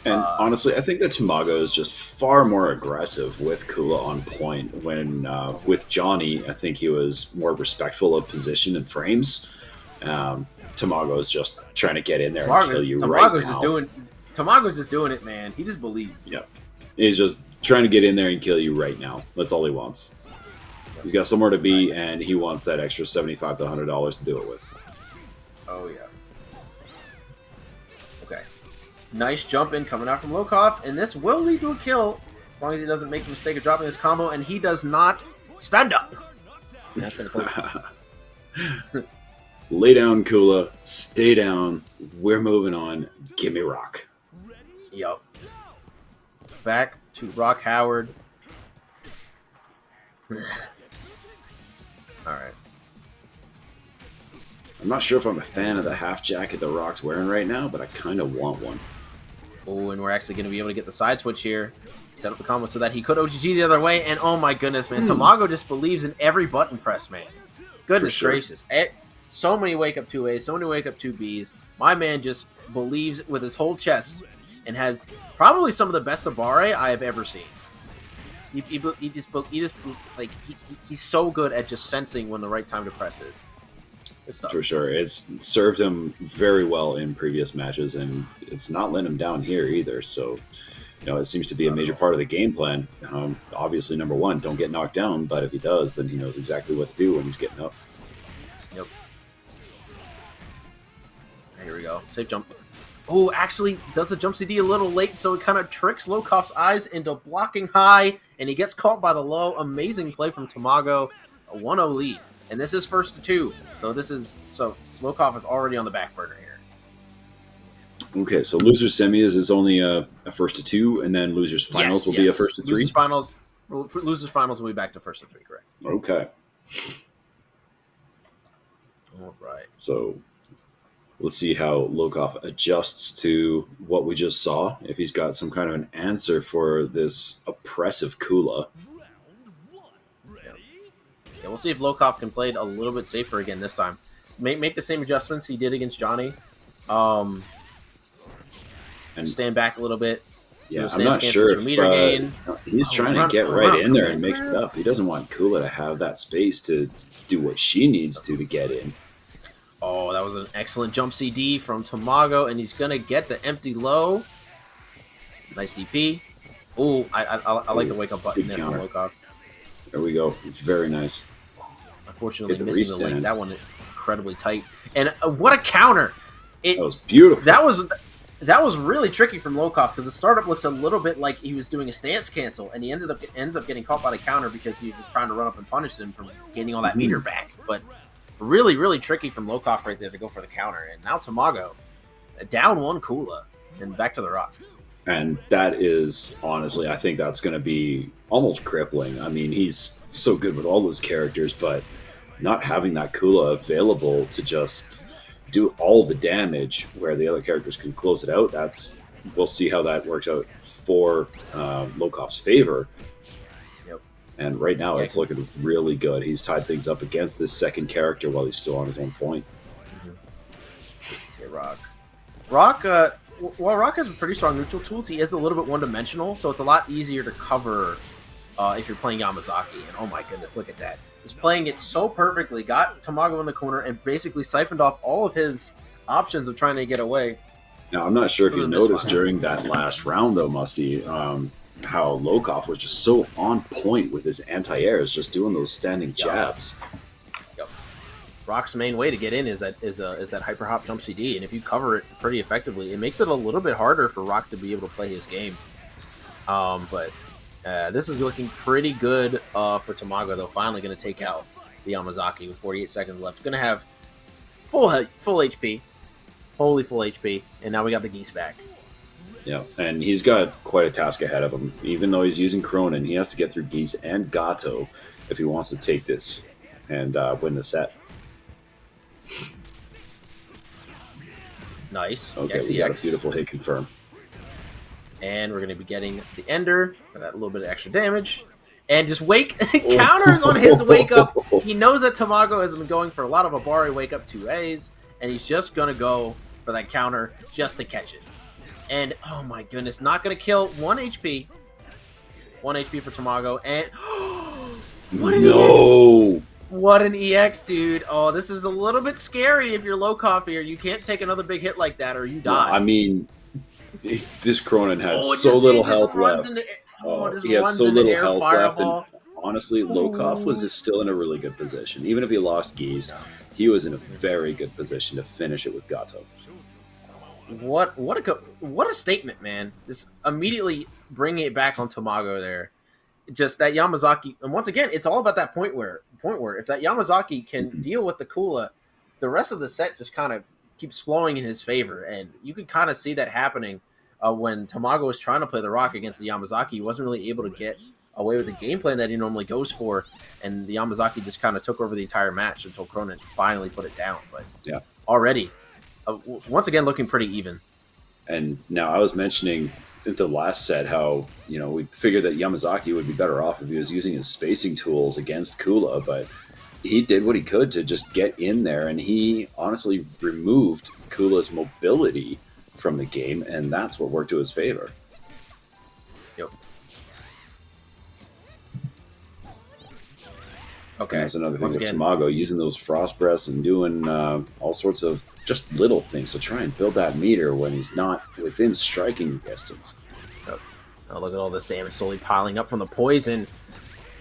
And honestly, I think that Tamago is just far more aggressive with Kula on point. When with Johny, I think he was more respectful of position and frames. Tamago is just trying to get in there and kill you right now. Tamago's just doing it, man. He just believes. Yep. He's just trying to get in there and kill you right now. That's all he wants. He's got somewhere to be, and he wants that extra $75 to $100 to do it with. Oh, yeah. Okay. Nice jump in coming out from Lokof, and this will lead to a kill as long as he doesn't make the mistake of dropping this combo, and he does not stand up. That's Lay down, Kula. Stay down. We're moving on. Give me rock. Yep. Back to Rock Howard. All right. I'm not sure if I'm a fan of the half jacket that Rock's wearing right now, but I kind of want one. Oh, and we're actually going to be able to get the side switch here. Set up the combo so that he could OGG the other way, and oh my goodness, man. Tamago just believes in every button press, man. Goodness gracious. So many wake up 2As, so many wake up 2Bs. My man just believes with his whole chest and has probably some of the best Abare I have ever seen. He's so good at just sensing when the right time to press is. Good stuff. For sure. It's served him very well in previous matches, and it's not letting him down here either. So, it seems to be a major part of the game plan. Obviously, number one, don't get knocked down, but if he does, then he knows exactly what to do when he's getting up. Yep. Here we go. Safe jump. Oh, actually does the jump CD a little late, so it kind of tricks Lokof's eyes into blocking high, and he gets caught by the low. Amazing play from Tamago. A 1-0 lead. And this is first to 2. So Lokof is already on the back burner here. Okay, so losers semis is only a first to 2, and then losers finals will be a first to 3. Losers finals will be back to first to 3, correct? Okay. All right. So let's see how Lokof adjusts to what we just saw. If he's got some kind of an answer for this oppressive Kula. Yeah, we'll see if Lokof can play it a little bit safer again this time. Make the same adjustments he did against Johny. And stand back a little bit. Yeah, I'm not sure if he's trying to get right in there and mix it up. He doesn't want Kula to have that space to do what she needs to get in. Oh, that was an excellent jump CD from Tamago, and he's going to get the empty low. Nice DP. Oh, I like the wake-up button there from Lokof. There we go. Very nice. Unfortunately, missing the link. That one incredibly tight. And what a counter! That was beautiful. That was really tricky from Lokof because the startup looks a little bit like he was doing a stance cancel, and he ends up getting caught by the counter because he was just trying to run up and punish him from gaining all that meter back. But really, really tricky from Lokof right there to go for the counter. And now Tamago, down 1 Kula, and back to the rock. And that is, honestly, I think that's going to be almost crippling. I mean, he's so good with all his characters, but not having that Kula available to just do all the damage where the other characters can close it out, we'll see how that works out for Lokof's favor. Yep. And right now, it's looking really good. He's tied things up against this second character while he's still on his own point. Okay, Rock, while Rock has pretty strong neutral tools, he is a little bit one-dimensional, so it's a lot easier to cover if you're playing Yamazaki. And oh my goodness, look at that. He's playing it so perfectly, got Tamago in the corner, and basically siphoned off all of his options of trying to get away. Now, I'm not sure if you noticed during that last round, though, Musty, how Lokof was just so on point with his anti-airs, just doing those standing jabs. Yep. Rock's main way to get in is that hyper hop jump CD, and if you cover it pretty effectively, it makes it a little bit harder for Rock to be able to play his game. But this is looking pretty good for Tamago, though. Finally going to take out the Yamazaki with 48 seconds left. Going to have full HP, wholly full HP, and now we got the Geese back. Yeah, and he's got quite a task ahead of him. Even though he's using Cronin, he has to get through Geese and Gato if he wants to take this and win the set. Nice. Okay, we got a beautiful hit confirm. And we're going to be getting the Ender for that little bit of extra damage. And just counters on his wake up. He knows that Tamago has been going for a lot of Abari wake up 2As, and he's just going to go for that counter just to catch it. And oh my goodness, not going to kill 1 HP. 1 HP for Tamago. And what an EX! What an EX, dude. Oh, this is a little bit scary if you're Lokof here. You can't take another big hit like that or you die. I mean, this Cronin had so little health left. He had so little health left. And honestly, Lokof was still in a really good position. Even if he lost Geese, he was in a very good position to finish it with Gato. What a statement, man. Just immediately bringing it back on Tamago there. Just that Yamazaki, and once again, it's all about that point where if that Yamazaki can deal with the Kula, the rest of the set just kind of keeps flowing in his favor, and you can kind of see that happening when Tamago was trying to play the Rock against the Yamazaki. He wasn't really able to get away with the game plan that he normally goes for, and the Yamazaki just kind of took over the entire match until Cronin finally put it down. But yeah, already, once again, looking pretty even. And now I was mentioning in the last set how, we figured that Yamazaki would be better off if he was using his spacing tools against Kula, but he did what he could to just get in there, and he honestly removed Kula's mobility from the game, and that's what worked to his favor. Yep. Okay. And that's another thing Once with again, Tamago, using those frost breaths and doing all sorts of just little things to try and build that meter when he's not within striking distance. oh, look at all this damage slowly piling up from the poison.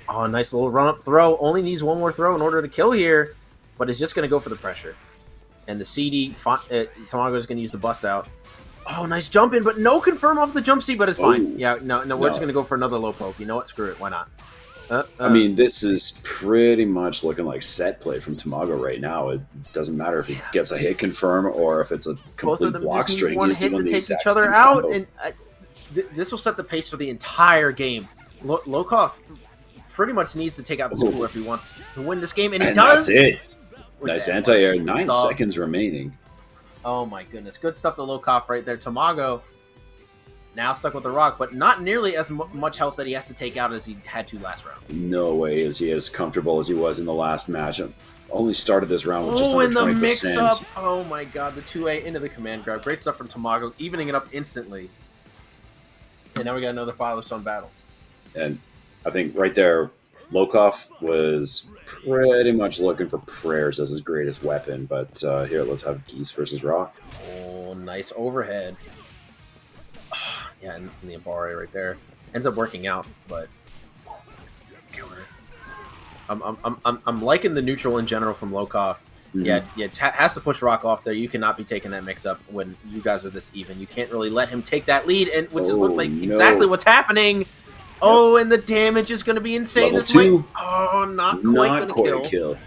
Oh, nice little run-up throw. Only needs one more throw in order to kill here, but it's just going to go for the pressure. And the CD, Tamago is going to use the bust out. Oh, nice jump in, but no confirm off the jump C, but it's fine. Yeah, no, we're just going to go for another low poke. You know what? Screw it. Why not? I mean, this is pretty much looking like set play from Tamago right now. It doesn't matter if he gets a hit confirm or if it's a complete block string. One hit to take each other out, and this will set the pace for the entire game. Lokof pretty much needs to take out the school if he wants to win this game, and he does. That's it. Nice anti-air. 9 seconds remaining. Oh my goodness. Good stuff to Lokof right there. Tamago now stuck with the rock, but not nearly as much health that he has to take out as he had to last round. No way is he as comfortable as he was in the last match. Only started this round with just under 20%. Oh, and the mix-up. Oh my god, the 2A into the command grab. Great stuff from Tamago, evening it up instantly. And now we got another Father-Son battle. And I think right there, Lokof was pretty much looking for prayers as his greatest weapon, but here, let's have Geese versus Rock. Oh, nice overhead. Yeah, and the Abare right there. Ends up working out, but killer. I'm liking the neutral in general from Lokof. Mm-hmm. Yeah, it has to push Rock off there. You cannot be taking that mix up when you guys are this even. You can't really let him take that lead, and which is look like exactly what's happening. Oh, and the damage is going to be insane. Level 2. Oh, not quite going to kill.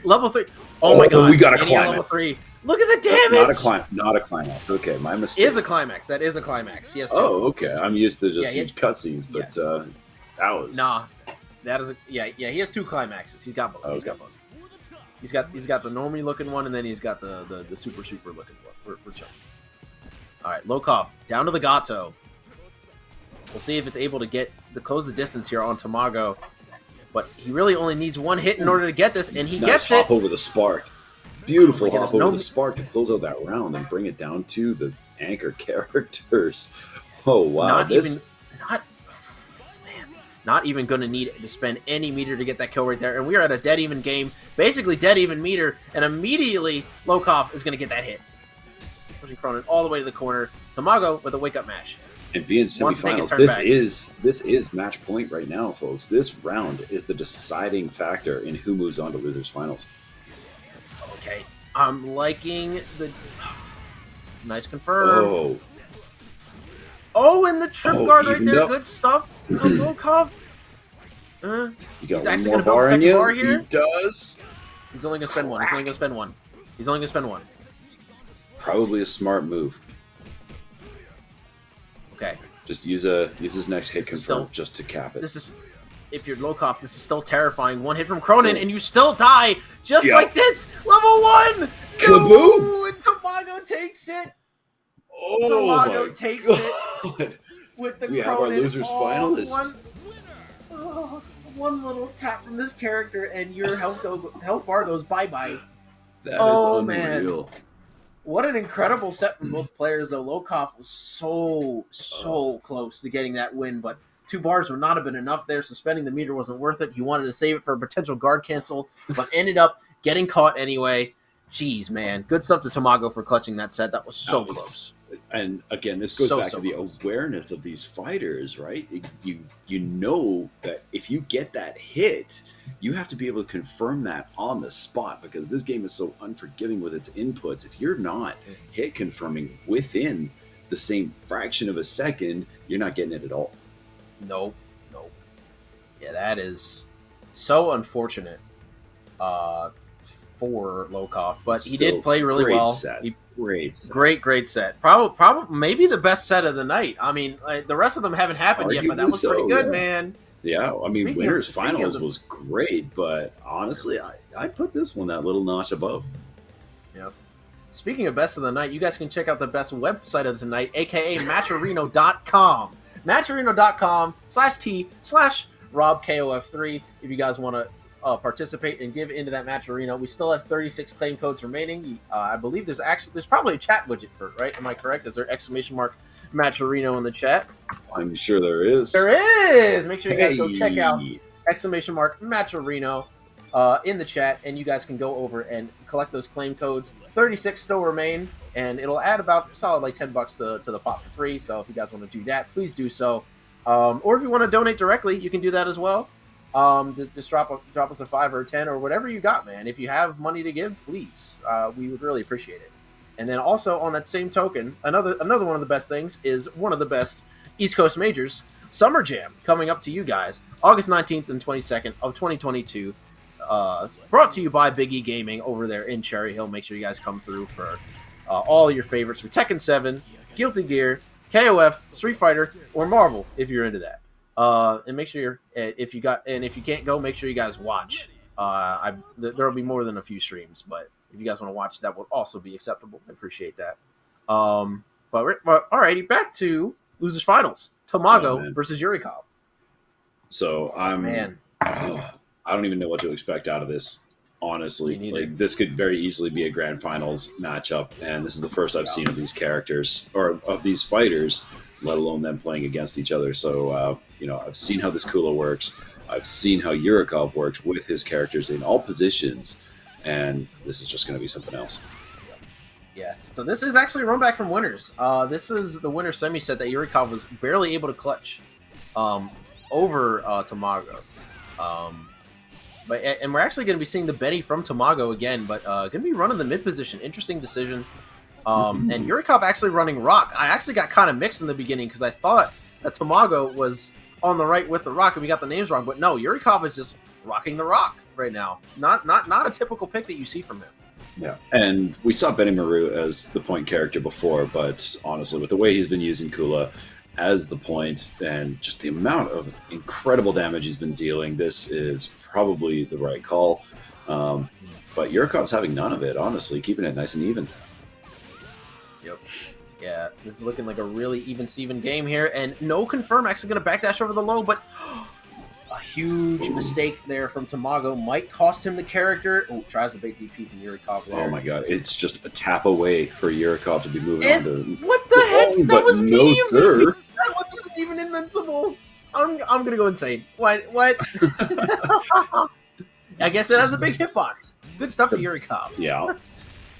Level 3. Oh my god. We got to climb level 3. Look at the damage. Not a climax. Okay, my mistake. Is a climax. That is a climax. Yes. Oh, okay. I'm used to just huge cutscenes, but that was that is a He has 2 climaxes. He's got both. Okay. He's got both. He's got the normie looking one, and then he's got the super looking one. We're chilling. All right, Lokof down to the Gato. We'll see if it's able to close the distance here on Tamago. But he really only needs one hit in order to get this, and he gets it. Hop over the spark. Beautiful hop over the spark to close out that round and bring it down to the anchor characters. Oh, wow. Not even going to need to spend any meter to get that kill right there. And we are at a dead even game. Basically dead even meter. And immediately Lokof is going to get that hit. Pushing Cronin all the way to the corner. Tamago with a wake-up match. And being semifinals, this is match point right now, folks. This round is the deciding factor in who moves on to losers finals. Okay, I'm liking the nice confirm. Oh, and the trip guard right there, good stuff. Lokof. He's actually going to build a second bar here. He does. He's only going to spend one. He's only going to spend one. Probably a smart move. Okay. Just use his next hit confirm just to cap it. If you're Lokof, this is still terrifying. One hit from Cronin, and you still die just like this. Level 1. Kaboom! No! And Tamago takes it. Tamago takes it with the Cronin. We have our losers finalist. One little tap from this character, and your health bar goes bye-bye. That is unreal. Man. What an incredible set from both players, though. Lokof was so close to getting that win, but 2 bars would not have been enough there. Suspending the meter wasn't worth it. He wanted to save it for a potential guard cancel, but ended up getting caught anyway. Jeez, man. Good stuff to Tamago for clutching that set. That was so close. And again, this goes back to the awareness of these fighters, right? You know that if you get that hit, you have to be able to confirm that on the spot, because this game is so unforgiving with its inputs. If you're not hit confirming within the same fraction of a second, you're not getting it at all. Nope. Yeah, that is so unfortunate for Lokof, but he did play really well. Great set. Probably maybe the best set of the night. I mean, the rest of them haven't happened yet, but that was pretty good, man. Yeah, I mean, winners finals was great, but honestly, I put this one that little notch above. Yep. Speaking of best of the night, you guys can check out the best website of the night, aka Matcherino.com. Matcherino.com/T/RobKOF3 if you guys want to participate and give into that Matcherino. We still have 36 claim codes remaining. I believe there's probably a chat widget for it, right? Am I correct? Is there !Matcherino in the chat? I'm sure there is. There is! Make sure you guys go check out !Matcherino. in the chat, and you guys can go over and collect those claim codes. 36 still remain, and it'll add about solid like $10 to the pot for free. So if you guys want to do that, please do so. Or if you want to donate directly, you can do that as well. Just drop us a 5 or a 10 or whatever you got, man. If you have money to give, please, we would really appreciate it. And then also on that same token, another one of the best things is one of the best East Coast majors, Summer Jam, coming up to you guys August 19th and 22nd of 2022. Brought to you by Big E Gaming over there in Cherry Hill. Make sure you guys come through for all your favorites for Tekken 7, Guilty Gear, KOF, Street Fighter, or Marvel if you're into that. And make sure if you can't go, make sure you guys watch. There'll be more than a few streams, but if you guys want to watch, that would also be acceptable. I appreciate that. But alrighty, back to losers finals. Tamago versus Yurikov. So I don't even know what to expect out of this. Honestly, like this could very easily be a grand finals matchup, and this is the first I've seen of these characters or of these fighters, let alone them playing against each other. So I've seen how this Kula works. I've seen how Yurikov works with his characters in all positions, and this is just going to be something else. Yeah, so this is actually a run back from winners. This is the winner semi set that Yurikov was barely able to clutch over Tamago. And we're actually going to be seeing the Benny from Tamago again, but going to be running the mid position. Interesting decision. And Yurikov actually running Rock. I actually got kind of mixed in the beginning because I thought that Tamago was on the right with the Rock and we got the names wrong. But no, Yurikov is just rocking the Rock right now. Not a typical pick that you see from him. Yeah, and we saw Benny Maru as the point character before, but honestly, with the way he's been using Kula as the point and just the amount of incredible damage he's been dealing, this is probably the right call. But Yurikov's having none of it, honestly, keeping it nice and even. Yep. Yeah, this is looking like a really even-Steven game here, and no confirm actually going to backdash over the low, but a huge mistake there from Tamago might cost him the character. Oh, tries to bait DP from Yurikov there. Oh my god, it's just a tap away for Yurikov to be moving on to... What the heck? That was medium sir. That wasn't even invincible. I'm going to go insane. What? I guess it has a big hitbox. Good stuff for Yurikov. Yeah.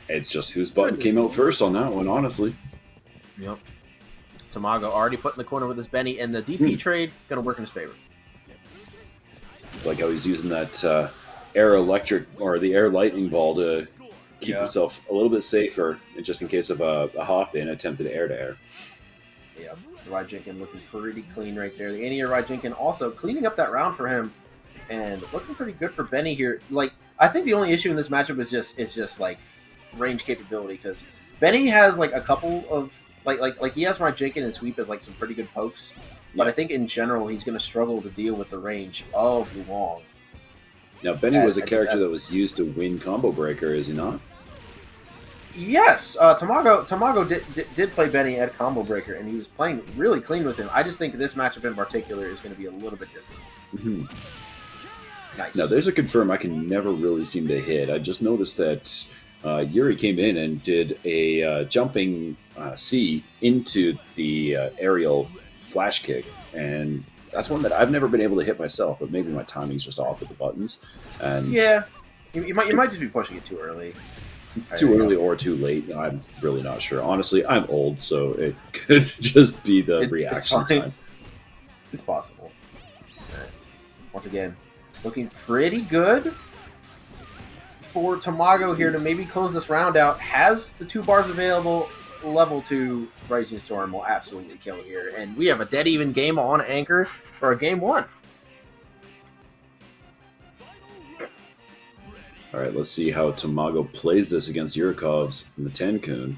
It's just whose button came out first on that one, honestly. Yep. Tamago already put in the corner with his Benny, and the DP trade going to work in his favor. Like how he's using that air electric or the air lightning ball to keep himself a little bit safer, just in case of a hop in attempted air to air. Yeah, Raijinkin looking pretty clean right there. The anti-air Raijinkin also cleaning up that round for him, and looking pretty good for Benny here. Like, I think the only issue in this matchup is just like range capability, because Benny has like a couple of like he has Raijinkin and sweep as like some pretty good pokes. But I think in general, he's going to struggle to deal with the range of Luong. Now, Benny was a character that was used to win Combo Breaker, is he not? Yes, Tamago did play Benny at Combo Breaker, and he was playing really clean with him. I just think this matchup in particular is going to be a little bit different. Mm-hmm. Nice. Now, there's a confirm I can never really seem to hit. I just noticed that Yuri came in and did a jumping C into the aerial flash kick, and that's one that I've never been able to hit myself, but maybe my timing's just off with the buttons. And yeah, you might just be pushing it too early. Too early or too late, I'm really not sure. Honestly, I'm old, so it could just be the reaction time. It's possible. Right. Once again, looking pretty good for Tamago here to maybe close this round out. Has the 2 bars available. Level 2 Raging Storm will absolutely kill here. And we have a dead even game on Anchor for a game 1. All right, let's see how Tamago plays this against Yurikov's Matankun.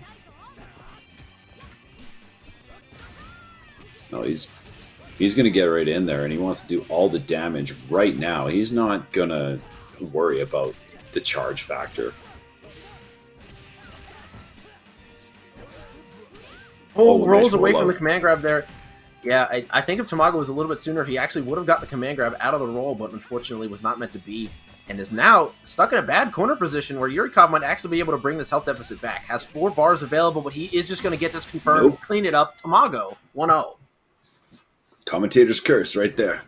No, he's going to get right in there, and he wants to do all the damage right now. He's not going to worry about the charge factor. Rolls nice away from the command grab there. Yeah, I think if Tamago was a little bit sooner, he actually would have got the command grab out of the roll, but unfortunately was not meant to be, and is now stuck in a bad corner position where Yurikov might actually be able to bring this health deficit back. Has 4 bars available, but he is just going to get this confirmed, clean it up. Tamago, 1-0. Commentator's curse right there.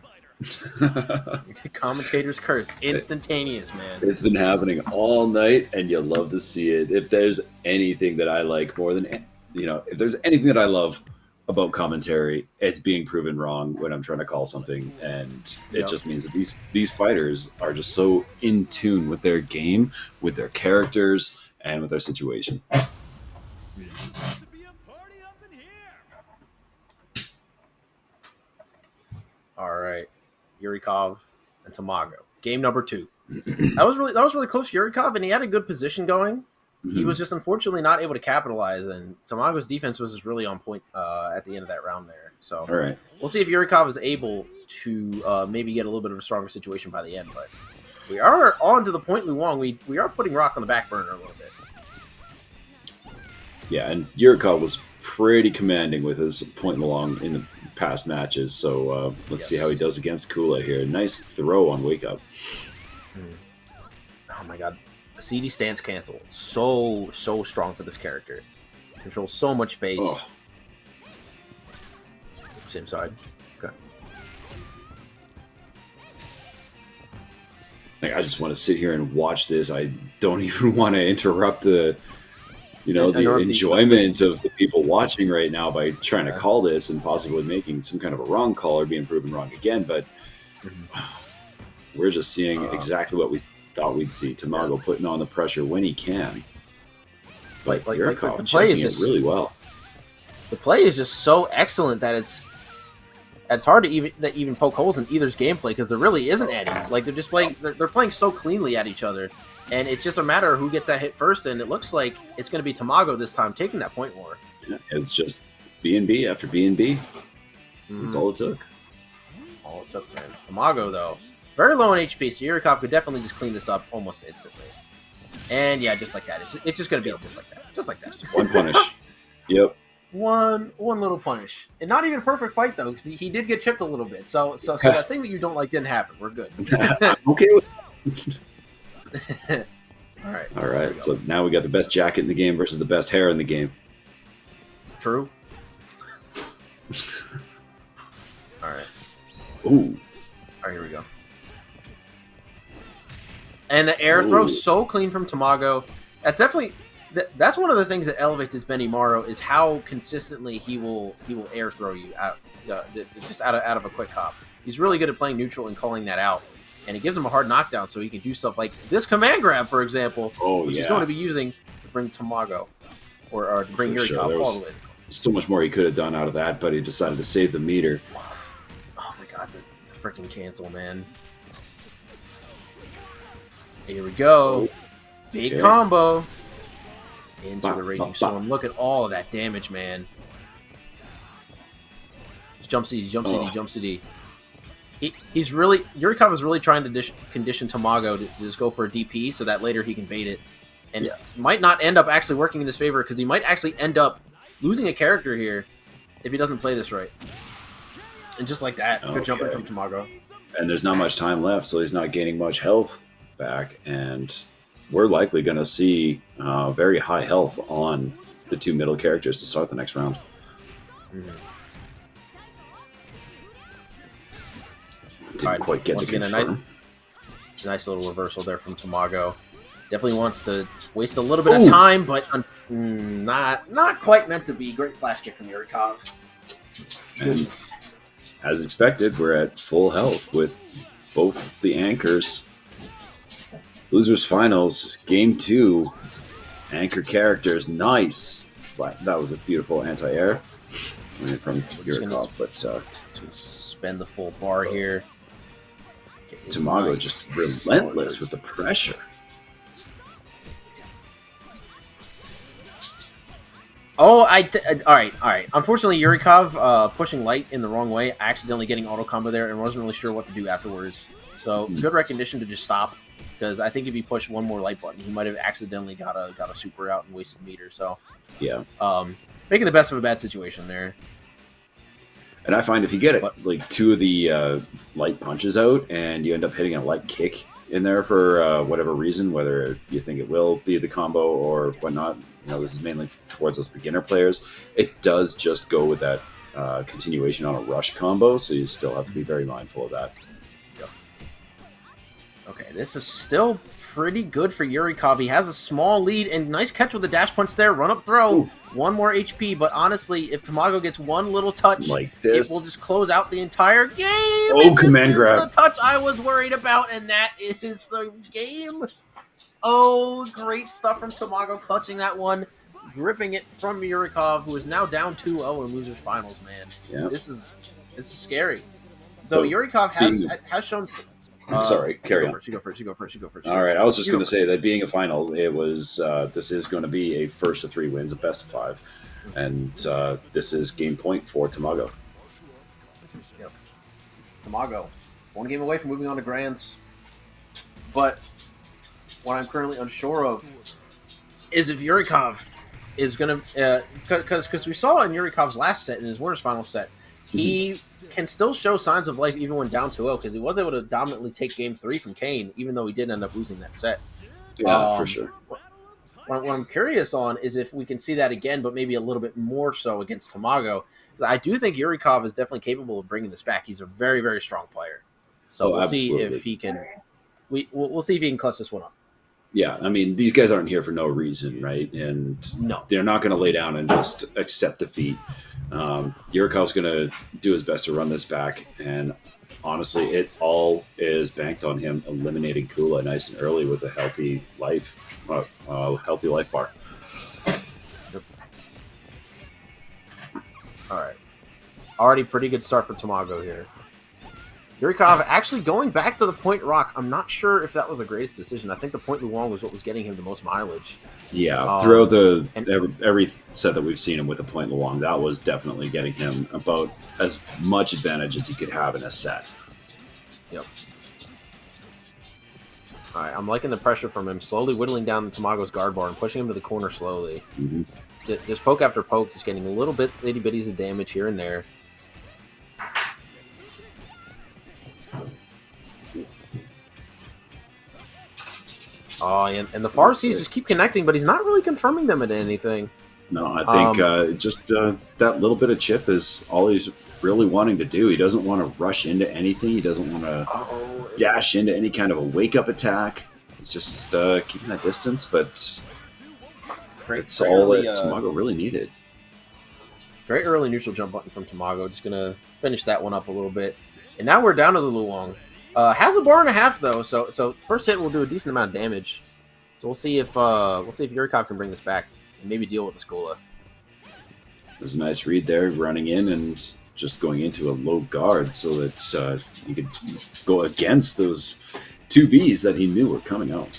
Commentator's curse, instantaneous, man. It's been happening all night, and you'll love to see it. If there's anything that I like more than, if there's anything that I love about commentary, it's being proven wrong when I'm trying to call something, and it just means that these fighters are just so in tune with their game, with their characters, and with their situation. All right, Yurikov and Tamago. Game number 2. That was really close to Yurikov, and he had a good position going. He was just unfortunately not able to capitalize, and Tamago's defense was just really on point at the end of that round there. So All right. We'll see if Yurikov is able to maybe get a little bit of a stronger situation by the end. But we are on to the point, Luong. We are putting Rock on the back burner a little bit. Yeah, and Yurikov was pretty commanding with his point along in the past matches. So let's see how he does against Kula here. Nice throw on Wake Up. Oh my god. CD stance cancel. So strong for this character. Controls so much space. Oh. Same side. Okay. Like, I just want to sit here and watch this. I don't even want to interrupt the enjoyment of the people watching right now by trying to call this and possibly making some kind of a wrong call or being proven wrong again. But we're just seeing exactly what we thought we'd see. Tamago putting on the pressure when he can. But Yurikov the play is checking just it really well. The play is just so excellent that it's hard to even poke holes in either's gameplay because there really isn't any. Like they're just playing they're playing so cleanly at each other, and it's just a matter of who gets that hit first. And it looks like it's going to be Tamago this time taking that point war. Yeah, it's just B&B after B&B. That's all it took. All it took, man. Tamago though, very low on HP, so Yurikov could definitely just clean this up almost instantly. And yeah, just like that. It's just going to be just like that. Just like that. One punish. Yep. One little punish. And not even a perfect fight, though, because he did get chipped a little bit. So that thing that you don't like didn't happen. We're good. I'm okay with it. All right. All right. So now we got the best jacket in the game versus the best hair in the game. True. All right. Ooh. All right, here we go. And the air throw so clean from Tamago. That's definitely that's one of the things that elevates his Benimaru is how consistently he will air throw you out just out of a quick hop. He's really good at playing neutral and calling that out, and it gives him a hard knockdown, so he can do stuff like this command grab, for example, which he's going to be using to bring Tamago or to bring Yurikov all the way. So much more he could have done out of that, but he decided to save the meter. Oh my god, the freaking cancel, man. Here we go. Big combo. Into the Raging Storm. Look at all of that damage, man. Jump CD, jump CD, jump CD. He's really... Yurikov is really trying to condition Tamago to just go for a DP so that later he can bait it. And it might not end up actually working in his favor because he might actually end up losing a character here if he doesn't play this right. And just like that, good jumping from Tamago. And there's not much time left, so he's not gaining much health back, and we're likely going to see very high health on the two middle characters to start the next round. Didn't quite get to confirm. Nice little reversal there from Tamago. Definitely wants to waste a little bit of time, but not quite meant to be. Great flash kick from Yurikov. And as expected, we're at full health with both the anchors. Losers Finals, Game 2, anchor characters, nice. That was a beautiful anti-air from Yurikov, but spend the full bar here. Tamago just relentless with the pressure. All right. Unfortunately, Yurikov pushing light in the wrong way, accidentally getting auto combo there, and wasn't really sure what to do afterwards. So good recognition to just stop. Because I think if he pushed one more light button, he might have accidentally got a super out and wasted meter. So, yeah, making the best of a bad situation there. And I find if you get like two of the light punches out, and you end up hitting a light kick in there for whatever reason, whether you think it will be the combo or whatnot, this is mainly towards us beginner players. It does just go with that continuation on a rush combo, so you still have to be very mindful of that. Yep. Okay, this is still pretty good for Yurikov. He has a small lead, and nice catch with the dash punch there. Run up throw. Ooh. 1 more HP, but honestly, if Tamago gets one little touch, like this, it will just close out the entire game. Oh, command grab. This is the touch I was worried about, and that is the game. Oh, great stuff from Tamago, clutching that one, gripping it from Yurikov, who is now down 2-0 in losers finals, man. Yep. This is scary. So Yurikov has shown some... Sorry, carry on. You go first. All right, I was just going to say that being a final, it was this is going to be a first of 3 wins, a best of 5, and this is game point for Tamago. Yep. Tamago, 1 game away from moving on to Grands, but what I'm currently unsure of is if Yurikov is going to, because we saw in Yurikov's last set, in his winners final set, he can still show signs of life even when down 2-0, because he was able to dominantly take game 3 from Kane, even though he did end up losing that set. Yeah, for sure. What I'm curious on is if we can see that again, but maybe a little bit more so against Tamago. I do think Yurikov is definitely capable of bringing this back. He's a very, very strong player. So we'll see if he can. We'll see if he can clutch this one up. Yeah, I mean, these guys aren't here for no reason, right? And they're not going to lay down and just accept defeat. Yurikov's going to do his best to run this back, and honestly, it all is banked on him eliminating Kula nice and early with a healthy life bar. All right, already pretty good start for Tamago here. Yurikov actually going back to the point rock. I'm not sure if that was the greatest decision. I think the point Luong was what was getting him the most mileage. Yeah, throughout every set that we've seen him with the point Luong, that was definitely getting him about as much advantage as he could have in a set. Yep. All right, I'm liking the pressure from him, slowly whittling down Tamago's guard bar and pushing him to the corner slowly. Mm-hmm. Just poke after poke, just getting a little bit itty bitties of damage here and there. Oh, and the Farsees just keep connecting, but he's not really confirming them into anything. No, I think just that little bit of chip is all he's really wanting to do. He doesn't want to rush into anything. He doesn't want to dash into any kind of a wake-up attack. It's just keeping that distance, but it's all that Tamago really needed. Great early neutral jump button from Tamago. Just going to finish that one up a little bit. And now we're down to the Luong. Has a bar and a half though, so first hit will do a decent amount of damage. So we'll see if Yurikov can bring this back and maybe deal with the Skola. There's a nice read there, running in and just going into a low guard so that you could go against those 2Bs that he knew were coming out.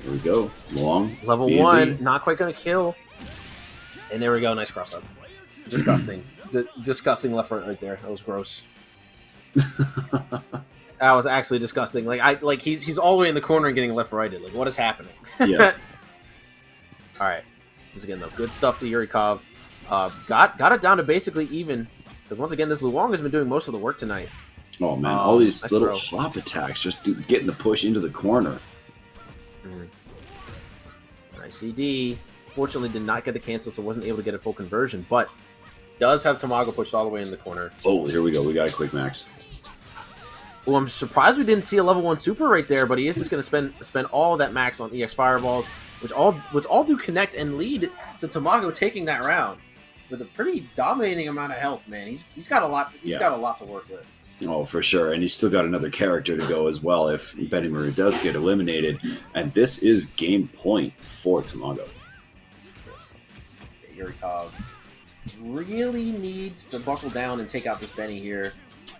There we go, long level B&B. 1, not quite gonna kill. And there we go, nice cross up. Disgusting. Disgusting left right there. That was gross. That was actually disgusting. He's all the way in the corner and getting left righted. Like, what is happening? Yeah. All right. Once again, though, good stuff to Yurikov. Got it down to basically even, because once again, this Luong has been doing most of the work tonight. Oh man, all these nice little throw. hop attacks just getting the push into the corner. Nice CD. Fortunately, did not get the cancel, so wasn't able to get a full conversion, but does have Tamago pushed all the way in the corner. Oh, here we go. We got a quick max. Well, I'm surprised we didn't see a level 1 super right there, but he is just going to spend all of that max on EX Fireballs, which all do connect and lead to Tamago taking that round with a pretty dominating amount of health. Man, he's got a lot. Got a lot to work with. Oh, for sure, and he's still got another character to go as well if Benimaru does get eliminated, and this is game point for Tamago. Yurikov really needs to buckle down and take out this Benny here.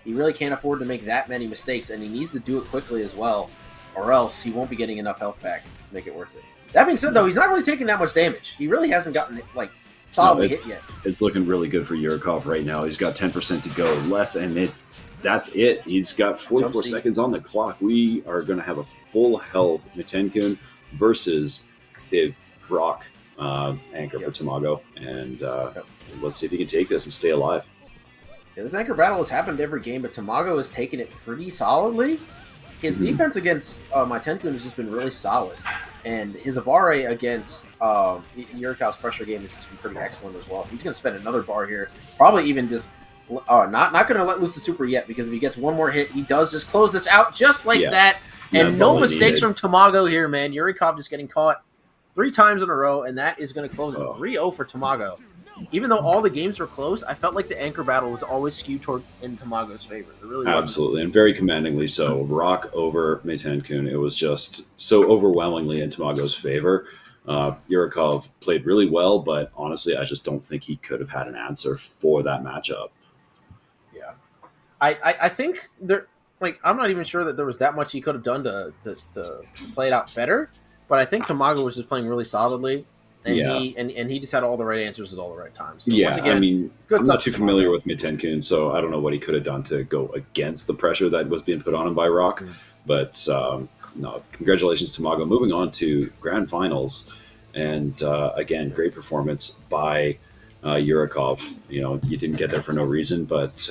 He really can't afford to make that many mistakes, and he needs to do it quickly as well, or else he won't be getting enough health back to make it worth it. That being said, though, he's not really taking that much damage. He really hasn't gotten it, solidly hit yet. It's looking really good for Yurikov right now. He's got 10% to go, less, and that's it. He's got 44 seconds on the clock. We are going to have a full health Mitenkun versus the Rock anchor for Tamago, and let's see if he can take this and stay alive. Yeah, this anchor battle has happened every game, but Tamago has taken it pretty solidly. His defense against Mitenkun has just been really solid. And his Avare against Yurikov's pressure game has just been pretty excellent as well. He's going to spend another bar here. Probably even just not going to let loose the super yet, because if he gets one more hit, he does just close this out just like that. And that's no mistakes from Tamago here, man. Yurikov just getting caught 3 times in a row, and that is going to close it 3-0 for Tamago. Even though all the games were close, I felt like the anchor battle was always skewed toward in Tamago's favor. It really was. Absolutely, and very commandingly so. Rock over Meitenkun. It was just so overwhelmingly in Tamago's favor. Yurikov played really well, but honestly, I just don't think he could have had an answer for that matchup. Yeah, I think there. Like, I'm not even sure that there was that much he could have done to play it out better. But I think Tamago was just playing really solidly. And he just had all the right answers at all the right times. So once again, I mean, I'm not too familiar with Meitenkun, so I don't know what he could have done to go against the pressure that was being put on him by Rock. But no, congratulations, Tamago. Moving on to grand finals, and again, great performance by Yurikov. You didn't get there for no reason, but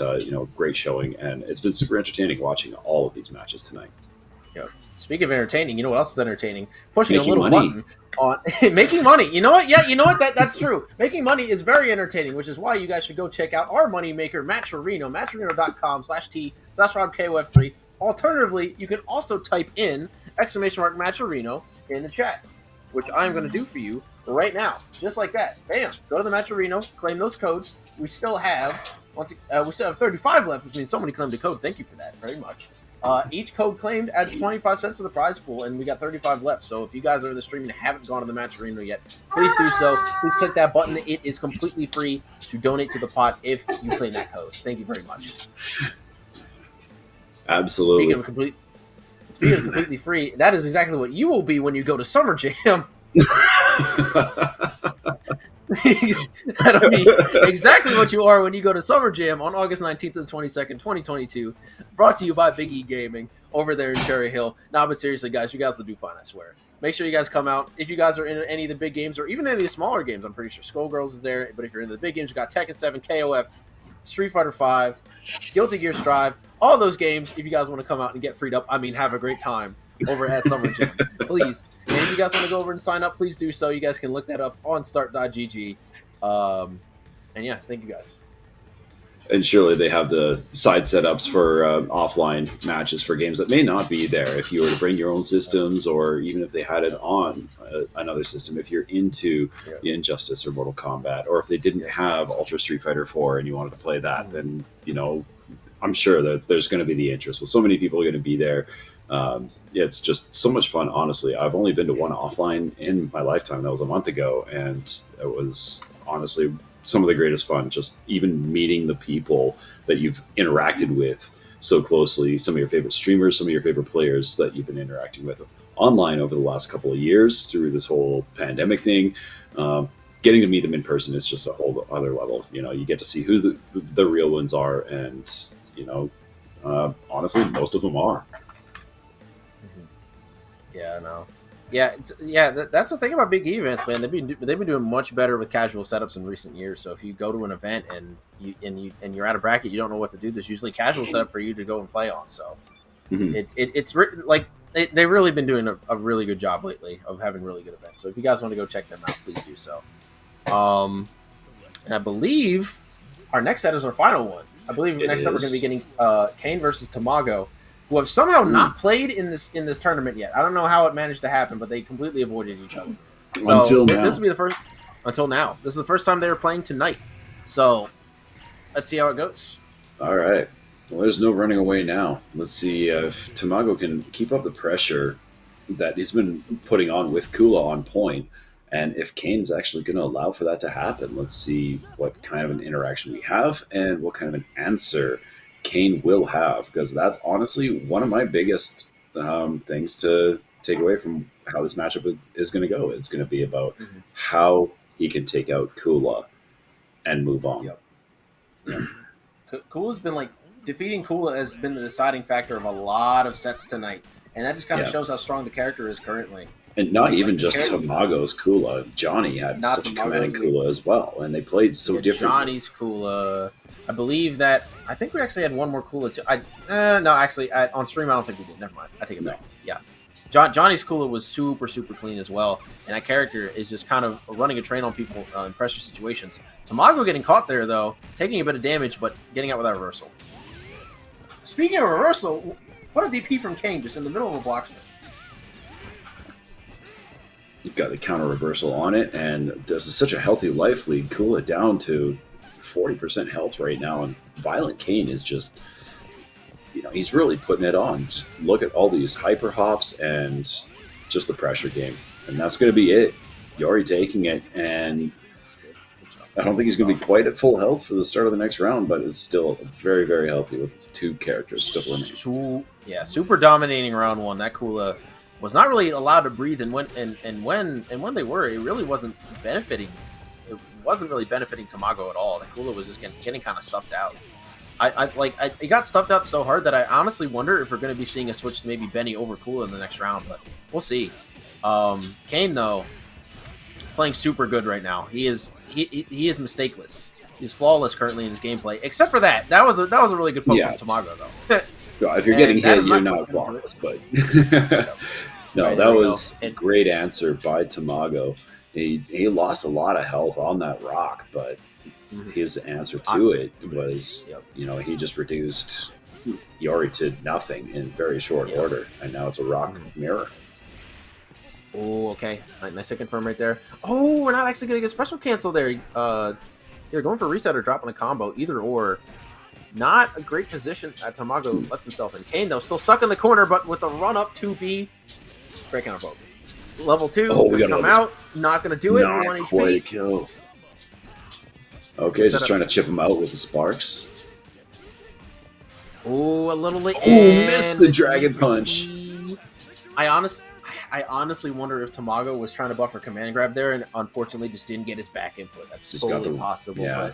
great showing, and it's been super entertaining watching all of these matches tonight. Yep. Speaking of entertaining, you know what else is entertaining? Pushing Making a little money. button on making money. You know what? Yeah, you know what? That's true. Making money is very entertaining, which is why you guys should go check out our money maker, Matcherino, matcherino.com/T/RobKOF3. Alternatively, you can also type in !Matcherino in the chat, which I'm going to do for you right now, just like that. Bam! Go to the Matcherino, claim those codes. We still have 35 left, which means somebody claimed a code. Thank you for that very much. Each code claimed adds 25 cents to the prize pool, and we got 35 left. So if you guys are in the stream and haven't gone to the Matcherino yet, please do so. Please click that button. It is completely free to donate to the pot if you claim that code. Thank you very much. Absolutely. Speaking of completely free, that is exactly what you will be when you go to Summer Jam. That'll be exactly what you are when you go to Summer Jam on August 19th and 22nd, 2022. Brought to you by Big E Gaming over there in Cherry Hill. Nah, but seriously, guys, you guys will do fine, I swear. Make sure you guys come out. If you guys are in any of the big games or even any of the smaller games, I'm pretty sure Skullgirls is there. But if you're in the big games, you got Tekken 7, KOF, Street Fighter 5, Guilty Gear Strive, all those games. If you guys want to come out and get freed up, have a great time over at Summer Jam. Please. And if you guys want to go over and sign up, please do so. You guys can look that up on start.gg. And yeah, thank you guys. And surely they have the side setups for offline matches for games that may not be there. If you were to bring your own systems, or even if they had it on another system, if you're into the Injustice or Mortal Kombat, or if they didn't have Ultra Street Fighter 4 and you wanted to play that, then, I'm sure that there's going to be the interest. With so many people going to be there, it's just so much fun, honestly. I've only been to one offline in my lifetime. That was a month ago, and it was honestly some of the greatest fun, just even meeting the people that you've interacted with so closely, some of your favorite streamers, some of your favorite players that you've been interacting with online over the last couple of years through this whole pandemic thing. Getting to meet them in person is just a whole other level. You get to see who the real ones are, and honestly, most of them are. Yeah, no. That's the thing about big events, man. They've been doing much better with casual setups in recent years. So if you go to an event and you're at a bracket, you don't know what to do. There's usually casual setup for you to go and play on. So it's like they've really been doing a really good job lately of having really good events. So if you guys want to go check them out, please do so. And I believe our next set is our final one. I believe next up we're going to be getting Kane versus Tamago, who have somehow not played in this tournament yet. I don't know how it managed to happen, but they completely avoided each other. So until now. This will be the first. Until now, this is the first time they were playing tonight. So let's see how it goes. All right. Well, there's no running away now. Let's see if Tamago can keep up the pressure that he's been putting on with Kula on point, and if Kane's actually going to allow for that to happen. Let's see what kind of an interaction we have and what kind of an answer Kane will have, because that's honestly one of my biggest things to take away from how this matchup is going to go. It's going to be about how he can take out Kula and move on. Yep. Kula's been defeating Kula has been the deciding factor of a lot of sets tonight, and that just kind of shows how strong the character is currently. And not even just Tamago's Kula. Johnny had such a commanding Kula as well, and they played so differently. Johnny's Kula. I think we actually had one more Kula too. On stream I don't think we did. Never mind. I take it back. Yeah. Johnny's Kula was super clean as well, and that character is just kind of running a train on people in pressure situations. Tamago getting caught there though, taking a bit of damage, but getting out with that reversal. Speaking of reversal, what a DP from Kane just in the middle of a block string. You got the counter reversal on it, and this is such a healthy life lead. Kula down to 40% health right now, and Violentkain is just, he's really putting it on. Just look at all these hyper hops and just the pressure game, and that's going to be it. Yuri taking it, and I don't think he's going to be quite at full health for the start of the next round, but it's still very, very healthy with 2 characters still remaining. Super dominating round 1. That Kula was not really allowed to breathe, and when they were, it really wasn't benefiting. It wasn't really benefiting Tamago at all. The Kula was just getting kind of stuffed out. It got stuffed out so hard that I honestly wonder if we're going to be seeing a switch to maybe Benny over Kula in the next round, but we'll see. Kane though, playing super good right now. He is mistakeless. He's flawless currently in his gameplay, except for that. That was a really good poke from Tamago though. If you're getting hit, you're not flawless, but no, right, that was a great answer by Tamago. He lost a lot of health on that rock, but his answer to it was, he just reduced Yuri to nothing in very short order, and now it's a rock mirror. Oh, okay. Nice to confirm right there. Oh, we're not actually going to get special cancel there. You're going for reset or dropping a combo, either or. Not a great position that Tamago left himself in. Kane, though, still stuck in the corner, but with a run-up 2B, breaking our boat. Level 2, we come out, not going to do it. Not 1 quite a HP. kill. Okay, just trying to chip him out with the sparks. Oh, a little late. Oh, missed the dragon punch. I honestly wonder if Tamago was trying to buffer command grab there, and unfortunately just didn't get his back input. That's totally possible. Yeah.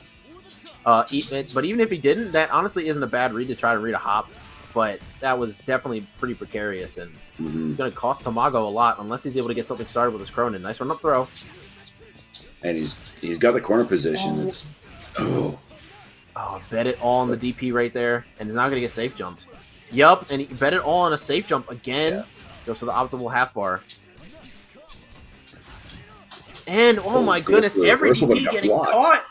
But even if he didn't, that honestly isn't a bad read to try to read a hop. But that was definitely pretty precarious, and it's going to cost Tamago a lot unless he's able to get something started with his Cronin. Nice run up throw. And he's got the corner position. Bet it all on the DP right there, and he's not going to get safe jumped. Yup, and he bet it all on a safe jump again. Yeah. Goes for the optimal half bar. And, my goodness, every DP getting caught.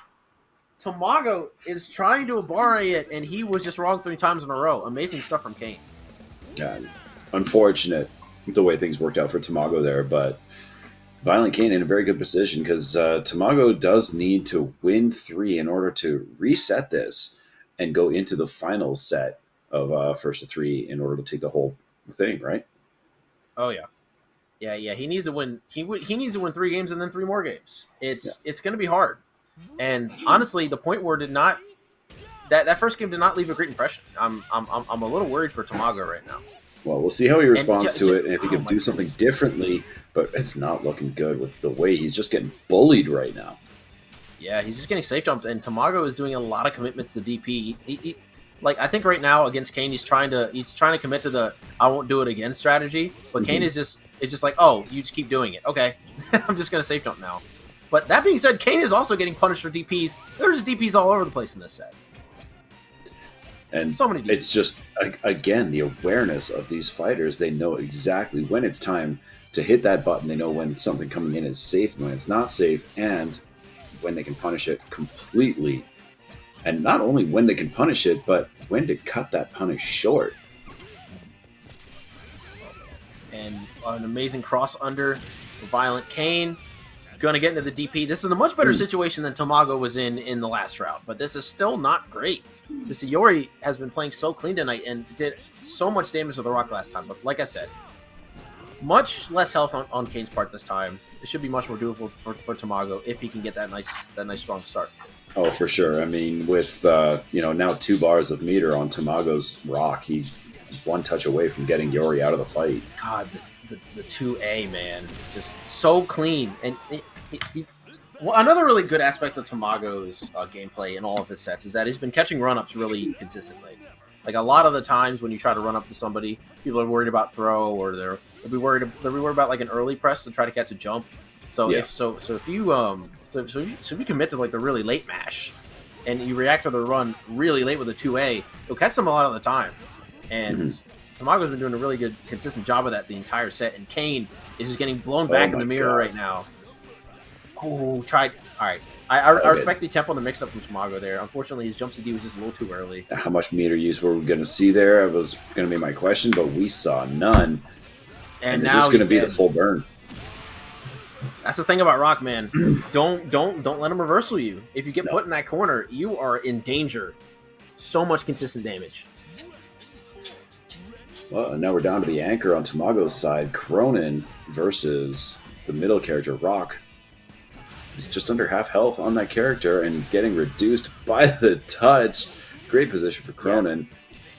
Tamago is trying to Abare it, and he was just wrong 3 times in a row. Amazing stuff from Kane. Yeah, unfortunate the way things worked out for Tamago there, but Violentkain in a very good position because Tamago does need to win 3 in order to reset this and go into the final set of first to 3 in order to take the whole thing, right? Oh yeah. He needs to win. He needs to win 3 games and then 3 more games. It's going to be hard. And honestly, the point where that first game did not leave a great impression. I'm a little worried for Tamago right now. Well, we'll see how he responds to it, and if he can do something differently. But it's not looking good with the way he's just getting bullied right now. Yeah, he's just getting safe jumped, and Tamago is doing a lot of commitments to DP. I think right now against Kane, he's trying to commit to the "I won't do it again" strategy. But Kane is just like, "Oh, you just keep doing it. Okay, I'm just gonna safe jump now." But that being said, Kane is also getting punished for DPs. There's DPs all over the place in this set. And so many DPs. It's just, again, the awareness of these fighters. They know exactly when it's time to hit that button. They know when something coming in is safe and when it's not safe, and when they can punish it completely. And not only when they can punish it, but when to cut that punish short. And an amazing cross under Violentkain. Going to get into the DP. This is a much better situation than Tamago was in the last round, but this is still not great. This Yuri has been playing so clean tonight and did so much damage to the rock last time, but like I said, much less health on Kane's part this time. It should be much more doable for Tamago if he can get that nice strong start. Oh, for sure. I mean, with now 2 bars of meter on Tamago's rock, he's 1 touch away from getting Yuri out of the fight. God, the 2A, man, just so clean. And another really good aspect of Tamago's gameplay in all of his sets is that he's been catching run-ups really consistently. Like a lot of the times when you try to run up to somebody, people are worried about throw, or they'll be worried about like an early press to try to catch a jump. So if you commit to like the really late mash, and you react to the run really late with a 2A, you'll catch them a lot of the time. And Tamago's been doing a really good, consistent job of that the entire set, and Kane is just getting blown Oh back in my the mirror God. right now. Oh, tried. All right. I respect the tempo on the mix-up from Tamago there. Unfortunately, his jump CD was just a little too early. How much meter use were we going to see there? It was going to be my question, but we saw none. And is now this going to he's be dead. the full burn? That's the thing about Rock, man. Don't let him reversal you. If you get No. put in that corner, you are in danger. So much consistent damage. Well, and now we're down to the anchor on Tamago's side. Cronin versus the middle character, Rock. He's just under half health on that character and getting reduced by the touch. Great position for Cronin.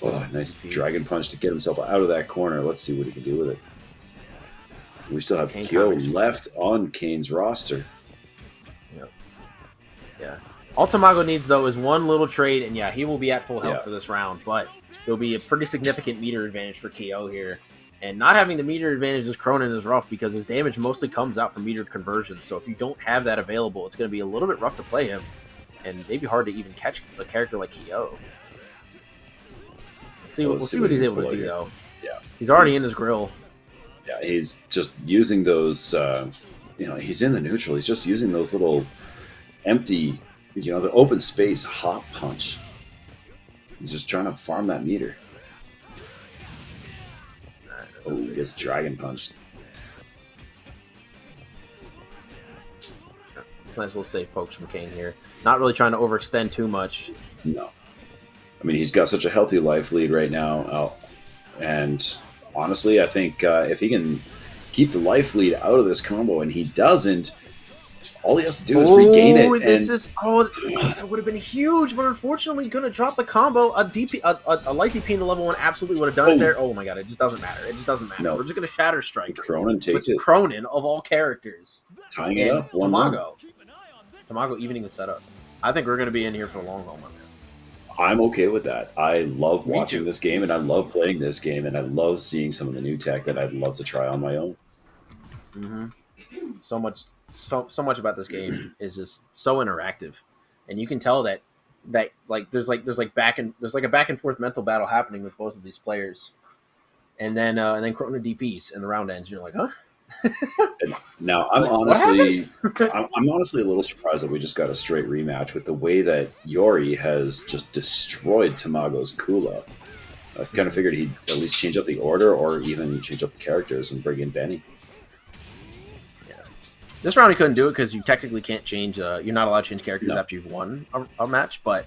Yeah. Oh, nice dragon punch to get himself out of that corner. Let's see what he can do with it. We still have Kyo left on Kane's roster. Yep. Yeah. All Tamago needs, though, is one little trade, and yeah, he will be at full health for this round, but there'll be a pretty significant meter advantage for Kyo here. And not having the meter advantage as Cronin is rough because his damage mostly comes out from metered conversions. So if you don't have that available, it's going to be a little bit rough to play him, and maybe hard to even catch a character like Kyo. We'll see what he's able to do, though. Yeah, he's already in his grill. Yeah, he's just using those. He's in the neutral. He's just using those little empty, the open space hop punch. He's just trying to farm that meter. Oh, he gets dragon punched. It's nice little safe pokes from Kane here. Not really trying to overextend too much. No. I mean, he's got such a healthy life lead right now. And honestly, I think if he can keep the life lead out of this combo, and he doesn't, all he has to do is regain it. That would have been huge, but unfortunately, going to drop the combo. A light DP in the level 1 absolutely would have done it there. Oh my god, it just doesn't matter. It just doesn't matter. No. We're just going to Shatter Strike. Cronin takes it. Cronin, of all characters. Tying it up. Tamago evening the setup. I think we're going to be in here for the long haul, man. I'm okay with that. I love watching this game, and I love playing this game, and I love seeing some of the new tech that I'd love to try on my own. Mm-hmm. So much about this game is just so interactive, and you can tell that there's a back and forth mental battle happening with both of these players, and then Cronin DPs and the round ends. You're like, huh? Now I'm honestly a little surprised that we just got a straight rematch with the way that Yuri has just destroyed Tamago's Kula. I kind of figured he'd at least change up the order or even change up the characters and bring in Benny. Yeah, this round he couldn't do it because you technically can't change. You're not allowed to change characters after you've won a match. But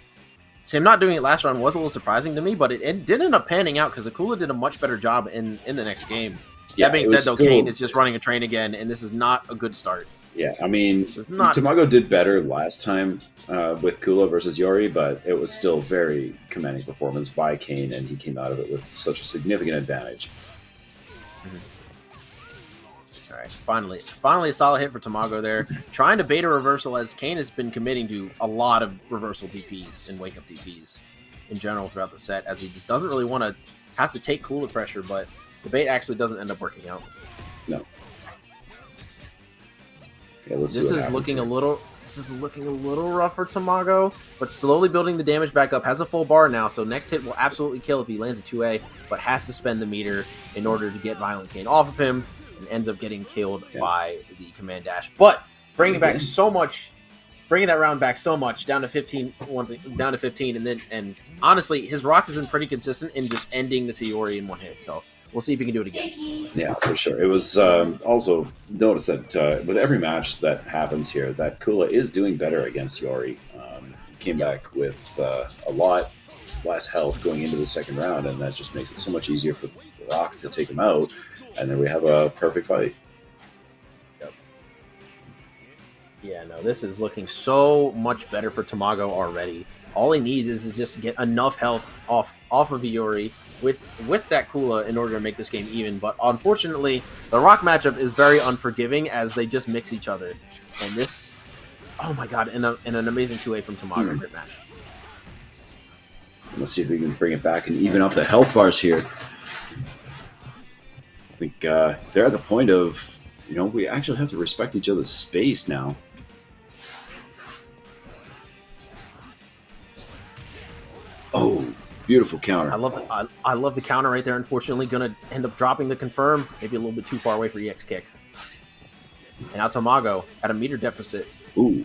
him not doing it last round was a little surprising to me. But it did end up panning out because Akula did a much better job in the next game. Yeah, that being said, though, Kane is just running a train again, and this is not a good start. Yeah, I mean, Tamago did better last time with Kula versus Yuri, but it was still very commanding performance by Kane, and he came out of it with such a significant advantage. Mm-hmm. All right, finally a solid hit for Tamago there. Trying to bait a reversal as Kane has been committing to a lot of reversal DPs and wake-up DPs in general throughout the set, as he just doesn't really want to have to take Kula pressure, but the bait actually doesn't end up working out. No. Okay, this is looking a little rough for Tamago, but slowly building the damage back up. Has a full bar now, so next hit will absolutely kill if he lands a 2A, but has to spend the meter in order to get Violentkain off of him, and ends up getting killed by the command dash. But bringing that round back so much, down to 15, and honestly, his rock has been pretty consistent in just ending the Sayori in one hit. So we'll see if he can do it again. Yeah, for sure. It was also notice that with every match that happens here, that Kula is doing better against Yuri. Came back with a lot less health going into the second round, and that just makes it so much easier for Rock to take him out. And then we have a perfect fight. Yep. Yeah, no, this is looking so much better for Tamago already. All he needs is to just get enough health off of Yuri with that Kula in order to make this game even. But unfortunately, the Rock matchup is very unforgiving as they just mix each other. And this, oh my god, and an amazing 2A from Tamago. Great match. Let's see if we can bring it back and even up the health bars here. I think they're at the point of, we actually have to respect each other's space now. Oh, Beautiful counter. I love the counter right there. Unfortunately, going to end up dropping the confirm. Maybe a little bit too far away for EX kick. And now Tamago at a meter deficit. Ooh,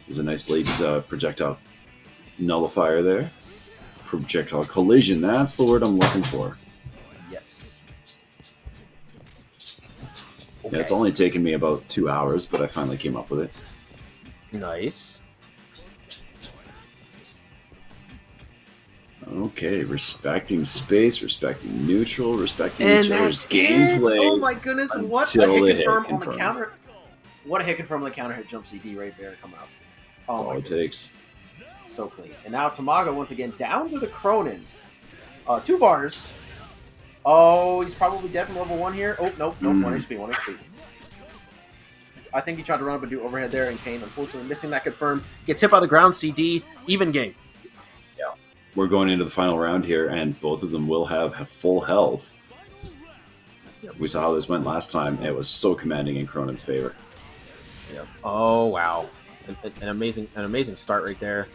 there's a nice late projectile nullifier there. Projectile collision. That's the word I'm looking for. Yes. Okay. Yeah, it's only taken me about 2 hours, but I finally came up with it. Nice. Okay, respecting space, respecting neutral, respecting each other's gameplay. Oh my goodness, what a hit confirm on the counter. What a hit confirm on the counter hit jump CD right there come out. That's all it takes. So clean. And now Tamago once again down to the Cronin. 2 bars. Oh, he's probably dead from level 1 here. Oh, nope, 1 HP, 1 HP. I think he tried to run up and do overhead there, and Kane, unfortunately, missing that confirm. Gets hit by the ground CD. Even game. Yeah. We're going into the final round here, and both of them will have full health. Yep. We saw how this went last time. It was so commanding in Cronin's favor. Yep. Oh, wow. An amazing start right there.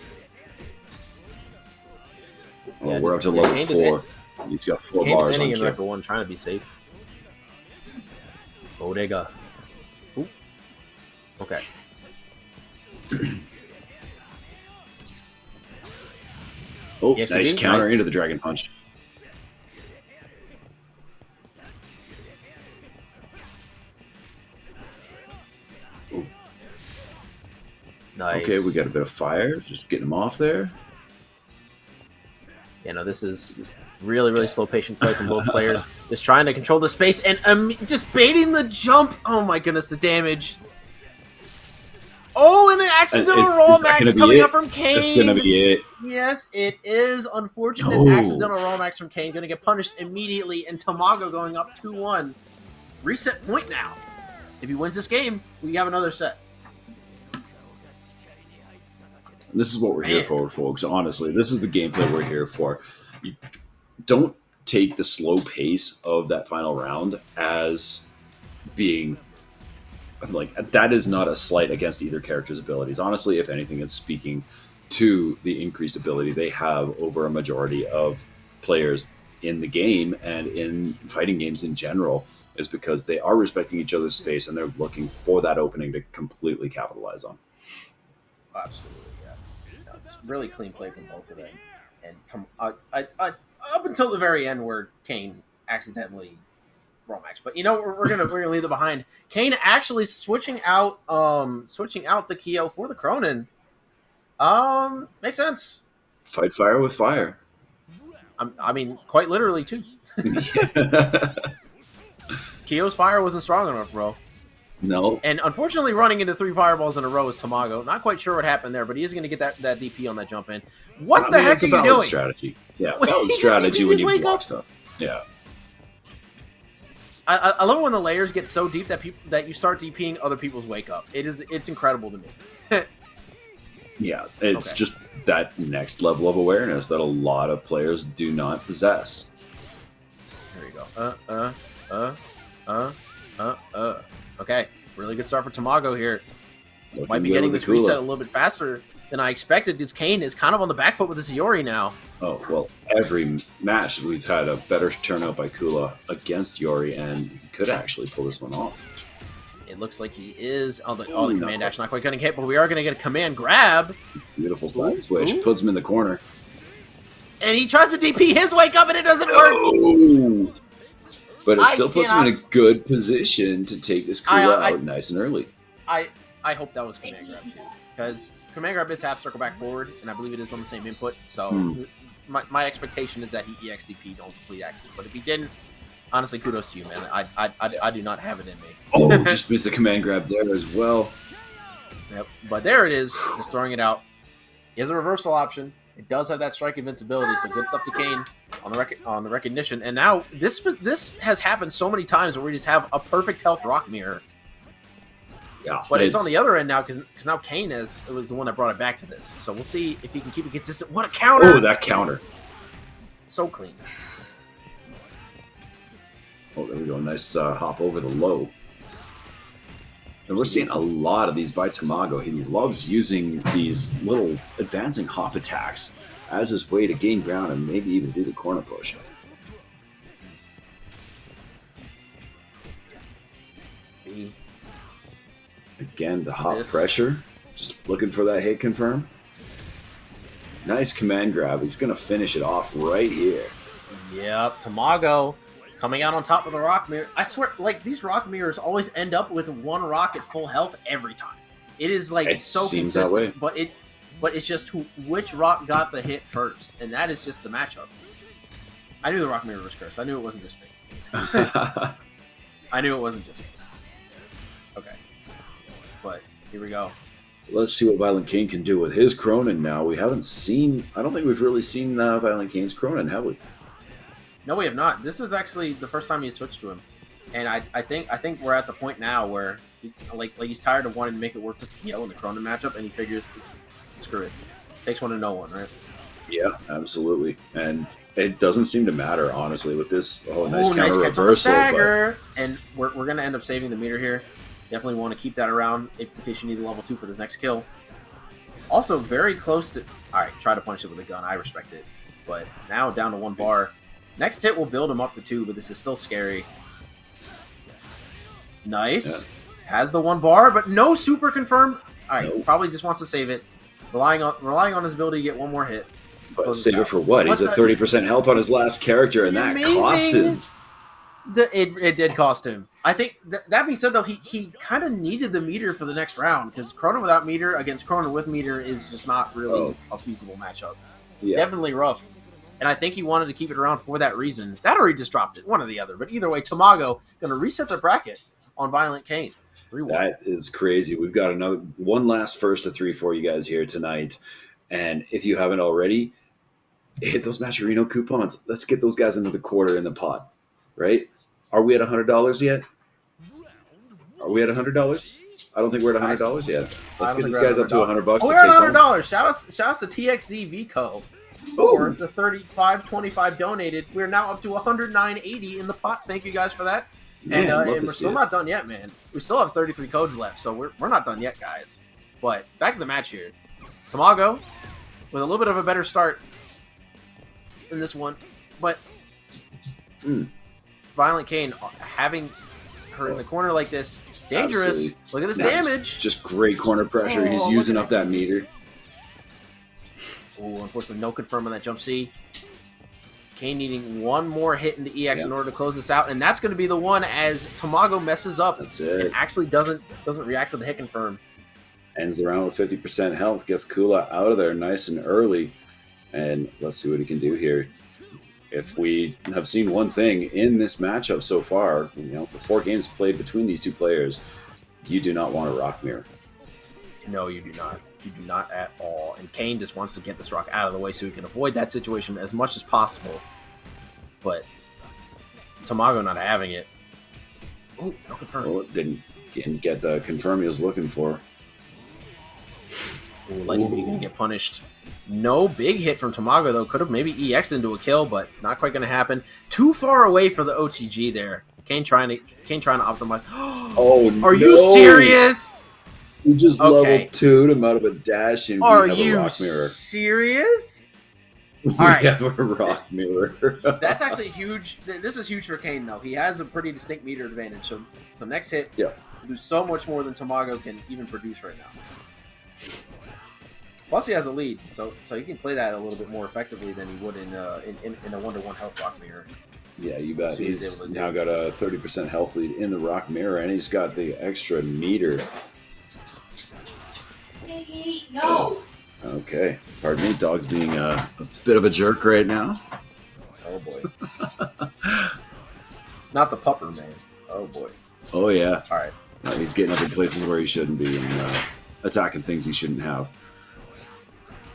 Oh, yeah, we're up to level 4. He's got 4 bars on in level 1, trying to be safe. Bodega. Ooh. Okay. Oh, nice counter into the Dragon Punch. Ooh. Nice. Okay, we got a bit of fire. Just getting him off there. You know, this is just really slow, patient play from both players. Just trying to control the space and just baiting the jump. Oh my goodness, the damage. Oh, and the accidental rollbacks coming up from Kane. That's gonna be it. Yes, it is. Unfortunate accidental rollbacks from Kane. Going to get punished immediately, and Tamago going up 2-1. Reset point now. If he wins this game, we have another set. This is what we're here for, folks. Honestly, this is the gameplay we're here for. You don't take the slow pace of that final round as being like, that is not a slight against either character's abilities. Honestly, if anything, it's speaking to the increased ability they have over a majority of players in the game and in fighting games in general, is because they are respecting each other's space and they're looking for that opening to completely capitalize on. Absolutely. It's really clean play from both of them, and up until the very end where Kane accidentally rollbacks. But you know, we're gonna leave it behind. Kane actually switching out the Kyo for the Cronin. Makes sense. Fight fire with fire. I mean, quite literally too. Kyo's fire wasn't strong enough, bro. No. And unfortunately, running into 3 fireballs in a row is Tamago. Not quite sure what happened there, but he is going to get that DP on that jump in. What the heck are you doing? Strategy. Yeah, valid strategy when you block stuff. Yeah. I love it when the layers get so deep that you start DPing other people's wake up. It's incredible to me. Yeah, it's just that next level of awareness that a lot of players do not possess. There you go. Okay, really good start for Tamago here. Might be getting this reset a little bit faster than I expected, because Kane is kind of on the back foot with this Yuri now. Oh, well, every match we've had a better turnout by Kula against Yuri, and he could actually pull this one off. It looks like he is on the command dash. Not quite going to hit, but we are going to get a command grab. Beautiful slide switch. Puts him in the corner. And he tries to DP his wake up, and it doesn't work. Oh! But it still puts him in a good position to take this Kula out nice and early. I hope that was command grab too, because command grab is half circle back forward, and I believe it is on the same input. So my expectation is that he EXDP don't complete exit. But if he didn't, honestly, kudos to you, man. I do not have it in me. Oh, just missed a command grab there as well. Yep, but there it is. Just throwing it out. He has a reversal option. It does have that strike invincibility, so good stuff to Kane on the recognition. And now this has happened so many times where we just have a perfect health rock mirror. Yeah, but it's on the other end now because now Kane was the one that brought it back to this. So we'll see if he can keep it consistent. What a counter! Oh, that counter! So clean. Oh, there we go. Nice hop over the low. And we're seeing a lot of these by Tamago. He loves using these little advancing hop attacks as his way to gain ground and maybe even do the corner push. Again, the hot pressure. Just looking for that hit confirm. Nice command grab. He's going to finish it off right here. Yep, Tamago coming out on top of the rock mirror. I swear, like, these rock mirrors always end up with one rock at full health every time. It is, like, it so seems consistent, that way. but it's just which rock got the hit first, and that is just the matchup. I knew the rock mirror was cursed. I knew it wasn't just me. I knew it wasn't just me. Okay. But here we go. Let's see what Violentkain can do with his Cronin now. We haven't seen... I don't think we've really seen Violentkain's Cronin, have we? No, we have not. This is actually the first time he switched to him. And I think we're at the point now where he's tired of wanting to make it work with Kiel in the Cronin matchup, and he figures, screw it. Takes one to know one, right? Yeah, absolutely. And it doesn't seem to matter, honestly, with this. Oh, nice counter catch reversal. On the stagger. But... And we're going to end up saving the meter here. Definitely want to keep that around in case you need a level 2 for this next kill. Also, very close to... Alright, try to punch it with a gun. I respect it. But now down to 1 bar. Next hit will build him up to 2, but this is still scary. Nice. Yeah. Has the 1 bar, but no super confirmed. Alright, nope. Probably just wants to save it. Relying on his ability to get 1 more hit. But save it for what? He's at 30% health on his last character, and that cost him. It did cost him. I think, that being said, though, he kind of needed the meter for the next round, because Cronin without meter against Cronin with meter is just not really a feasible matchup. Yeah. Definitely rough. And I think he wanted to keep it around for that reason. That or he just dropped it, one or the other. But either way, Tamago going to reset the bracket on Violentkain. 3-1. That is crazy. We've got one last first to 3 for you guys here tonight. And if you haven't already, hit those Matcherino coupons. Let's get those guys into the quarter in the pot, right? Are we at $100 yet? Are we at $100? I don't think we're at $100 yet. Let's get these guys up to $100. Oh, we're at $100. Shout out to TXZ Vico for the $35.25 donated. We're now up to $109.80 in the pot. Thank you guys for that. Man, and we're still not done yet, man. We still have 33 codes left, so we're not done yet, guys. But back to the match here. Tamago with a little bit of a better start in this one, but Violentkain having her in the corner like this, dangerous. Absolutely. Look at this damage. Just great corner pressure. He's using up that meter. Oh, unfortunately, no confirm on that jump C. Kane needing 1 more hit into EX in order to close this out, and that's going to be the one as Tamago messes up. That's it. And actually doesn't react to the hit confirm. Ends the round with 50% health. Gets Kula out of there nice and early. And let's see what he can do here. If we have seen one thing in this matchup so far, the 4 games played between these 2 players, you do not want a rock mirror. No, you do not. You do not at all. And Kane just wants to get this rock out of the way so he can avoid that situation as much as possible. But Tamago not having it. Oh, no confirm. Well, didn't get the confirm he was looking for. Ooh, like you're going to get punished. No big hit from Tamago, though. Could have maybe EX'd into a kill, but not quite going to happen. Too far away for the OTG there. Kane trying to optimize. Oh, no. Are you serious? We just level 2'd him out of a dash, and Are we have you a rock mirror. Serious? We have a rock mirror. That's actually huge. This is huge for Kane, though. He has a pretty distinct meter advantage. So next hit, will do so much more than Tamago can even produce right now. Plus, he has a lead, so he can play that a little bit more effectively than he would in a 1-to-1 health rock mirror. Yeah, you bet. He's now got a 30% health lead in the rock mirror, and he's got the extra meter. No. Okay. Pardon me. Dog's being a bit of a jerk right now. Oh, boy. Not the pupper, man. Oh, boy. Oh, yeah. All right. He's getting up in places where he shouldn't be and attacking things he shouldn't have.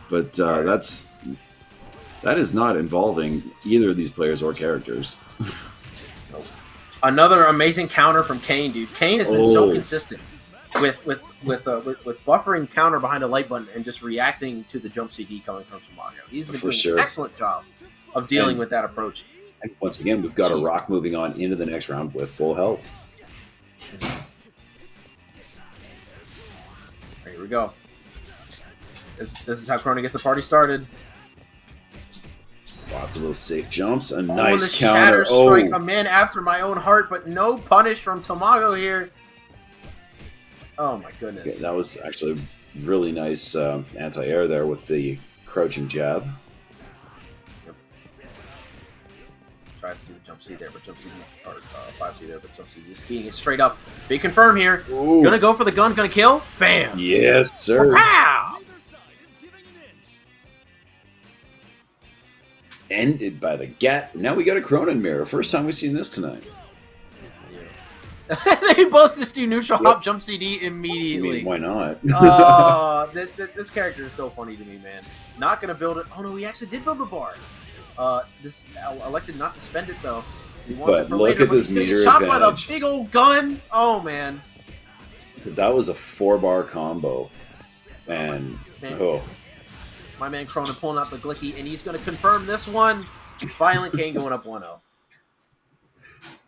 But that is not involving either of these players or characters. Nope. Another amazing counter from Kane, dude. Kane has been so consistent with buffering counter behind a light button and just reacting to the jump CD coming from Tamago. He's been doing an excellent job of dealing with that approach. And once again, we've got a rock moving on into the next round with full health. Here we go. This is how Cronin gets the party started. Lots of those safe jumps. A Oh, nice the counter. Shatter Strike, a man after my own heart, but no punish from Tamago here. Oh my goodness. Okay, that was actually a really nice anti-air there with the crouching jab. Yep. Tries to do the jump C there, but jump C, or 5C there, but jump C just beating it straight up. Big confirm here. Ooh. Gonna go for the gun, gonna kill. Bam! Yes, sir. Pow! Ended by the Gat. Now we got a Cronin mirror. First time we've seen this tonight. Yeah. They both just do neutral hop jump CD immediately. I mean, why not? This character is so funny to me, man. Not gonna build it. Oh no, he actually did build the bar. Just elected not to spend it though. He wants But it for look later, at but this he's gonna meter get shot by the advantage. big old gun. Oh man. So that was a 4-bar combo. And, oh. My man Cronin pulling out the Glicky, and he's going to confirm this one. Violentkain going up 1-0.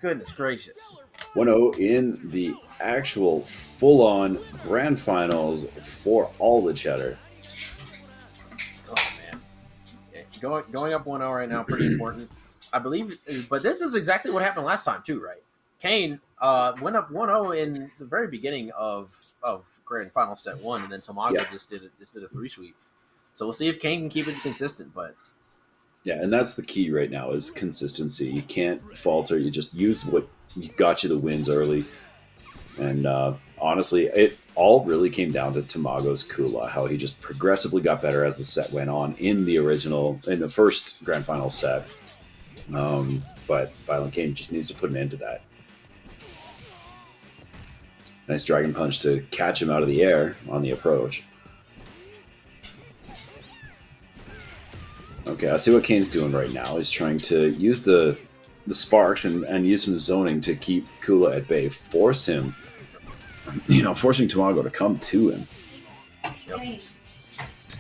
Goodness gracious. 1-0 in the actual full-on grand finals for all the cheddar. Oh, man. Yeah, going up 1-0 right now, pretty important. I believe, but this is exactly what happened last time, too, right? Kane went up 1-0 in the very beginning of grand final set 1, and then Tamago just did a 3-sweep. So we'll see if Kane can keep it consistent, but Yeah, and that's the key right now is consistency. You can't falter. You just use what got you the wins early. And honestly, it all really came down to Tamago's Kula, how he just progressively got better as the set went on in the first grand final set. But Violentkain just needs to put an end to that. Nice Dragon Punch to catch him out of the air on the approach. Okay, I see what Kane's doing right now. He's trying to use the sparks and use some zoning to keep Kula at bay, force him, forcing Tamago to come to him. Yep.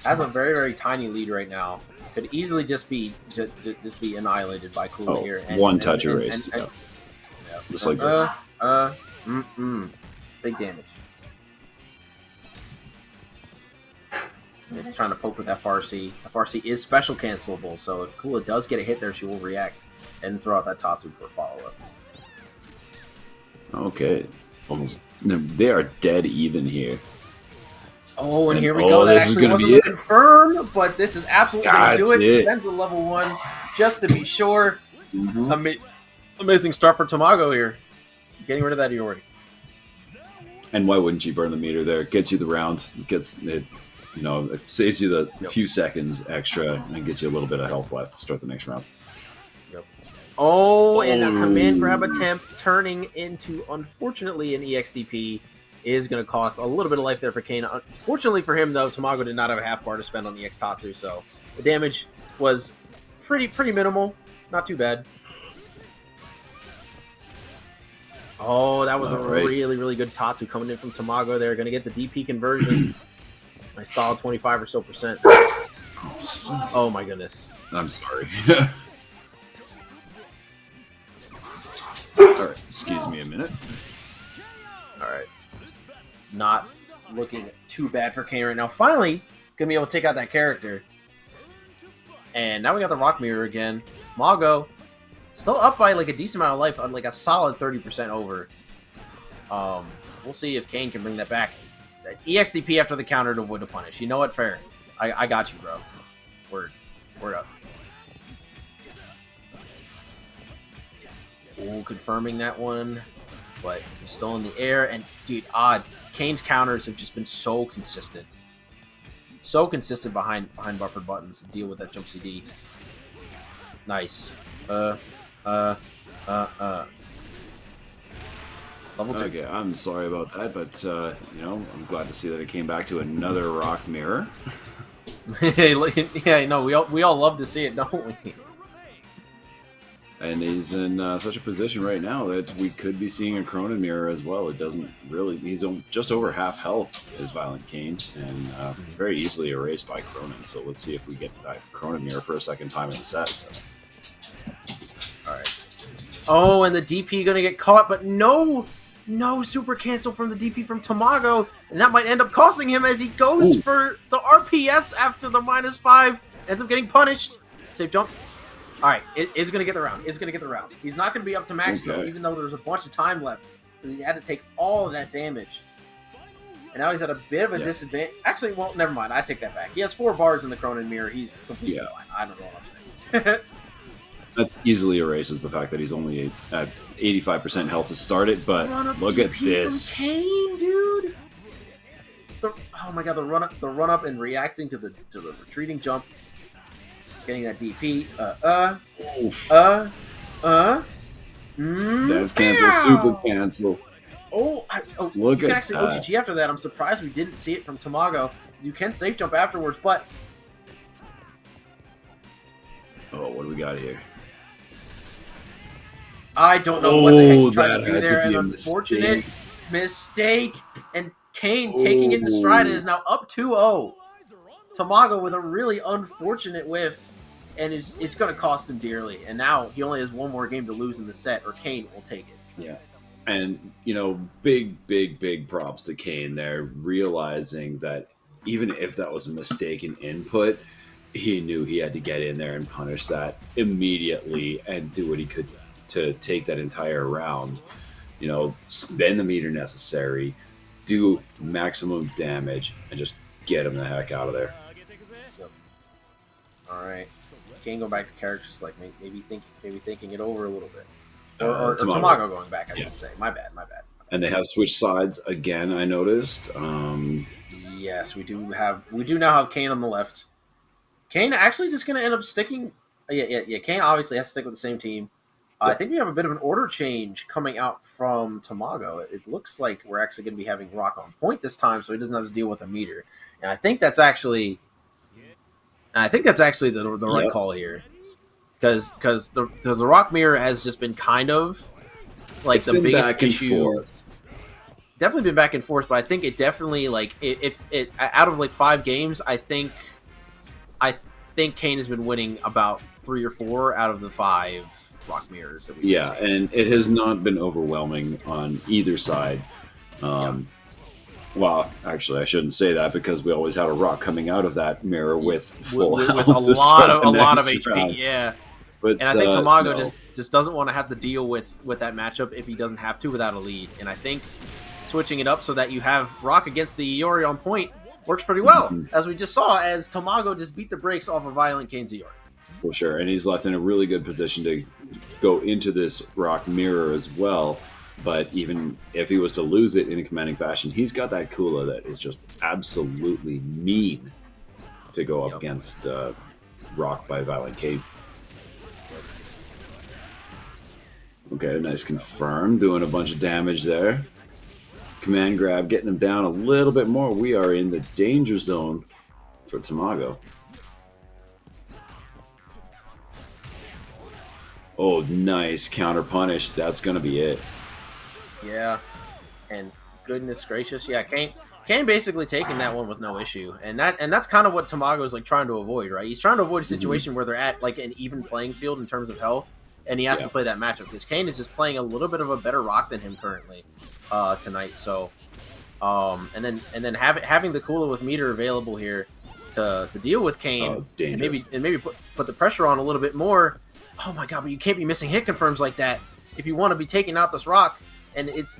Has a very, very tiny lead right now. Could easily just be annihilated by Kula here. One touch erased. Just like this. Big damage. It's trying to poke with that Farsi. The Farsi is special cancelable, so if Kula does get a hit there, she will react and throw out that Tatsu for a follow-up. Okay. Almost. They are dead even here. Oh, and here we go. That actually wasn't confirmed, but this is absolutely going to do it. Spends a level 1 just to be sure. Mm-hmm. Amazing start for Tamago here. Getting rid of that Iori. And why wouldn't you burn the meter there? It gets you the round. It saves you the few seconds extra and gets you a little bit of health left to start the next round. Yep. Oh, and a command grab attempt turning into, unfortunately, an EXDP is going to cost a little bit of life there for Kane. Unfortunately for him, though, Tamago did not have a half bar to spend on the EX Tatsu, so the damage was pretty minimal. Not too bad. Oh, that was really, really good Tatsu coming in from Tamago there. Going to get the DP conversion. My solid 25 or so percent. Oh my goodness. I'm sorry. Alright, excuse me a minute. Alright. Not looking too bad for Kane right now. Finally, gonna be able to take out that character. And now we got the Rock Mirror again. Mago, still up by like a decent amount of life, on like a solid 30% over. We'll see if Kane can bring that back. EXDP after the counter to avoid a punish. You know what? Fair. I got you, bro. Word up. Ooh, confirming that one. But he's still in the air. And, dude, Kane's counters have just been so consistent. So consistent behind buffered buttons to deal with that jump CD. Nice. Level 2. Okay, I'm sorry about that, but, I'm glad to see that it came back to another Rock Mirror. Yeah, no, we all love to see it, don't we? And he's in such a position right now that we could be seeing a Cronin Mirror as well. It doesn't really... He's just over half health, is Violentkain, and very easily erased by Cronin. So let's see if we get that Cronin Mirror for a second time in the set. Alright. Oh, and the DP gonna get caught, but no super cancel from the DP from Tamago, and that might end up costing him as he goes for the RPS after the -5. Ends up getting punished. Safe jump. All right, is going to get the round. Is going to get the round. He's not going to be up to max, though, even though there's a bunch of time left. He had to take all of that damage. And now he's at a bit of a disadvantage. Actually, well, never mind. I take that back. He has 4 bars in the Cronin mirror. He's completely fine. I don't know what I'm saying. That easily erases the fact that he's only at 85% health to start it, but look at this. Kane, dude. Oh my god, the run up and reacting to the retreating jump. Getting that DP. That's cancel, super cancel. Look at actually OTG after that. I'm surprised we didn't see it from Tamago. You can safe jump afterwards, but what do we got here? I don't know what the heck he tried to do there. An unfortunate mistake. And Kane taking it in stride and is now up 2-0. Tamago with a really unfortunate whiff. And it's going to cost him dearly. And now he only has one more game to lose in the set, or Kane will take it. Yeah. And, big props to Kane there, realizing that even if that was a mistaken input, he knew he had to get in there and punish that immediately and do what he could to take that entire round. Spend the meter necessary, do maximum damage, and just get him the heck out of there. Yep. All right. Kane go back to characters like maybe thinking it over a little bit. Or Tamago going back, I should say. My bad. And they have switched sides again, I noticed. Yes, we do now have Kane on the left. Kane actually just going to end up sticking. Yeah. Kane obviously has to stick with the same team. I think we have a bit of an order change coming out from Tamago. It looks like we're actually going to be having Rock on point this time, so he doesn't have to deal with a meter. And I think that's actually the right call here, because the Rock mirror has just been kind of like it's the been biggest back and issue. Forth. Definitely been back and forth, but I think it definitely if it out of 5 games, I think Kane has been winning about 3 or 4 out of the 5 Rock mirrors that we've seen. And it has not been overwhelming on either side. Well, actually, I shouldn't say that because we always had a Rock coming out of that mirror with full health, with a lot of HP. Round. Yeah, but and I think Tamago just doesn't want to have to deal with that matchup if he doesn't have to without a lead. And I think switching it up so that you have Rock against the Iori on point works pretty well, as we just saw as Tamago just beat the brakes off of Violentkain's Iori. For sure, and he's left in a really good position to go into this Rock mirror as well. But even if he was to lose it in a commanding fashion, he's got that Kula that is just absolutely mean to go up against Rock by Violentkain. Okay, nice confirm. Doing a bunch of damage there. Command grab, getting him down a little bit more. We are in the danger zone for Tamago. Oh, nice counter punish. That's going to be it. Yeah, and goodness gracious, yeah, Kane basically taking that one with no issue, and that's kind of what Tamago is trying to avoid, right? He's trying to avoid a situation where they're at an even playing field in terms of health, and he has to play that matchup because Kane is just playing a little bit of a better Rock than him currently tonight. So, and then having the Kula with meter available here to deal with Kane, it's dangerous. and maybe put the pressure on a little bit more. Oh my god, but you can't be missing hit confirms like that if you want to be taking out this Rock. And it's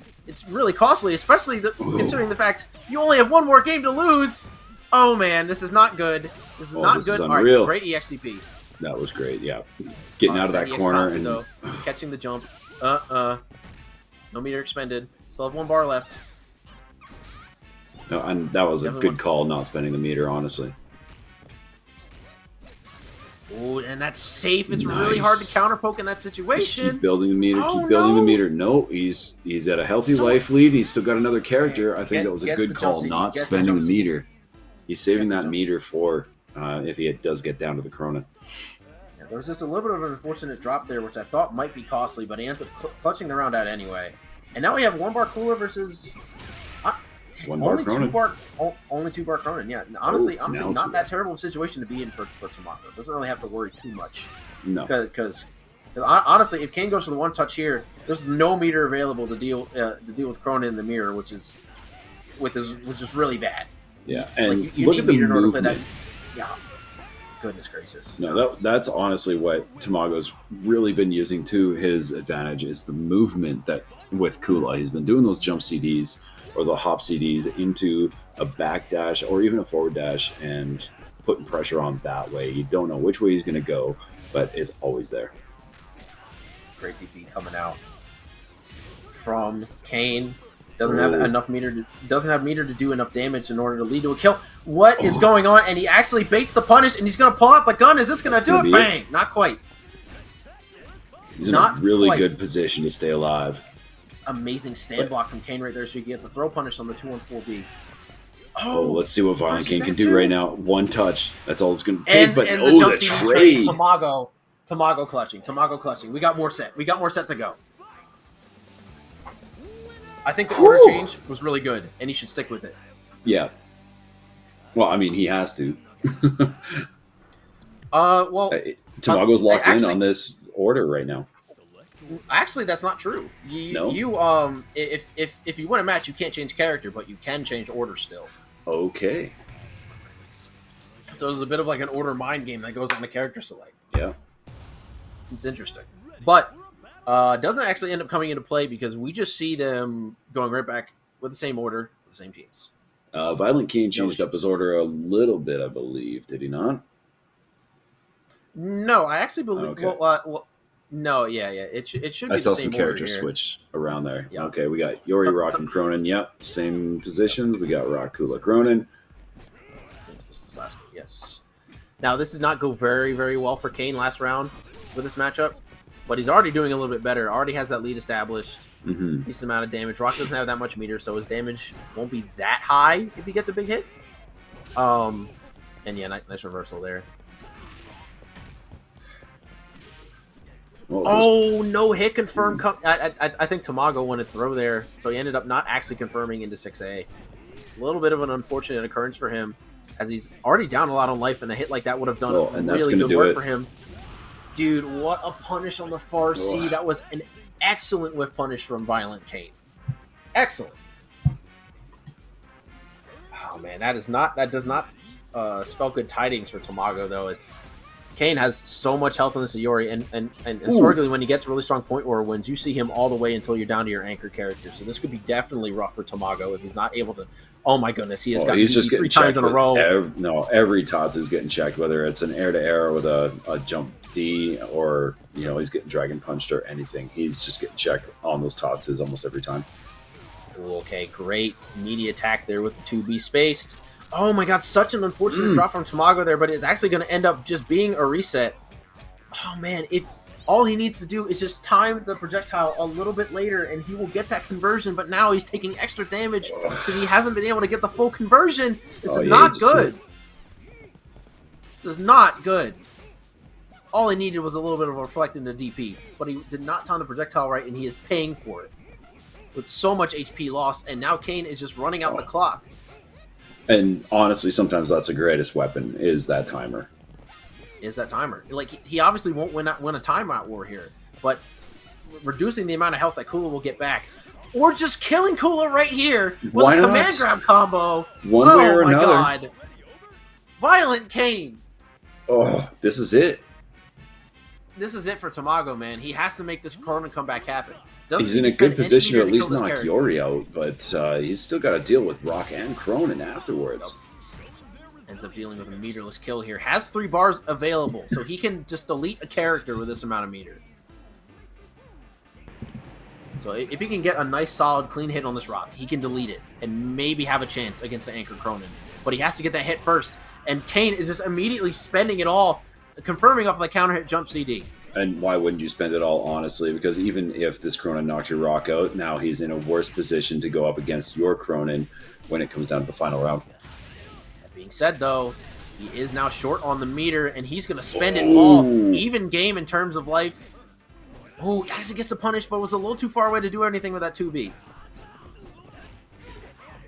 really costly, especially considering the fact you only have one more game to lose. Oh man, this is not good. This is not good. All right, great EXCP. That was great. Yeah, getting out of that corner and catching the jump. No meter expended. Still have 1 bar left. No, and that was a good call, not spending the meter, honestly. Ooh, and that's safe. It's really hard to counter poke in that situation. Just keep building the meter. Keep building the meter. No, he's at a healthy life lead. He's still got another character. I think that was a good call, not spending the meter. He's saving that meter for if he does get down to the Corona. Yeah, there was just a little bit of an unfortunate drop there, which I thought might be costly, but he ends up clutching the round out anyway. And now we have 1 bar Cooler versus only 2 bar Cronin. Yeah, honestly, not that terrible of a situation to be in for Tamago. Doesn't really have to worry too much. No, because honestly, if Kane goes for the 1 touch here, there's no meter available to deal with Cronin in the mirror, which is really bad. Yeah, and you look at the movement. Yeah, Goodness gracious. No, that's honestly what Tamago's really been using to his advantage is the movement that with Kula. He's been doing those jump CDs or the hop CDs into a back dash or even a forward dash and putting pressure on that way. You don't know which way he's going to go, but it's always there. Great DP coming out from Kane. Doesn't have enough meter. Doesn't have meter to do enough damage in order to lead to a kill. What is going on? And he actually baits the punish, and he's going to pull out the gun. Is this going to do it? Bang! Not quite. He's in a really good position to stay alive. Amazing stand block from Kane right there, so you get the throw punish on the 2-on-4B. Oh, let's see what Violentkain can do right now. One touch. That's all it's going to take. But the trade. Tamago clutching. We got more set. We got more set to go. I think the order change was really good, and he should stick with it. Yeah. Well, I mean, he has to. Tamago's locked in on this order right now. Actually, that's not true. If you win a match, you can't change character, but you can change order still. Okay. So there's a bit of like an order mind game that goes on the character select. Yeah. It's interesting. But doesn't actually end up coming into play because we just see them going right back with the same order, the same teams. Violentkain changed up his order a little bit, I believe. Did he not? No, I actually believe... Okay. No, yeah. It should be the same order. I saw some characters switch around there. Yeah. Okay, we got Yori, Rock, and Cronin. Yep, same positions. We got Rock, Kula, Cronin. Same positions last week, yes. Now, this did not go very, very well for Kane last round with this matchup, but he's already doing a little bit better. Already has that lead established. Decent amount of damage. Rock doesn't have that much meter, so his damage won't be that high if he gets a big hit. And yeah, nice reversal there. Well, no hit confirm. I think Tamago wanted to throw there, so he ended up not actually confirming into 6A. A little bit of an unfortunate occurrence for him, as he's already down a lot on life, and a hit like that would have done really good work for him. Dude, what a punish on the far C. That was an excellent whiff punish from Violentkain. Excellent. Oh man, that does not spell good tidings for Tamago though. As Kane has so much health in this Yuri, and historically when he gets really strong point war wins, you see him all the way until you're down to your anchor character. So this could be definitely rough for Tamago if he's not able to. Oh my goodness, he has got he's just getting 3 times in a row. Every Tatsu's getting checked, whether it's an air-to-air with a jump D or he's getting dragon punched or anything. He's just getting checked on those Tatsus almost every time. Okay, great meaty attack there with the 2B spaced. Oh my god, such an unfortunate drop from Tamago there, but it's actually going to end up just being a reset. Oh man, if all he needs to do is just time the projectile a little bit later and he will get that conversion, but now he's taking extra damage because he hasn't been able to get the full conversion. This is not good. This is not good. All he needed was a little bit of a reflect into DP, but he did not time the projectile right, and he is paying for it with so much HP loss, and now Kane is just running out the clock. And honestly, sometimes that's the greatest weapon, is that timer. Like, he obviously won't win a timeout war here, but reducing the amount of health that Kula will get back, or just killing Kula right here with a command grab combo. One way or another. Oh my god. Violentkain. Oh, this is it. This is it for Tamago, man. He has to make this Cronin comeback happen. He's in a good position to at least knock Yori out, but he's still got to deal with Rock and Cronin afterwards. Ends up dealing with a meterless kill here. Has 3 bars available, so he can just delete a character with this amount of meter. So if he can get a nice, solid, clean hit on this Rock, he can delete it and maybe have a chance against the Anchor Cronin. But he has to get that hit first, and Kane is just immediately spending it all, confirming off the counter hit jump CD. And why wouldn't you spend it all, honestly? Because even if this Cronin knocked your Rock out, now he's in a worse position to go up against your Cronin when it comes down to the final round. That being said, though, he is now short on the meter, and he's going to spend it all. Even game in terms of life. Oh, he actually gets the punish, but was a little too far away to do anything with that 2B.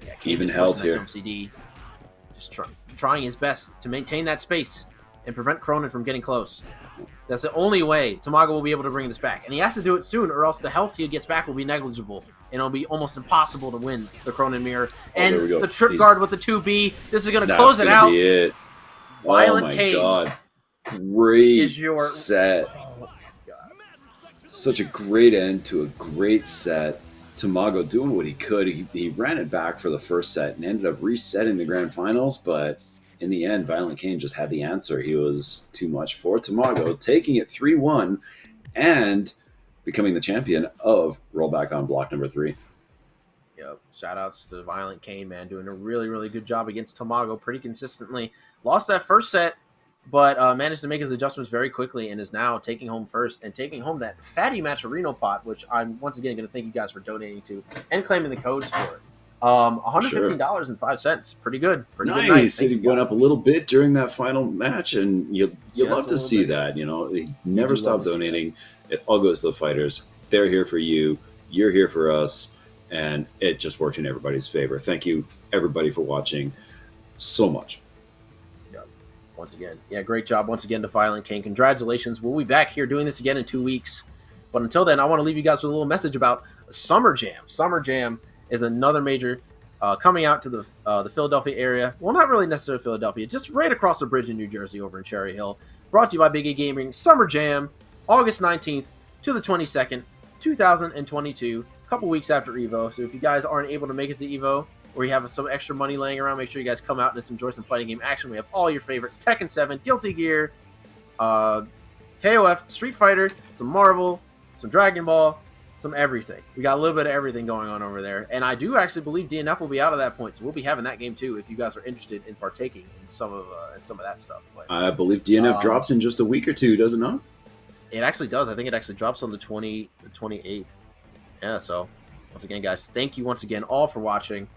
Yeah, even health here. Jump CD. Just trying his best to maintain that space and prevent Cronin from getting close. That's the only way Tamago will be able to bring this back. And he has to do it soon, or else the health he gets back will be negligible. And it'll be almost impossible to win the Cronin mirror. And the trip guard with the 2B. This is going to close it out. Violentkain. Great is your set. oh my god. Such a great end to a great set. Tamago doing what he could. He ran it back for the first set and ended up resetting the grand finals, but in the end, Violentkain just had the answer. He was too much for Tamago, taking it 3-1 and becoming the champion of Rollback on block number 3. Yep. Shout outs to Violentkain, man, doing a really, really good job against Tamago pretty consistently. Lost that first set, but managed to make his adjustments very quickly and is now taking home first and taking home that fatty Matcherino pot, which I'm once again going to thank you guys for donating to and claiming the codes for it. $115.05. Pretty good. Pretty nice. good night. It went up a little bit during that final match, and you love to see that. You know, they never stop donating. It all goes to the fighters. They're here for you. You're here for us. And it just worked in everybody's favor. Thank you, everybody, for watching so much. Yep. Once again. Yeah, great job once again to Violentkain. Congratulations. We'll be back here doing this again in 2 weeks. But until then, I want to leave you guys with a little message about Summer Jam. Summer Jam is another major coming out to the Philadelphia area. Well, not really necessarily Philadelphia, just right across the bridge in New Jersey over in Cherry Hill. Brought to you by Big A Gaming. Summer Jam, August 19th to the 22nd, 2022. Couple weeks after Evo, so if you guys aren't able to make it to Evo or you have some extra money laying around, make sure you guys come out and enjoy some fighting game action. We have all your favorites: Tekken 7, Guilty Gear, KOF, Street Fighter, some Marvel, some Dragon Ball, some everything. We got a little bit of everything going on over there, and I do actually believe DNF will be out of that point, so we'll be having that game too if you guys are interested in partaking in some of that stuff. But, I believe DNF drops in just a week or two, does it not? It actually does. I think it actually drops on the 28th. Yeah, so once again, guys, thank you once again all for watching.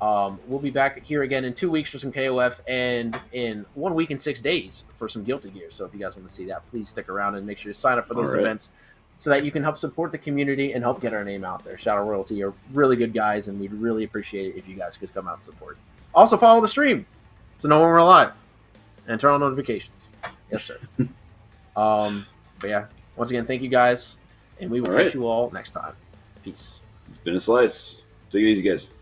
We'll be back here again in 2 weeks for some KOF and in 1 week and 6 days for some Guilty Gear. So if you guys want to see that, please stick around and make sure you sign up for those events so that you can help support the community and help get our name out there. Shadow Royalty are really good guys, and we'd really appreciate it if you guys could come out and support. Also, follow the stream to know when we're live and turn on notifications. Yes, sir. But yeah, once again, thank you guys, and we will catch you all next time. Peace. It's been a slice. Take it easy, guys.